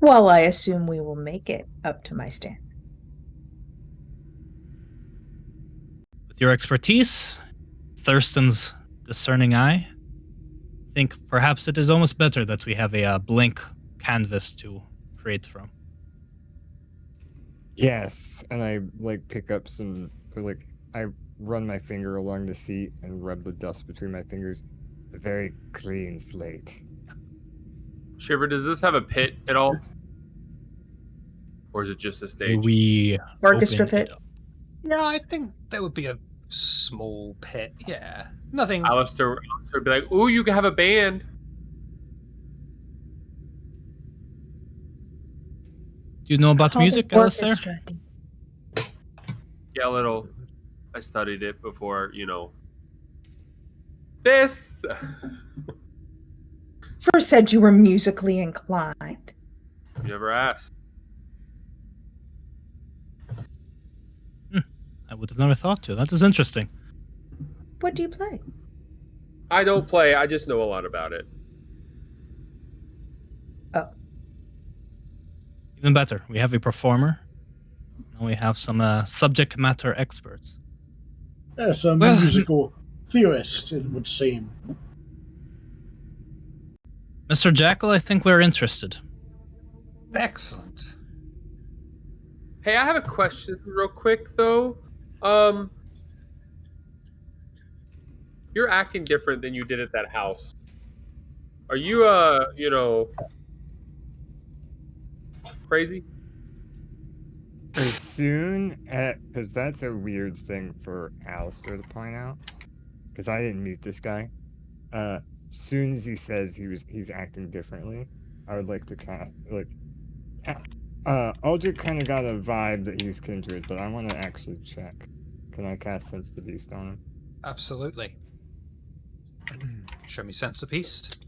Well, I assume we will make it up to my standard. With your expertise, Thurston's discerning eye, I think perhaps it is almost better that we have a blank canvas to create from. Yes, and I pick up some, I run my finger along the seat and rub the dust between my fingers. A very clean slate. Shiver, does this have a pit at all? Or is it just a stage? We Orchestra pit? Yeah, I think there would be a small pit. Yeah. Nothing. Alistair would be like, ooh, you can have a band. Do you know about music, Alistair? Yeah, a little. I studied it before, this. First said you were musically inclined. You never asked. I would have never thought to. That is interesting. What do you play? I don't play. I just know a lot about it. Oh. Even better. We have a performer. Now we have some subject matter experts. Yes, a musical theorist, it would seem. Mr. Jackal, I think we're interested. Excellent. Hey, I have a question real quick, though. You're acting different than you did at that house. Are you, crazy? As soon as, because that's a weird thing for Alistair to point out, because I didn't meet this guy. Soon as he says he's acting differently, I would like to cast Aldrich kind of got a vibe that he's kindred, but I want to actually check. Can I cast Sense the Beast on him? Absolutely. Show me Sense the Beast.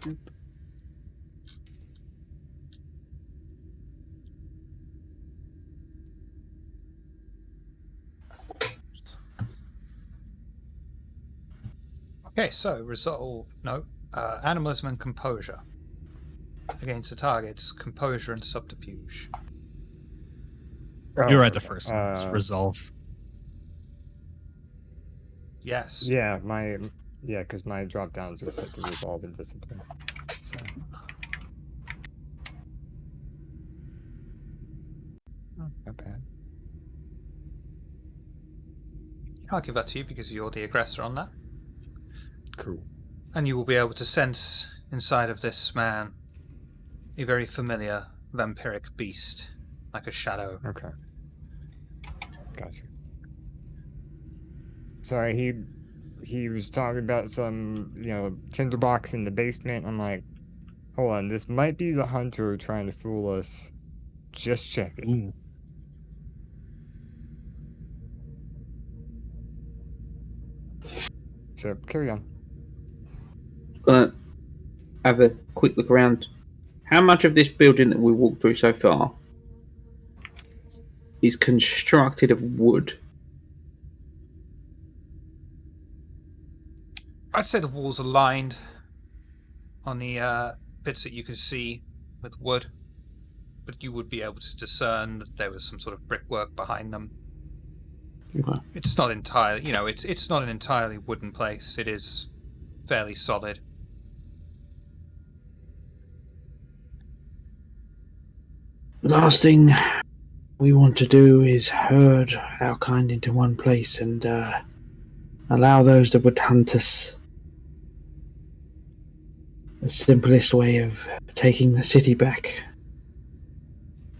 Boop. Okay, so resolve. No. Animalism and composure. Against the targets, composure and subterfuge. You're right the first one. It's resolve. Yes. Yeah, because my drop downs are set to resolve and discipline. So. Oh, not bad. I'll give that to you because you're the aggressor on that. Cool. And you will be able to sense inside of this man a very familiar vampiric beast, like a shadow. Okay. Gotcha. Sorry, he was talking about some, tinderbox in the basement. I'm like, hold on, this might be the hunter trying to fool us. Just check it. Ooh. So, carry on. Gonna have a quick look around. How much of this building that we walked through so far is constructed of wood? I'd say the walls are lined on the bits that you can see with wood, but you would be able to discern that there was some sort of brickwork behind them. Okay. It's not entirely, it's not an entirely wooden place. It is fairly solid. The last thing we want to do is herd our kind into one place and allow those that would hunt us. The simplest way of taking the city back.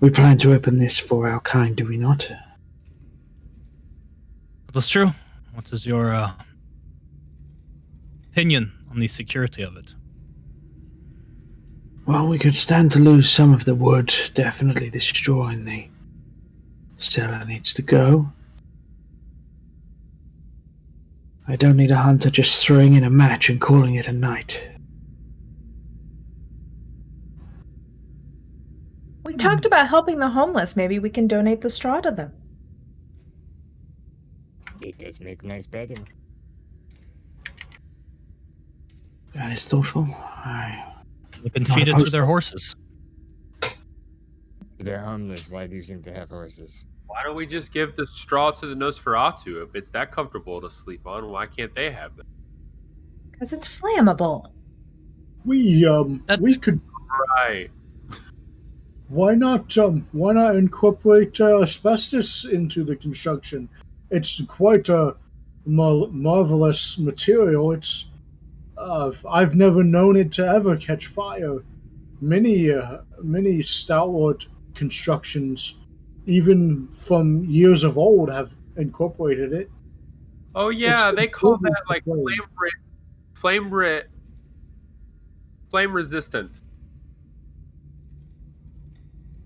We plan to open this for our kind, do we not? That's true. What is your opinion on the security of it? Well, we could stand to lose some of the wood. Definitely the straw in the cellar needs to go. I don't need a hunter just throwing in a match and calling it a night. We talked about helping the homeless. Maybe we can donate the straw to them. It does make nice bedding. That is thoughtful. They can feed it to their horses. They're homeless. Why do you think they have horses? Why don't we just give the straw to the Nosferatu? If it's that comfortable to sleep on, why can't they have it? Because it's flammable. We could. Right. Why not incorporate asbestos into the construction? It's quite a marvelous material. I've never known it to ever catch fire. Many stalwart constructions, even from years of old, have incorporated it. Oh yeah, they call that like flame resistant.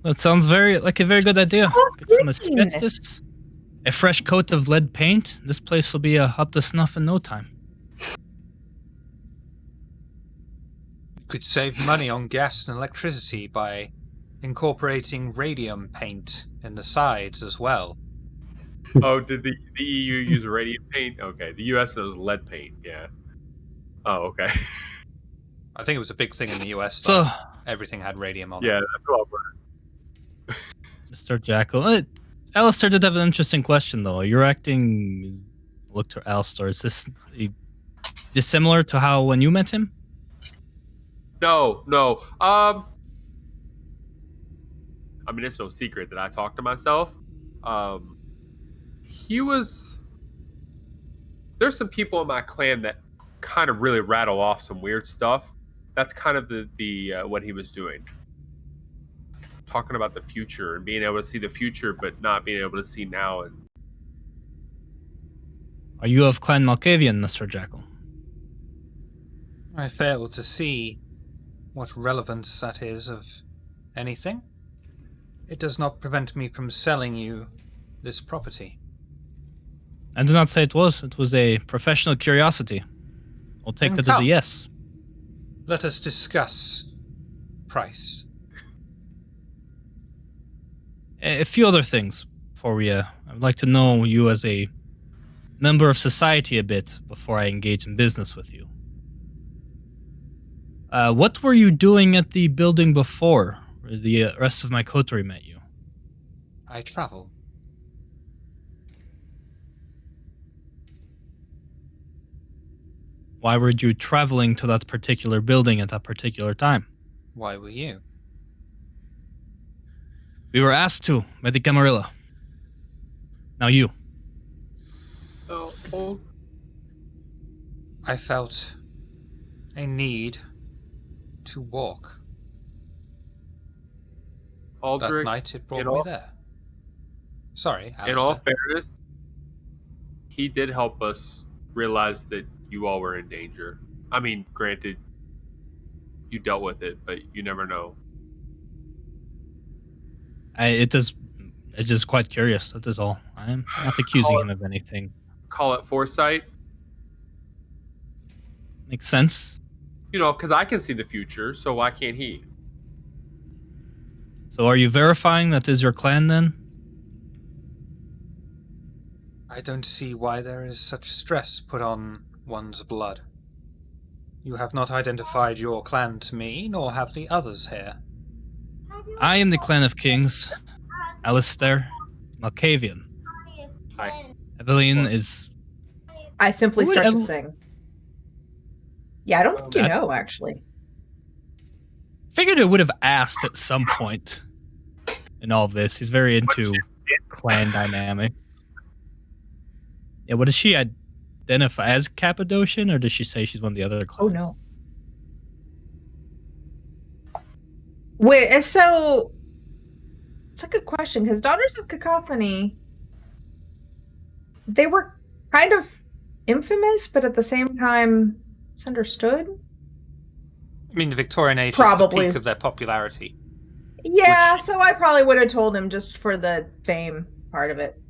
That sounds like a very good idea. Oh, Get some green. asbestos, a fresh coat of lead paint. This place will be up to snuff in no time. Could save money on gas and electricity by incorporating radium paint in the sides as well. Oh, did the EU use radium paint? Okay, the US knows lead paint. Yeah. Oh, okay. I think it was a big thing in the US. So everything had radium on it. Yeah, that's what Mr. Jackal. Alistair did have an interesting question, though. You're acting... Look to Alistair. Is this dissimilar to how when you met him? No. I mean, it's no secret that I talk to myself. There's some people in my clan that kind of really rattle off some weird stuff. That's kind of the what he was doing. Talking about the future and being able to see the future, but not being able to see now. And Are you of Clan Malkavian, Mr. Jackal? I fail to see what relevance that is of anything. It does not prevent me from selling you this property. I do not say it was. It was a professional curiosity. I'll take that as a yes. Let us discuss price. A few other things before we... I'd like to know you as a member of society a bit before I engage in business with you. What were you doing at the building before the rest of my coterie met you? I travel. Why were you traveling to that particular building at that particular time? Why were you? We were asked to by the Camarilla. Now you. Oh. I felt a need to walk. Aldrich, that night it brought me there. Sorry, Alistair. In all fairness, he did help us realize that you all were in danger. I mean, granted, you dealt with it, but you never know. It's just quite curious, that is all. I am not accusing him of anything. Call it foresight. Makes sense. You know, because I can see the future, so why can't he? So are you verifying that is your clan then? I don't see why there is such stress put on one's blood. You have not identified your clan to me, nor have the others here. I am the Clan of Kings. Alistair Malkavian. Hi. Evelyn is... I simply start to sing. Yeah, I don't think you know, actually. Figured it would have asked at some point in all of this. He's very into clan dynamic. Yeah, what does she identify as? Cappadocian, or does she say she's one of the other clans? Oh, no. Wait, so... It's a good question, because Daughters of Cacophony, they were kind of infamous, but at the same time, misunderstood? I mean, the Victorian age Probably. is the peak of their popularity. Yeah, so I probably would have told him just for the fame part of it.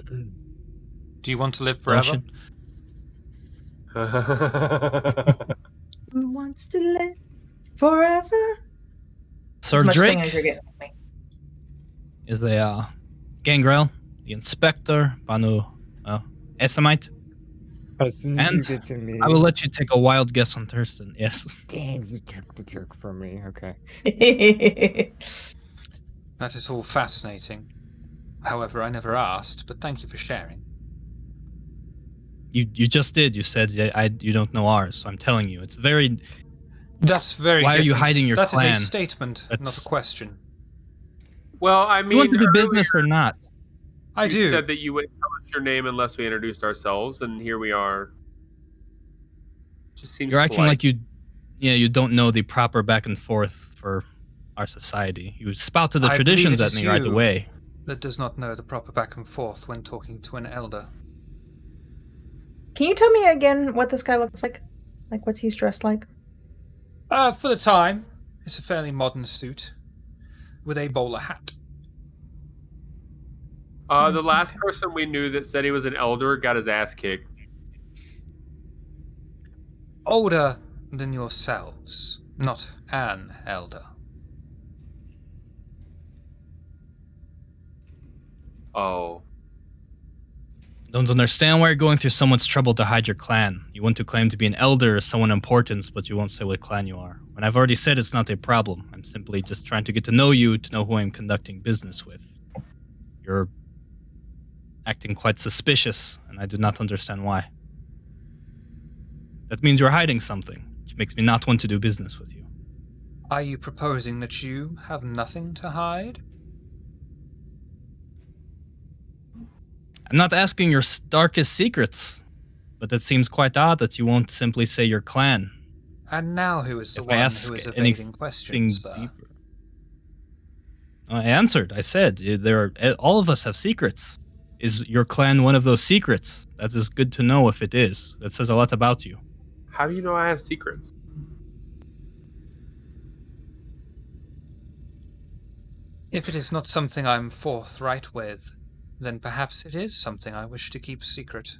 Do you want to live forever? Who wants to live forever? Sir as much Drake singing as you're getting with me. is a gangrel, the inspector, Banu Esamite. As soon as And you get to me, I will let you take a wild guess on Thurston. Yes. Dang, you took the joke from me. Okay. That is all fascinating. However, I never asked, but thank you for sharing. You just did. You said you don't know ours, so I'm telling you. It's very... That's very Why different. are you hiding your That clan? is a statement, not a question. Well, I mean, You want to do business or not? I do. You said that you wouldn't tell us your name unless we introduced ourselves, and here we are. Just seems You're acting polite. like you don't know the proper back and forth for our society. You spouted the I traditions believe at it is me right you away. that does not know the proper back and forth when talking to an elder. Can you tell me again what this guy looks like? Like, what's he dressed like? For the time, it's a fairly modern suit with a bowler hat. The last person we knew that said he was an elder got his ass kicked. Older than yourselves, not an elder. Oh. Don't understand why you're going through so much trouble to hide your clan. You want to claim to be an elder or someone important, but you won't say what clan you are. When I've already said it's not a problem. I'm simply just trying to get to know you, to know who I'm conducting business with. You're acting quite suspicious, and I do not understand why. That means you're hiding something, which makes me not want to do business with you. Are you proposing that you have nothing to hide? I'm not asking your darkest secrets, but it seems quite odd that you won't simply say your clan. And now who is the If one I who ask is evading questions, sir? deeper. I answered. I said, all of us have secrets. Is your clan one of those secrets? That is good to know if it is. That says a lot about you. How do you know I have secrets? If it is not something I'm forthright with, then perhaps it is something I wish to keep secret.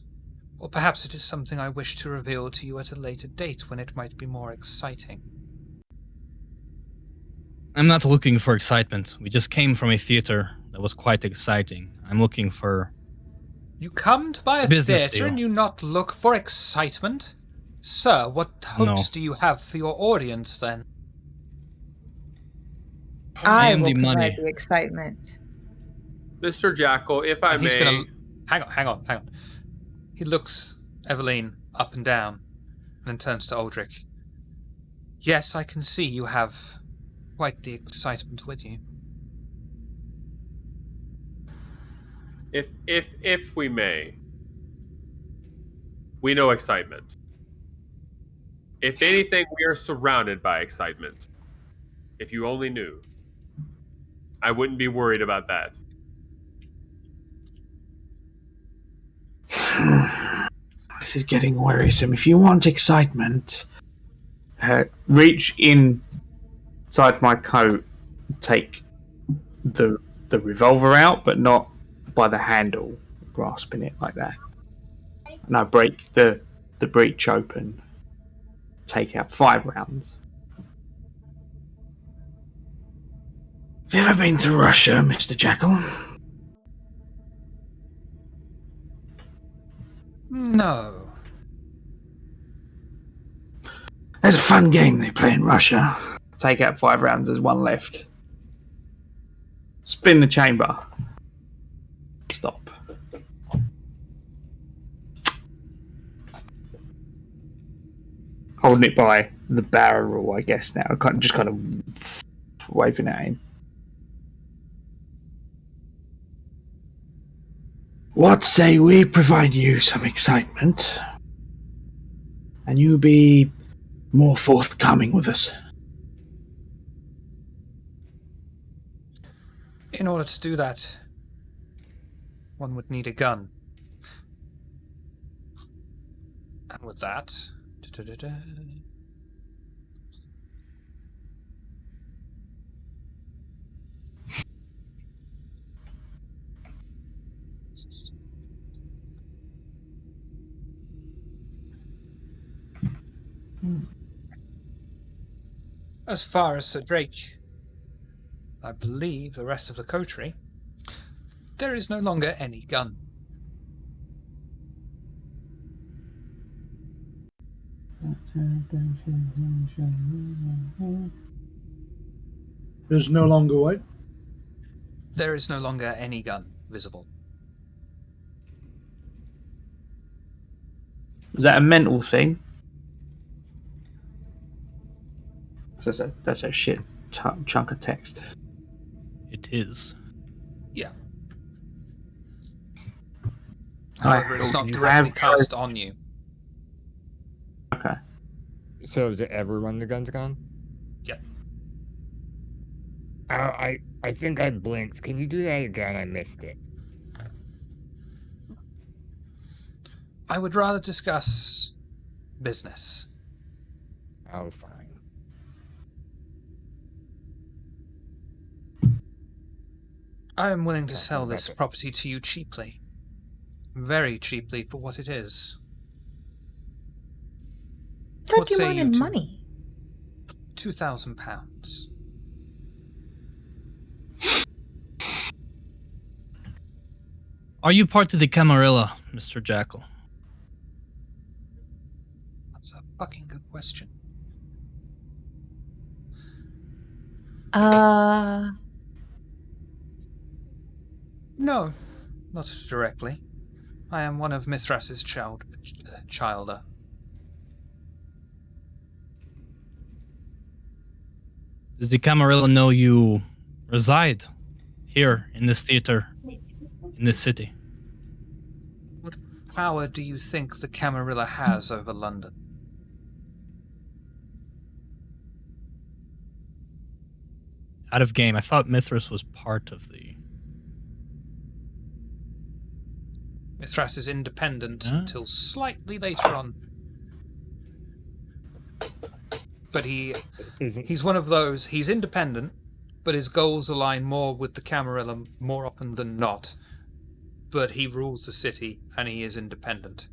Or perhaps it is something I wish to reveal to you at a later date when it might be more exciting. I'm not looking for excitement. We just came from a theater that was quite exciting. I'm looking for... You come to buy a business theater deal. and you not look for excitement? Sir, what hopes do you have for your audience then? I I am will the provide money. the excitement. Mr. Jackal, if I And he's may... gonna... Hang on. He looks Eveline up and down, and then turns to Aldrich. Yes, I can see you have quite the excitement with you. If we may, we know excitement. If anything, we are surrounded by excitement. If you only knew. I wouldn't be worried about that. This is getting worrisome. If you want excitement, reach inside my coat, take the revolver out, but not by the handle, grasping it like that. And I break the breech open, take out 5 rounds. Have you ever been to Russia, Mr. Jackal? No. There's a fun game they play in Russia. Take out 5 rounds, there's 1 left. Spin the chamber. Stop. Holding it by the barrel, I guess now. Just kind of waving at him. What say we provide you some excitement, and you be more forthcoming with us? In order to do that, one would need a gun. And with that... As far as Sir Drake, I believe the rest of the coterie, there is no longer any gun. There's no longer what? There is no longer any gun visible. Was that a mental thing? That's a shit chunk of text. It is. Yeah. However, it's not directly cast on you. Okay. So to everyone, the gun's gone? Yep. I think I blinked. Can you do that again? I missed it. I would rather discuss business. Oh, fine. I am willing to Talking sell about this it. property to you cheaply. Very cheaply for what it is. I thought What you say wanted to money. £2,000. Are you part of the Camarilla, Mr. Jackal? That's a fucking good question. No, not directly. I am one of Mithras's childer. Does the Camarilla know you reside here in this theater, in this city? What power do you think the Camarilla has over London? Out of game. I thought Mithras was part of the... Mithras is independent until slightly later on. But he's one of those, he's independent, but his goals align more with the Camarilla more often than not. But he rules the city, and he is independent.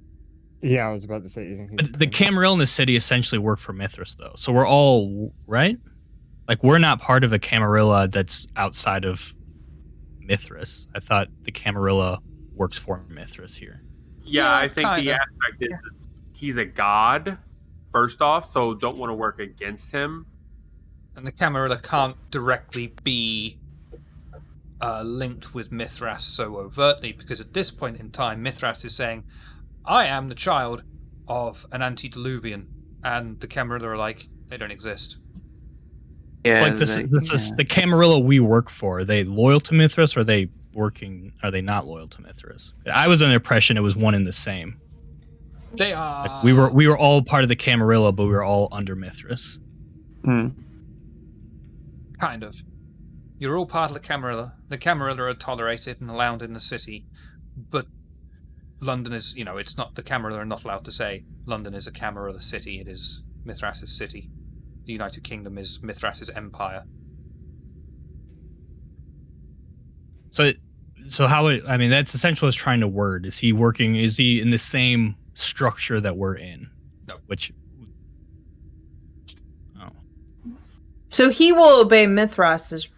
Yeah, I was about to say, isn't he? But the Camarilla in the city essentially work for Mithras, though. So we're all, right? Like, we're not part of a Camarilla that's outside of Mithras. I thought the Camarilla works for Mithras here. Yeah, I think the aspect is he's a god, first off, so don't want to work against him. And the Camarilla can't directly be linked with Mithras so overtly, because at this point in time, Mithras is saying, I am the child of an antediluvian, and the Camarilla are like, they don't exist. Yeah, like this is the Camarilla we work for. Are they loyal to Mithras, or are they not loyal to Mithras? I was under the impression it was one and the same. They are. Like we were all part of the Camarilla, but we were all under Mithras. Kind of. You're all part of the Camarilla. The Camarilla are tolerated and allowed in the city, but London is, it's not, the Camarilla are not allowed to say London is a Camarilla city. It is Mithras's city. The United Kingdom is Mithras's empire. So how that's essentially what it's trying to word. Is he in the same structure that we're in? No. So he will obey Mithras,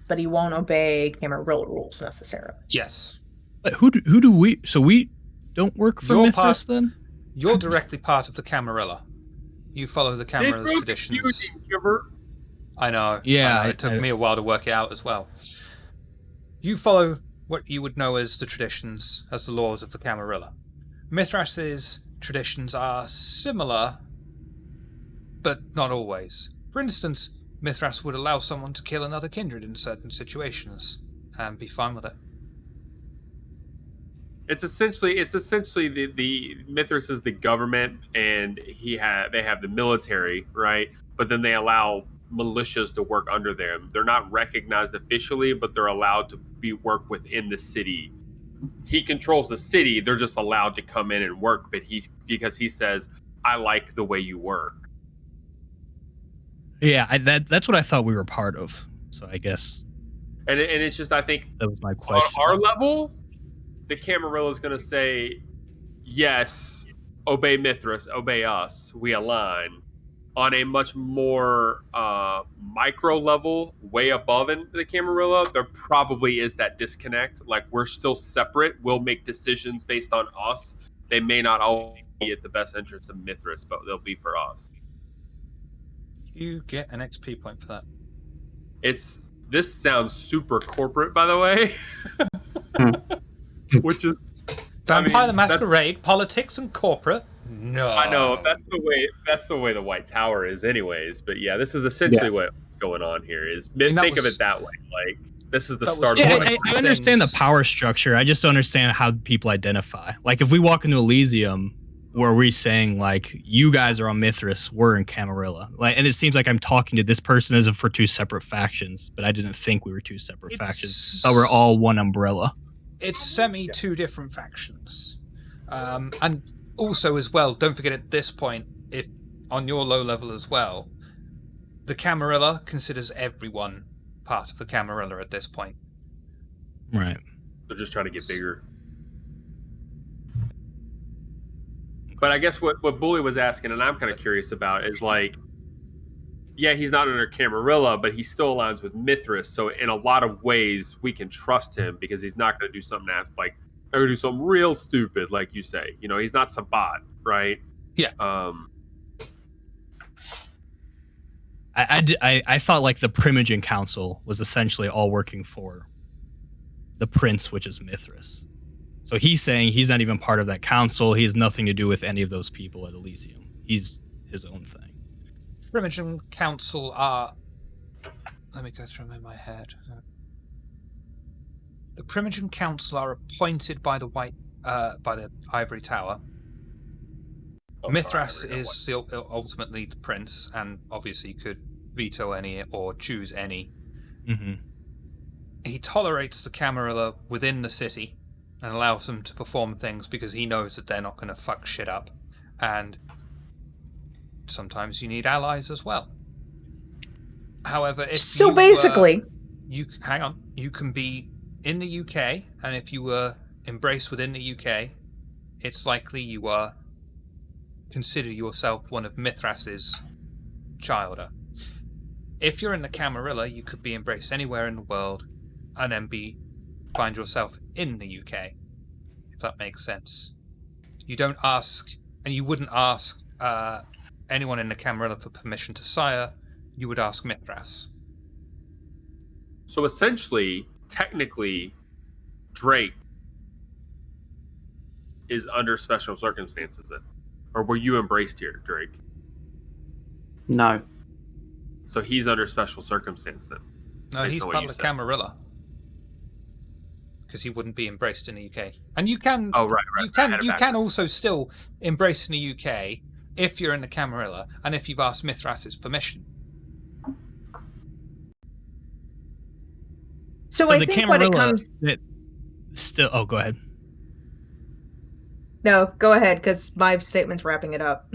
but he won't obey Camarilla rules necessarily. Yes. But who do we? So we don't work for Mithras then? You're directly part of the Camarilla. You follow the Camarilla's traditions. I know. Yeah. It took me a while to work it out as well. You follow what you would know as the traditions, as the laws of the Camarilla. Mithras's traditions are similar, but not always. For instance, Mithras would allow someone to kill another kindred in certain situations and be fine with it. It's essentially the Mithras is the government, and they have the military, right? But then they allow militias to work under them. They're not recognized officially, but they're allowed to work within the city. He controls the city. They're just allowed to come in and work, but because he says, I like the way you work. Yeah, that's what I thought we were part of. So I guess. And it's just, I think that was my question. Our level, the Camarilla is going to say, yes, obey Mithras, obey us, we align. On a much more micro level, way above in the Camarilla, there probably is that disconnect. Like, we're still separate. We'll make decisions based on us. They may not always be at the best interest of Mithras, but they'll be for us. You get an XP point for that. This sounds super corporate, by the way. which is Vampire the Masquerade, politics and corporate. No, I know that's the way the White Tower is, anyways. But yeah, this is essentially what's going on here. Think of it that way. Like this is the start. Yeah, I understand the power structure. I just don't understand how people identify. Like if we walk into Elysium, where we're saying like you guys are on Mithras, we're in Camarilla. Like, and it seems like I'm talking to this person as if we're two separate factions, but I didn't think we were two separate factions. I thought we're all one umbrella. It's two different factions, and also as well. Don't forget at this point, if on your low level as well, the Camarilla considers everyone part of the Camarilla at this point. Right. They're just trying to get bigger. But I guess what Bully was asking, and I'm kind of curious about, is like, yeah, he's not under Camarilla, but he still aligns with Mithras. So in a lot of ways, we can trust him because he's not going to do something like they're going to do something real stupid, like you say. You know, he's not some bot, right? Yeah. I thought like the Primogen Council was essentially all working for the Prince, which is Mithras. So he's saying he's not even part of that council. He has nothing to do with any of those people at Elysium. He's his own thing. Primogen Council are... Let me go through them in my head. The Primogen Council are appointed by by the Ivory Tower. Mithras is ultimately the prince, and obviously could veto any or choose any. Mm-hmm. He tolerates the Camarilla within the city and allows them to perform things because he knows that they're not going to fuck shit up. And sometimes you need allies as well. However, if you can be in the UK, and if you were embraced within the UK, it's likely you are consider yourself one of Mithras's childer. If you're in the Camarilla, you could be embraced anywhere in the world and then find yourself in the UK, if that makes sense. You don't ask, and you wouldn't ask anyone in the Camarilla for permission to sire. You would ask Mithras. So essentially, technically, Drake is under special circumstances then. Or were you embraced here, Drake? No. So he's under special circumstance then? No, he's part of the Camarilla. Because he wouldn't be embraced in the UK. And you can... Oh, right. You can also still embrace in the UK if you're in the Camarilla and if you've asked Mithras's permission. So I think when it comes... Oh, go ahead. No, go ahead, because my statement's wrapping it up.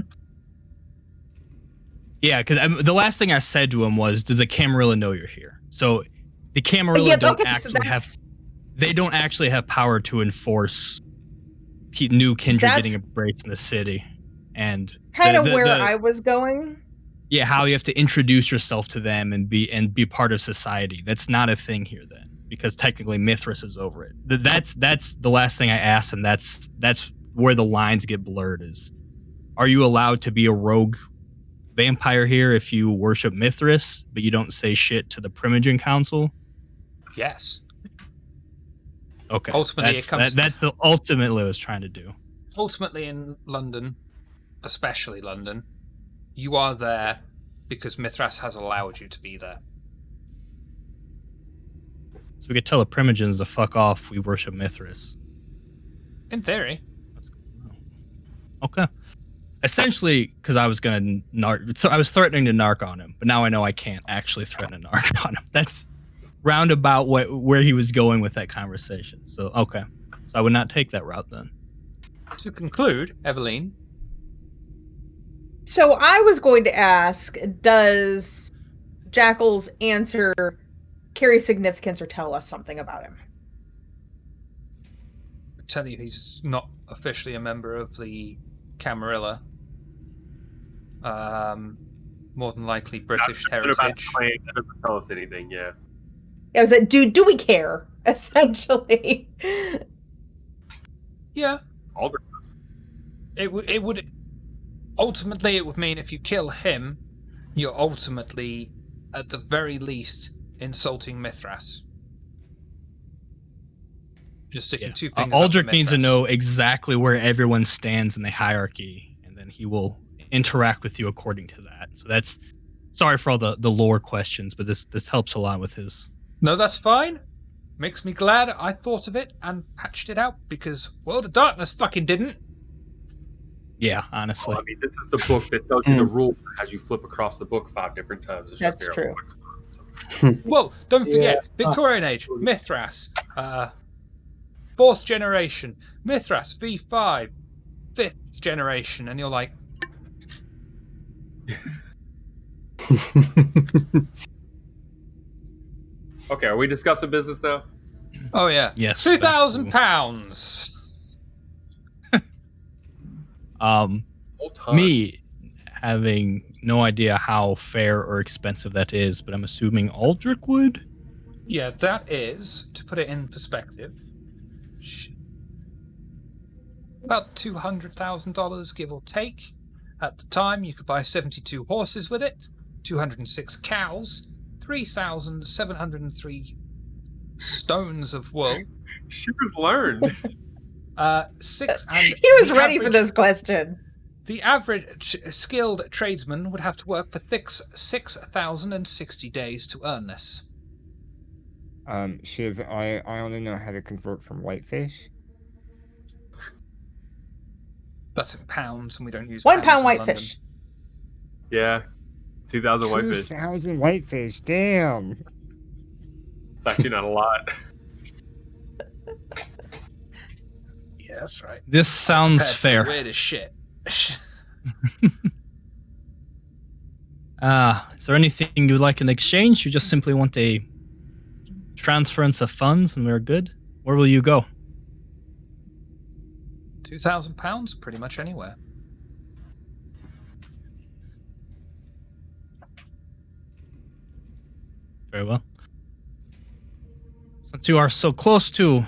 Yeah, because the last thing I said to him was, does the Camarilla know you're here? So the Camarilla they don't actually have power to enforce new kindred getting embraced in the city. And kind of where I was going. Yeah, how you have to introduce yourself to them and be part of society. That's not a thing here then, because technically Mithras is over it. That's the last thing I asked, and that's where the lines get blurred. Is, are you allowed to be a rogue vampire here if you worship Mithras, but you don't say shit to the Primogen Council? Yes. Okay. Ultimately, that's ultimately what I was trying to do. Ultimately, in London, especially London, you are there because Mithras has allowed you to be there. So we could tell the Primogens to fuck off. We worship Mithras. In theory. Okay. Essentially, because I was going to I was threatening to narc on him, but now I know I can't actually threaten to narc on him. That's roundabout where he was going with that conversation. So, okay. So I would not take that route then. To conclude, Eveline. So I was going to ask, does Jackal's answer carry significance or tell us something about him? I tell you, he's not officially a member of the Camarilla. More than likely British heritage. That doesn't tell us anything, yeah. I was like, do we care? Essentially. Yeah. Alder does. It would ultimately it would mean if you kill him, you're ultimately, at the very least, insulting Mithras. Just sticking two fingers. Aldrich needs to know exactly where everyone stands in the hierarchy, and then he will interact with you according to that. So that's sorry for all the lore questions, but this helps a lot with his. No, that's fine. Makes me glad I thought of it and patched it out because World of Darkness fucking didn't. Yeah, honestly. Well, I mean, this is the book that tells you the rule as you flip across the book 5 different times. That's true. Whoa, don't forget, Victorian Age, Mithras, 4th generation, Mithras, V5, 5th generation, and you're like... Okay, are we discussing business now? Oh, yeah. Yes. £2,000. Me having no idea how fair or expensive that is, but I'm assuming Aldrich would? Yeah, that is, to put it in perspective, about $200,000, give or take. At the time, you could buy 72 horses with it, 206 cows, 3,703 stones of wool. She was learned. 6 and he was ready for this question. The average skilled tradesman would have to work for 6,060 days to earn this. Shiv, I only know how to convert from whitefish. That's in pounds, and we don't use 1 pounds pound in whitefish. Yeah, 2,000 whitefish. 2,000 whitefish, damn. It's actually not a lot. Yeah, that's right. This sounds fair. Weird as shit. Is there anything you'd like in exchange? You just simply want a transference of funds and we're good? Where will you go? £2,000, pretty much anywhere. Very well. Since you are so close to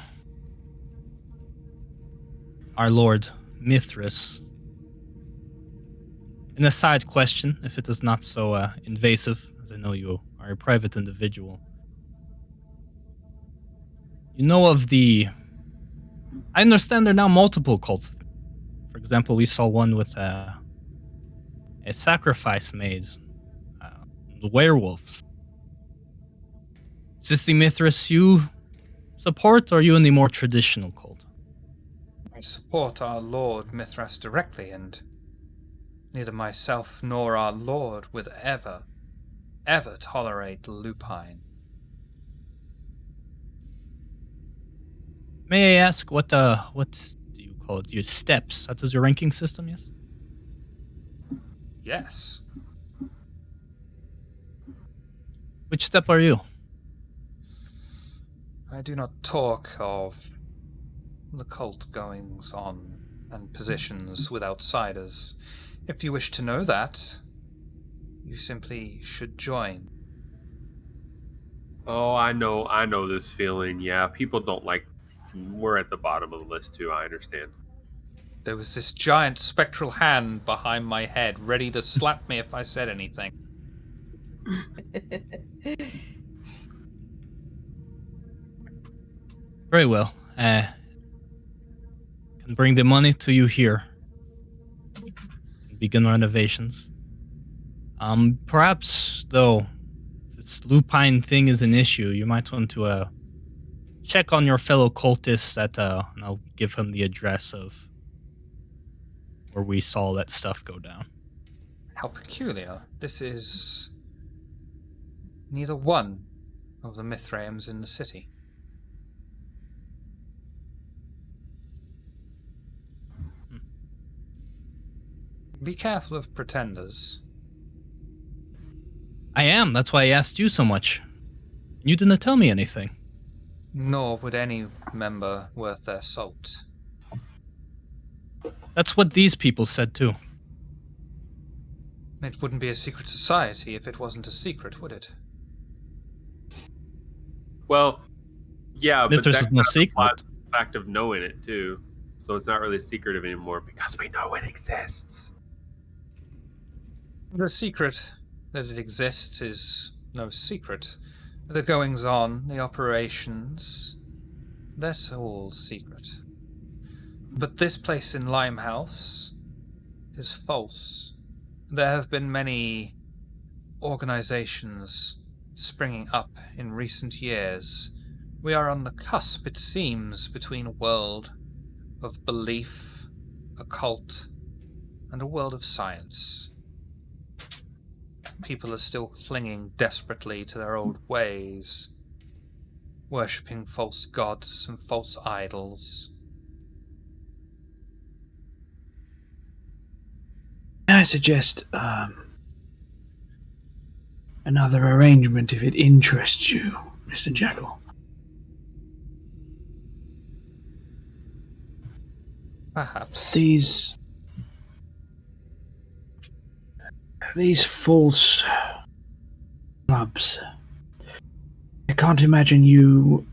our Lord Mithras, an aside question, if it is not so invasive, as I know you are a private individual. You know of the... I understand there are now multiple cults. For example, we saw one with a sacrifice made. The werewolves. Is this the Mithras you support, or are you in the more traditional cult? I support our Lord Mithras directly, and neither myself nor our Lord would ever tolerate lupine. May I ask what do you call it? Your steps? That is your ranking system, yes? Yes. Which step are you? I do not talk of the cult goings on and positions with outsiders. If you wish to know that, you simply should join. Oh, I know this feeling. Yeah, people don't like... We're at the bottom of the list, too. I understand. There was this giant spectral hand behind my head, ready to slap me if I said anything. Very well. Can bring the money to you here. Begin renovations. Perhaps, though, this lupine thing is an issue, you might want to check on your fellow cultists and I'll give him the address of where we saw that stuff go down. How peculiar. This is neither one of the Mithraeums in the city. Be careful of pretenders. I am. That's why I asked you so much. You didn't tell me anything. Nor would any member worth their salt. That's what these people said too. It wouldn't be a secret society if it wasn't a secret, would it? Well, yeah, but Mithras that is no kind of secret. applies to the fact of knowing it, too. So it's not really secretive anymore because we know it exists. The secret that it exists is no secret. The goings-on, the operations, That's all secret. But this place in Limehouse is false. There have been many organizations springing up in recent years. We are on the cusp, it seems, between a world of belief, a cult, and a world of science. People are still clinging desperately to their old ways, worshipping false gods and false idols. I suggest another arrangement if it interests you, Mr. Jekyll. Perhaps. These false clubs. I can't imagine you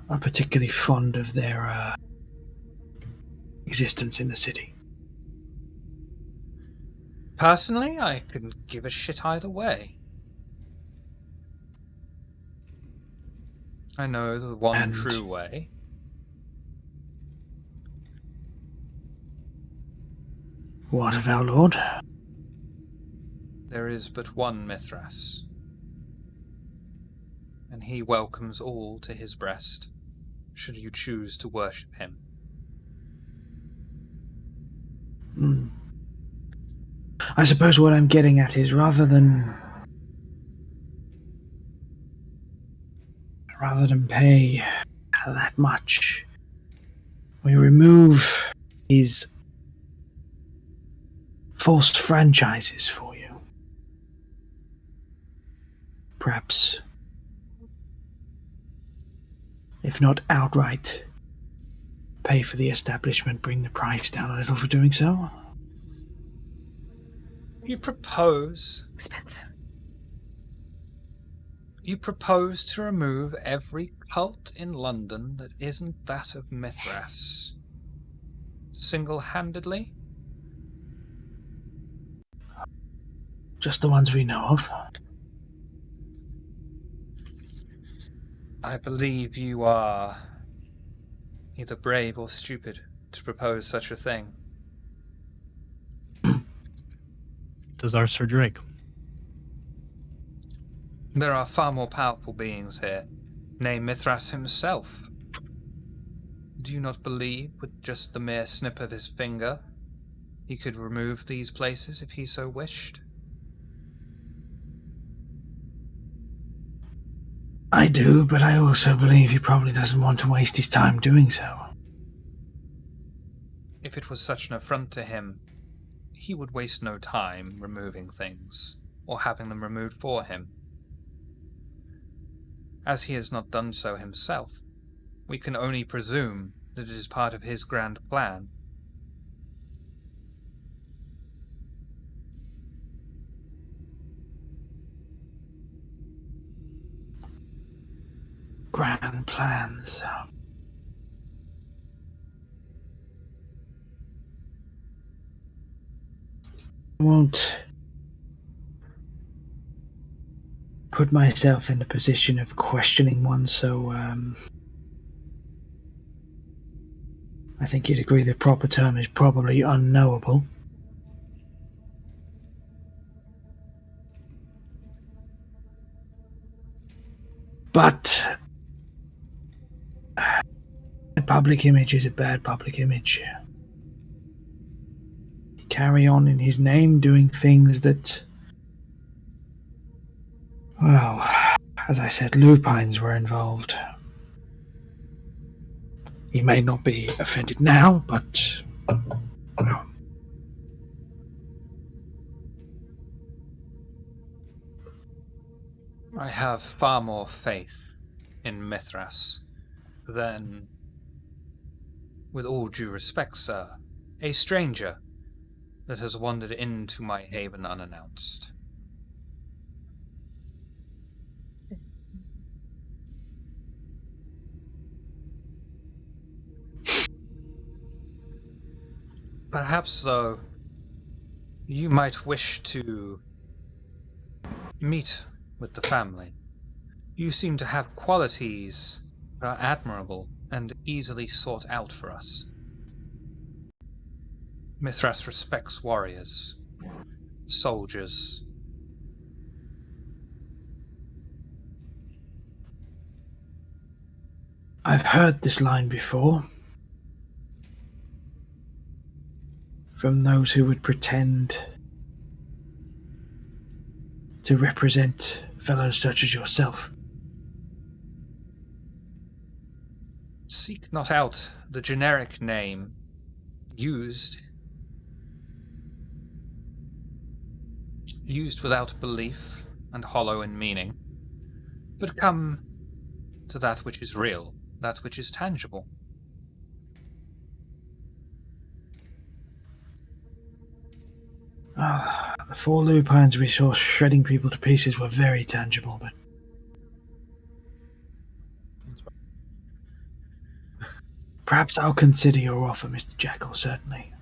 are particularly fond of their existence in the city. Personally, I couldn't give a shit either way. I know the one true way. What of our Lord? There is but one Mithras, and he welcomes all to his breast, should you choose to worship him. I suppose what I'm getting at is rather than pay that much, we remove these false franchises for you. Perhaps, if not outright, pay for the establishment, bring the price down a little for doing so. You propose... Expensive. You propose to remove every cult in London that isn't that of Mithras. Single-handedly? Just the ones we know of. I believe you are either brave or stupid to propose such a thing. Does our Sir Drake? There are far more powerful beings here, named Mithras himself. Do you not believe with just the mere snip of his finger he could remove these places if he so wished? I do, but I also believe he probably doesn't want to waste his time doing so. If it was such an affront to him, he would waste no time removing things, or having them removed for him. As he has not done so himself, we can only presume that it is part of his grand plan. Grand plans. I won't put myself in the position of questioning one, so I think you'd agree the proper term is probably unknowable. But a public image is a bad public image. Carry on in his name doing things that, well, as I said, lupines were involved. He may not be offended now, but I have far more faith in Mithras than, with all due respect, sir, a stranger that has wandered into my haven unannounced. Perhaps, though, you might wish to meet with the family. You seem to have qualities that are admirable and easily sought out for us. Mithras respects warriors, soldiers. I've heard this line before. From those who would pretend to represent fellows such as yourself. Seek not out the generic name used without belief and hollow in meaning, but come to that which is real, that which is tangible. The 4 lupines we saw shredding people to pieces were very tangible, but perhaps I'll consider your offer, Mr. Jackal, certainly.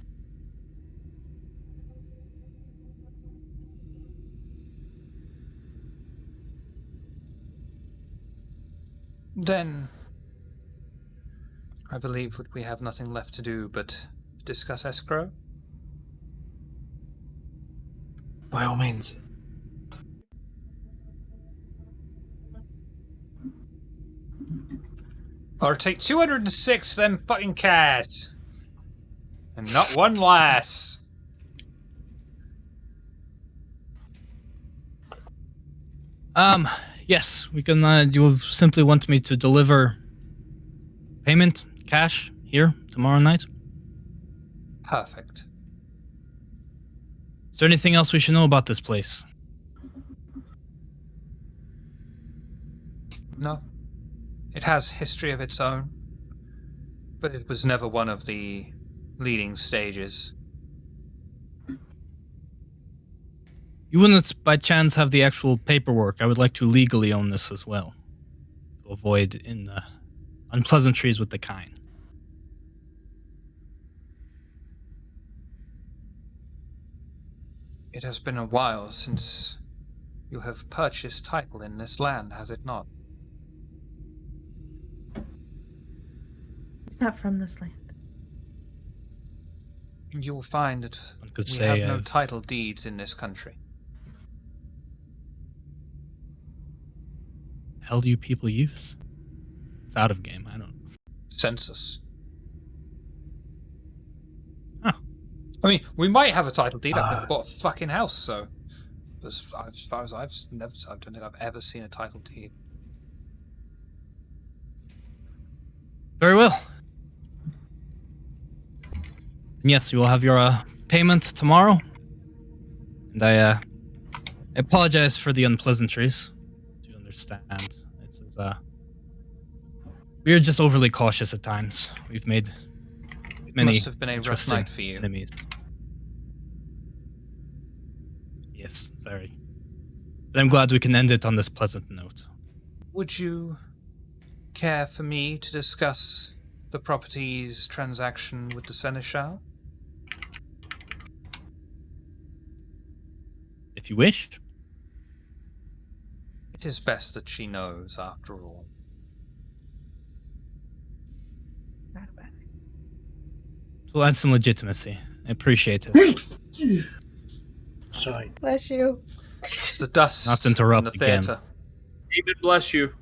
Then, I believe that we have nothing left to do but discuss escrow. By all means. Or take 206 them fucking cats. And not one less. Yes, we can, you simply want me to deliver payment, cash, here, tomorrow night? Perfect. Is there anything else we should know about this place? No. It has history of its own, but it was never one of the leading stages. You wouldn't, by chance, have the actual paperwork. I would like to legally own this as well, to avoid in the unpleasantries with the kind. It has been a while since you have purchased title in this land, has it not? He's not from this land. You will find that One could we say have no I've title deeds in this country. hell do you people use? It's out of game. I don't. Census. Oh. I mean, we might have a title deed. I've never bought a fucking house, so as far as I don't think I've ever seen a title deed. Very well. Yes, you will have your payment tomorrow. And I apologize for the unpleasantries. Do you understand? It's we're just overly cautious at times. We've made many Must have been a rough interesting night for you. enemies. Yes, very. But I'm glad we can end it on this pleasant note. Would you care for me to discuss the property's transaction with the Seneschal? If you wish. It is best that she knows, after all. We'll add some legitimacy. I appreciate it. Sorry. Bless you. It's the dust Not to interrupt in the again. theater. David bless you.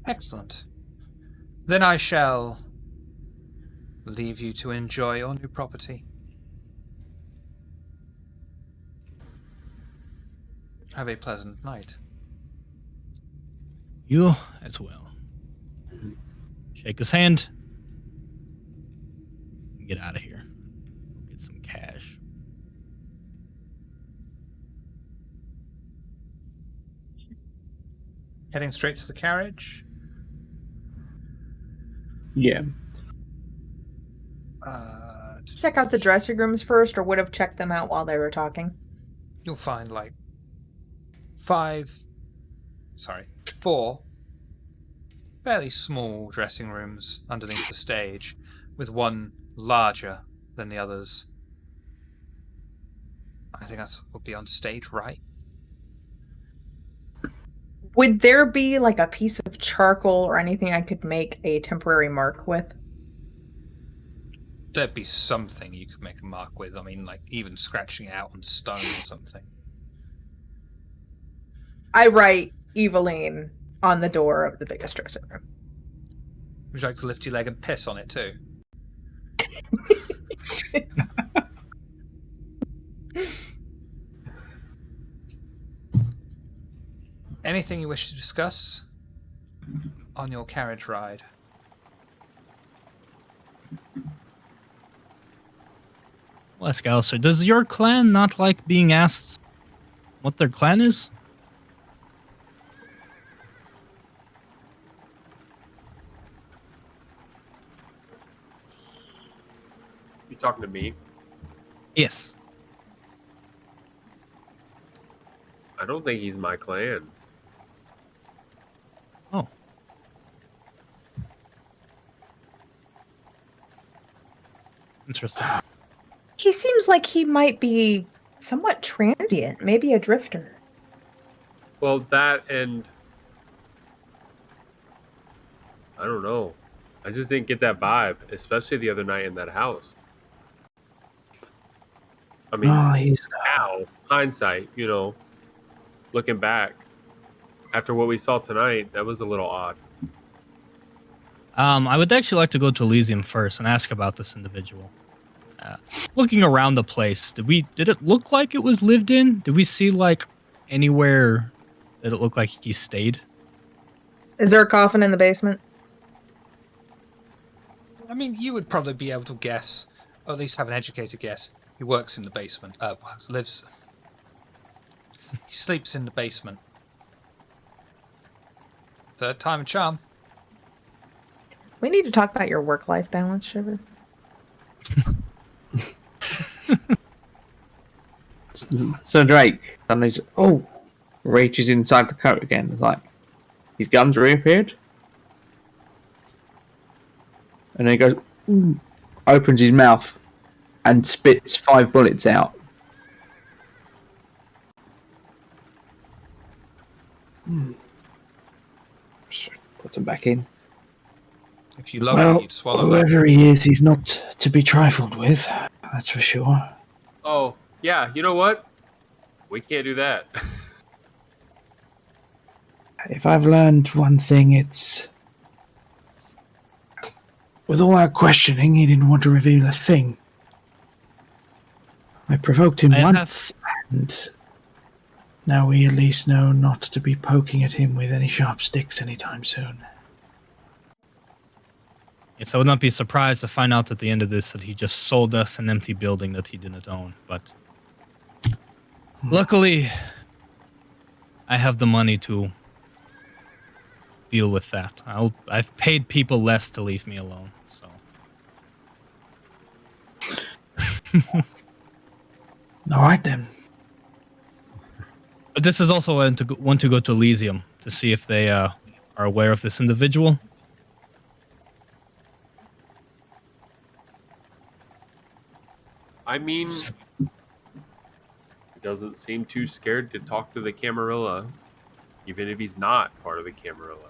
Excellent. Then I shall leave you to enjoy your new property. Have a pleasant night. You as well. Shake his hand. Get out of here. Get some cash. Heading straight to the carriage. Yeah. Check out the dressing rooms first, or would have checked them out while they were talking. You'll find like 4 fairly small dressing rooms underneath the stage, with one larger than the others. I think that would be on stage, right? Would there be like a piece of charcoal or anything I could make a temporary mark with? There'd be something you could make a mark with. I mean, like even scratching it out on stone or something. I write Eveline on the door of the biggest dressing room. Would you like to lift your leg and piss on it too? Anything you wish to discuss on your carriage ride? Well, ask Alistair, does your clan not like being asked what their clan is? You talking to me? Yes. I don't think he's my clan. Oh. Interesting. He seems like he might be somewhat transient, maybe a drifter. Well, that and I don't know. I just didn't get that vibe, especially the other night in that house. I mean, now, hindsight, looking back, after what we saw tonight, that was a little odd. I would actually like to go to Elysium first and ask about this individual. Looking around the place, did it look like it was lived in? Did we see like anywhere that it looked like he stayed? Is there a coffin in the basement? I mean, you would probably be able to guess, or at least have an educated guess. He works in the basement. He sleeps in the basement. Third time a charm. We need to talk about your work-life balance, Shiver. So Drake suddenly reaches inside the coat again. It's like his guns reappeared. And then he goes, opens his mouth and spits 5 bullets out. Puts them back in. If you love it, you'd swallow whoever he is, he's not to be trifled with. That's for sure. Oh, yeah, you know what? We can't do that. If I've learned one thing, it's... With all our questioning, he didn't want to reveal a thing. I provoked him once, and now we at least know not to be poking at him with any sharp sticks anytime soon. Yes, I would not be surprised to find out at the end of this that he just sold us an empty building that he didn't own, but luckily, I have the money to deal with that. I've paid people less to leave me alone, so. All right, then. But this is also want to go to Elysium to see if they are aware of this individual. I mean, he doesn't seem too scared to talk to the Camarilla, even if he's not part of the Camarilla.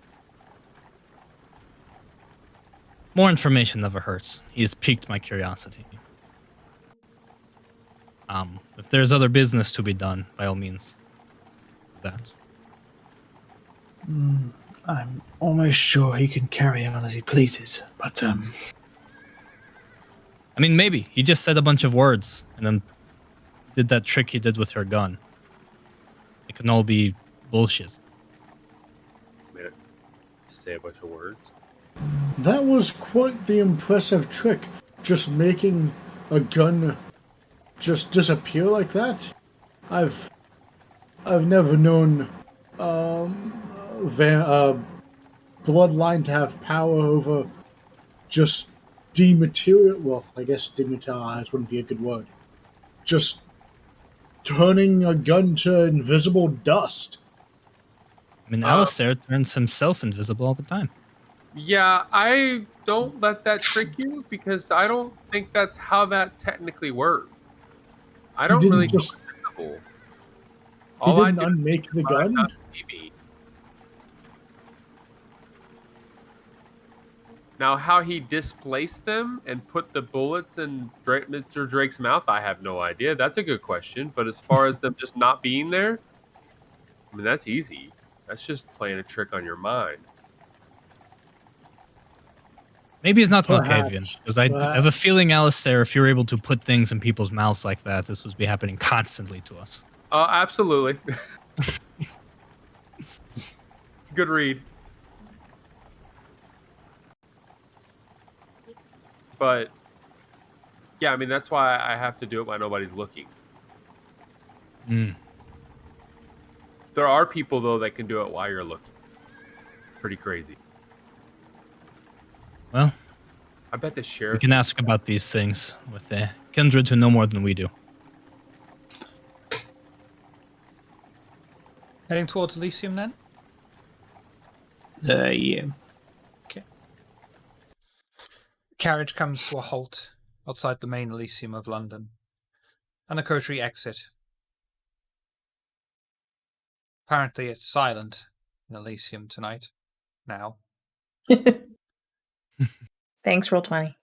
More information never hurts. He has piqued my curiosity. If there's other business to be done, by all means, do that. I'm almost sure he can carry on as he pleases, but I mean, maybe. He just said a bunch of words and then did that trick he did with her gun. It can all be bullshit. Man, say a bunch of words. That was quite the impressive trick, just making a gun just disappear like that. I've never known bloodline to have power over just well, I guess dematerialize wouldn't be a good word. Just turning a gun to invisible dust. I mean, Alistair turns himself invisible all the time. Yeah, I don't let that trick you because I don't think that's how that technically works. I don't really go with the people. He All I didn't do unmake the is gun? not see me. Now, how he displaced them and put the bullets in Mr. Drake's mouth, I have no idea. That's a good question. But as far as them just not being there, I mean, that's easy. That's just playing a trick on your mind. Maybe it's not Perhaps. Malkavian, because I have a feeling, Alistair, if you're able to put things in people's mouths like that, this would be happening constantly to us. Absolutely. It's a good read. But, yeah, I mean, that's why I have to do it while nobody's looking. Mm. There are people, though, that can do it while you're looking. Pretty crazy. Well, I bet the we sheriff... can ask about these things with the kindred who know more than we do. Heading towards Elysium then? Yeah. Okay. Carriage comes to a halt outside the main Elysium of London, and a coterie exit. Apparently it's silent in Elysium tonight. Now. Thanks, Roll20.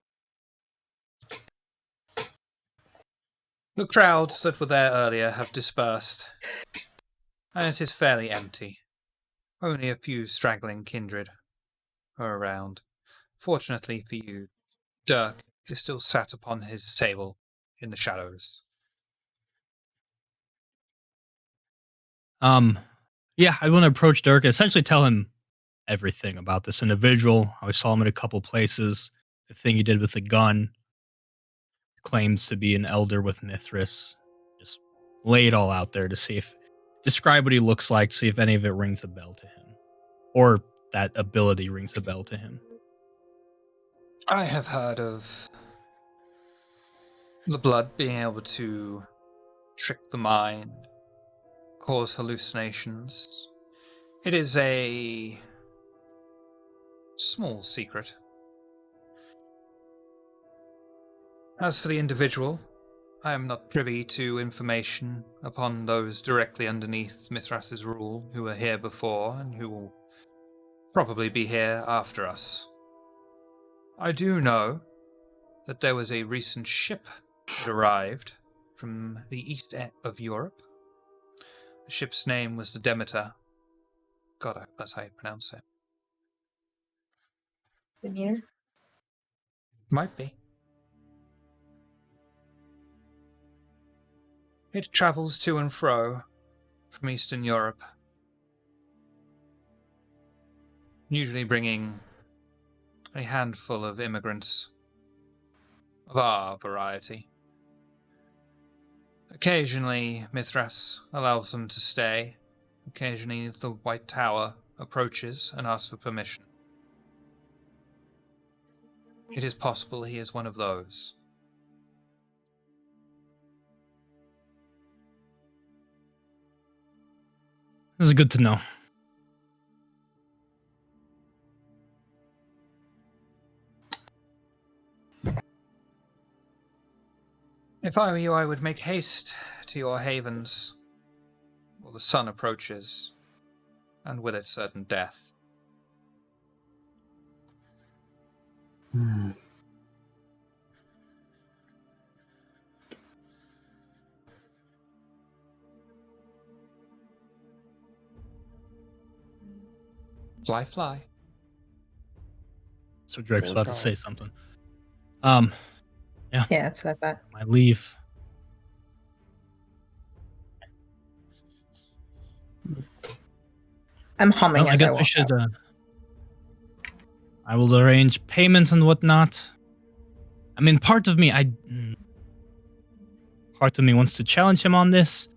The crowds that were there earlier have dispersed, and it is fairly empty. Only a few straggling kindred are around. Fortunately for you, Dirk is still sat upon his table in the shadows. Yeah, I want to approach Dirk and essentially tell him everything about this individual. I saw him in a couple places. The thing he did with the gun. Claims to be an elder with Mithras. Just lay it all out there to see if... Describe what he looks like, see if any of it rings a bell to him. Or that ability rings a bell to him. I have heard of the blood being able to trick the mind, cause hallucinations. It is a small secret. As for the individual, I am not privy to information upon those directly underneath Mithras's rule who were here before and who will probably be here after us. I do know that there was a recent ship that arrived from the east end of Europe. The ship's name was the Demeter. God, I hope that's how you pronounce it. Demeter? Might be. It travels to and fro from Eastern Europe, usually bringing a handful of immigrants of our variety. Occasionally, Mithras allows them to stay. Occasionally, the White Tower approaches and asks for permission. It is possible he is one of those. This is good to know. If I were you, I would make haste to your havens, for the sun approaches, and with it certain death. Fly, fly. So Drake's about to say something. Yeah. Yeah, that's what I thought. My leave. I'm humming Well, I as I guess walk we should. out. I will arrange payments and whatnot. I mean, part of me wants to challenge him on this,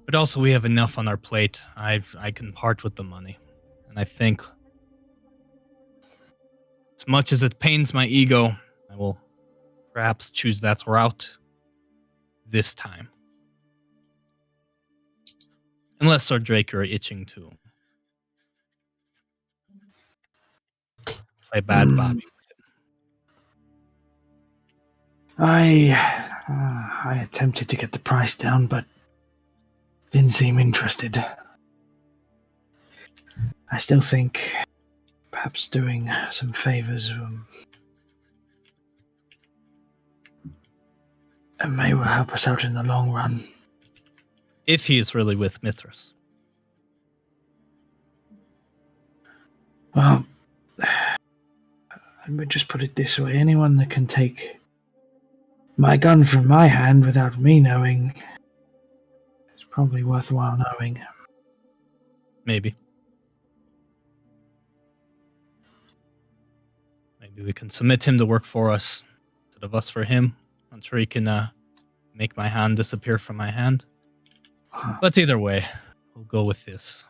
but also we have enough on our plate. I can part with the money, and I think, as much as it pains my ego, I will perhaps choose that route this time. Unless Sir Drake are itching to play bad Bobby. I attempted to get the price down, but didn't seem interested. I still think perhaps doing some favors may well help us out in the long run. If he is really with Mithras. Well, let me just put it this way. Anyone that can take my gun from my hand without me knowing is probably worthwhile knowing. Maybe. Maybe we can submit him to work for us instead of us for him. I'm sure he can make my hand disappear from my hand. But either way, we'll go with this.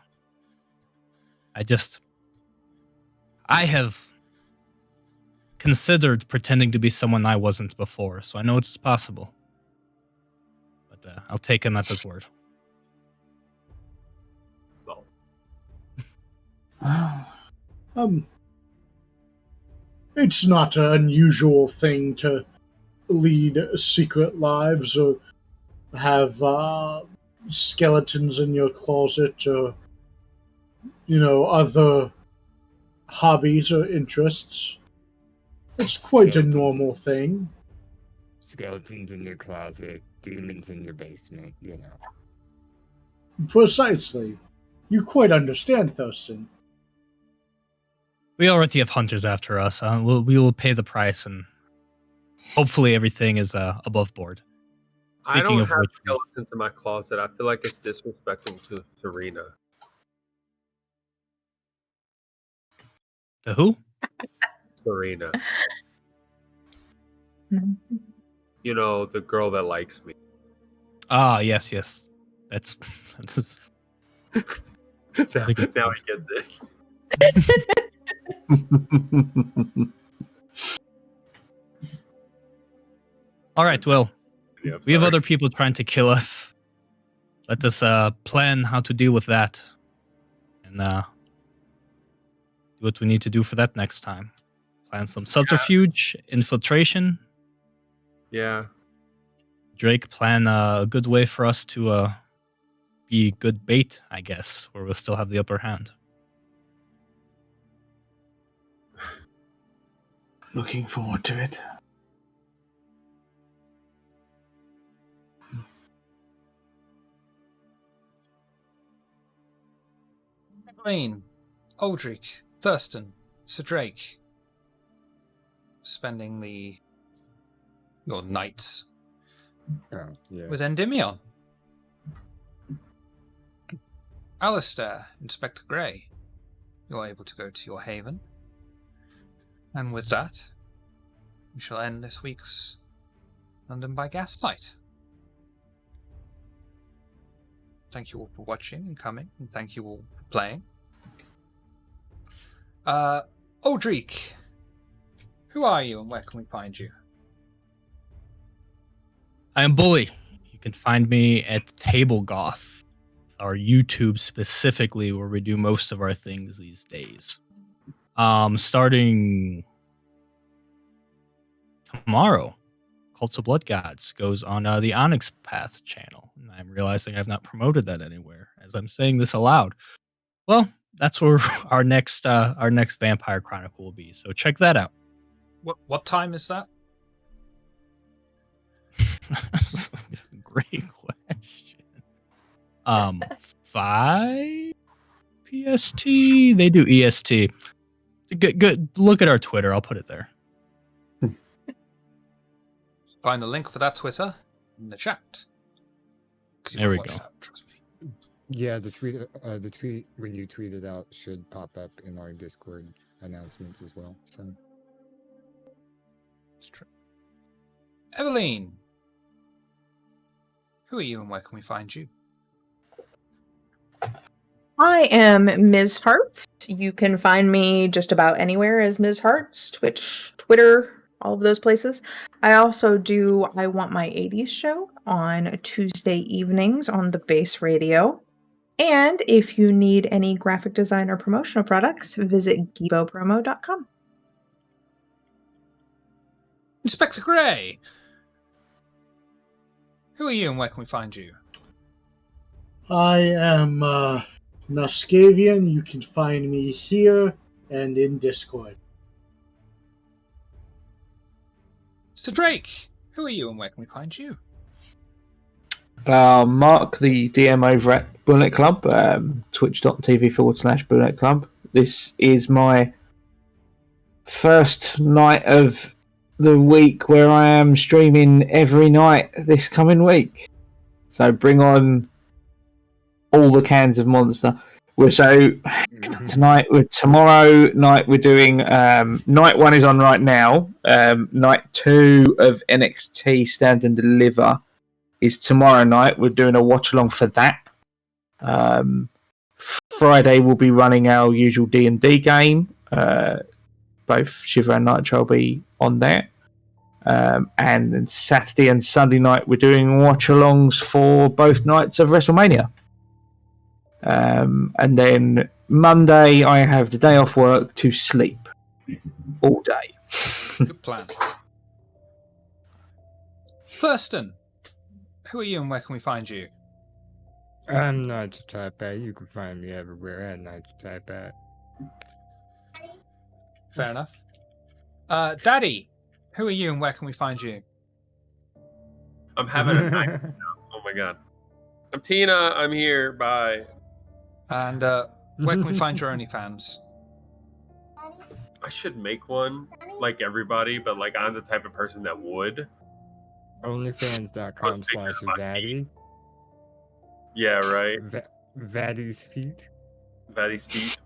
I have considered pretending to be someone I wasn't before, so I know it's possible. But I'll take him at his word. So. It's not an unusual thing to lead secret lives or have skeletons in your closet or, other hobbies or interests. It's quite a normal thing. Skeletons in your closet, demons in your basement, Precisely. You quite understand, Thurston. We already have hunters after us. We will pay the price, and hopefully everything is above board. I don't have skeletons in my closet. I feel like it's disrespecting to Serena. The who? Serena. The girl that likes me. Ah, yes. That's now he gets it. All right, well, Yeah, we have other people trying to kill us. Let us plan how to deal with that. And do what we need to do for that next time. Plan some subterfuge, infiltration. Yeah. Drake, plan a good way for us to be good bait, I guess, where we'll still have the upper hand. Looking forward to it. Evelyn, Aldrich, Thurston, Sir Drake, spending your nights with Endymion. Alistair, Inspector Grey, you're able to go to your haven. And with that, we shall end this week's London by Gaslight. Thank you all for watching and coming, and thank you all for playing. Aldrich, who are you and where can we find you? I am Bully. You can find me at Table Goth, our YouTube specifically, where we do most of our things these days. Starting tomorrow, Cults of Blood Gods goes on the Onyx Path channel. And I'm realizing I've not promoted that anywhere as I'm saying this aloud. Well, that's where our next Vampire Chronicle will be. So check that out. What time is that? Great question. 5 PST. They do EST. Good. Look at our Twitter. I'll put it there. Find the link for that Twitter in the chat. There we go. That, trust me. Yeah, the tweet when you tweet it out should pop up in our Discord announcements as well. So it's true. Evelyn, who are you and where can we find you? I am Ms. Hearts. You can find me just about anywhere as Ms. Hearts, Twitch, Twitter, all of those places. I also do I Want My 80s show on Tuesday evenings on the Base Radio. And if you need any graphic design or promotional products, visit gibopromo.com. Inspector Grey, who are you and where can we find you? I am Nascavian. You can find me here and in Discord. So Drake, who are you and where can we find you? Mark, the DM over at Bullet Club, twitch.tv/Bullet Club. This is my first night of the week where I am streaming every night this coming week. So bring on all the cans of Monster. Tomorrow night we're doing night 1 is on right now. Night 2 of NXT Stand and Deliver is tomorrow night. We're doing a watch along for that. Friday we'll be running our usual D&D game. Both Shiver and Nitro will be on there. And then Saturday and Sunday night we're doing watch alongs for both nights of WrestleMania. And then Monday I have the day off work to sleep all day. Good plan. Thurston, who are you and where can we find you? I'm Nigel Type. You can find me everywhere at Nigel Type. Fair enough. Daddy, who are you and where can we find you? I'm having a night. Oh my god. I'm Tina. I'm here. Bye. And where can we find your OnlyFans? I should make one like everybody, but like I'm the type of person that would. OnlyFans.com/Vaddy. Yeah, right. Vaddy's feet. Vaddy's feet.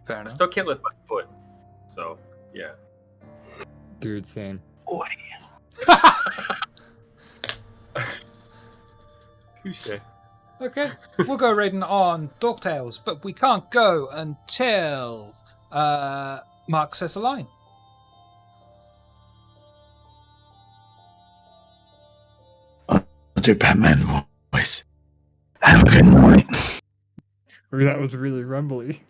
Fair I enough. still can't lift my foot. So, yeah. Dude, same. Touche. Okay, we'll go raiding on Dorktales, but we can't go until Mark says a line. I'll do Batman voice. Have a good night. That was really rumbly.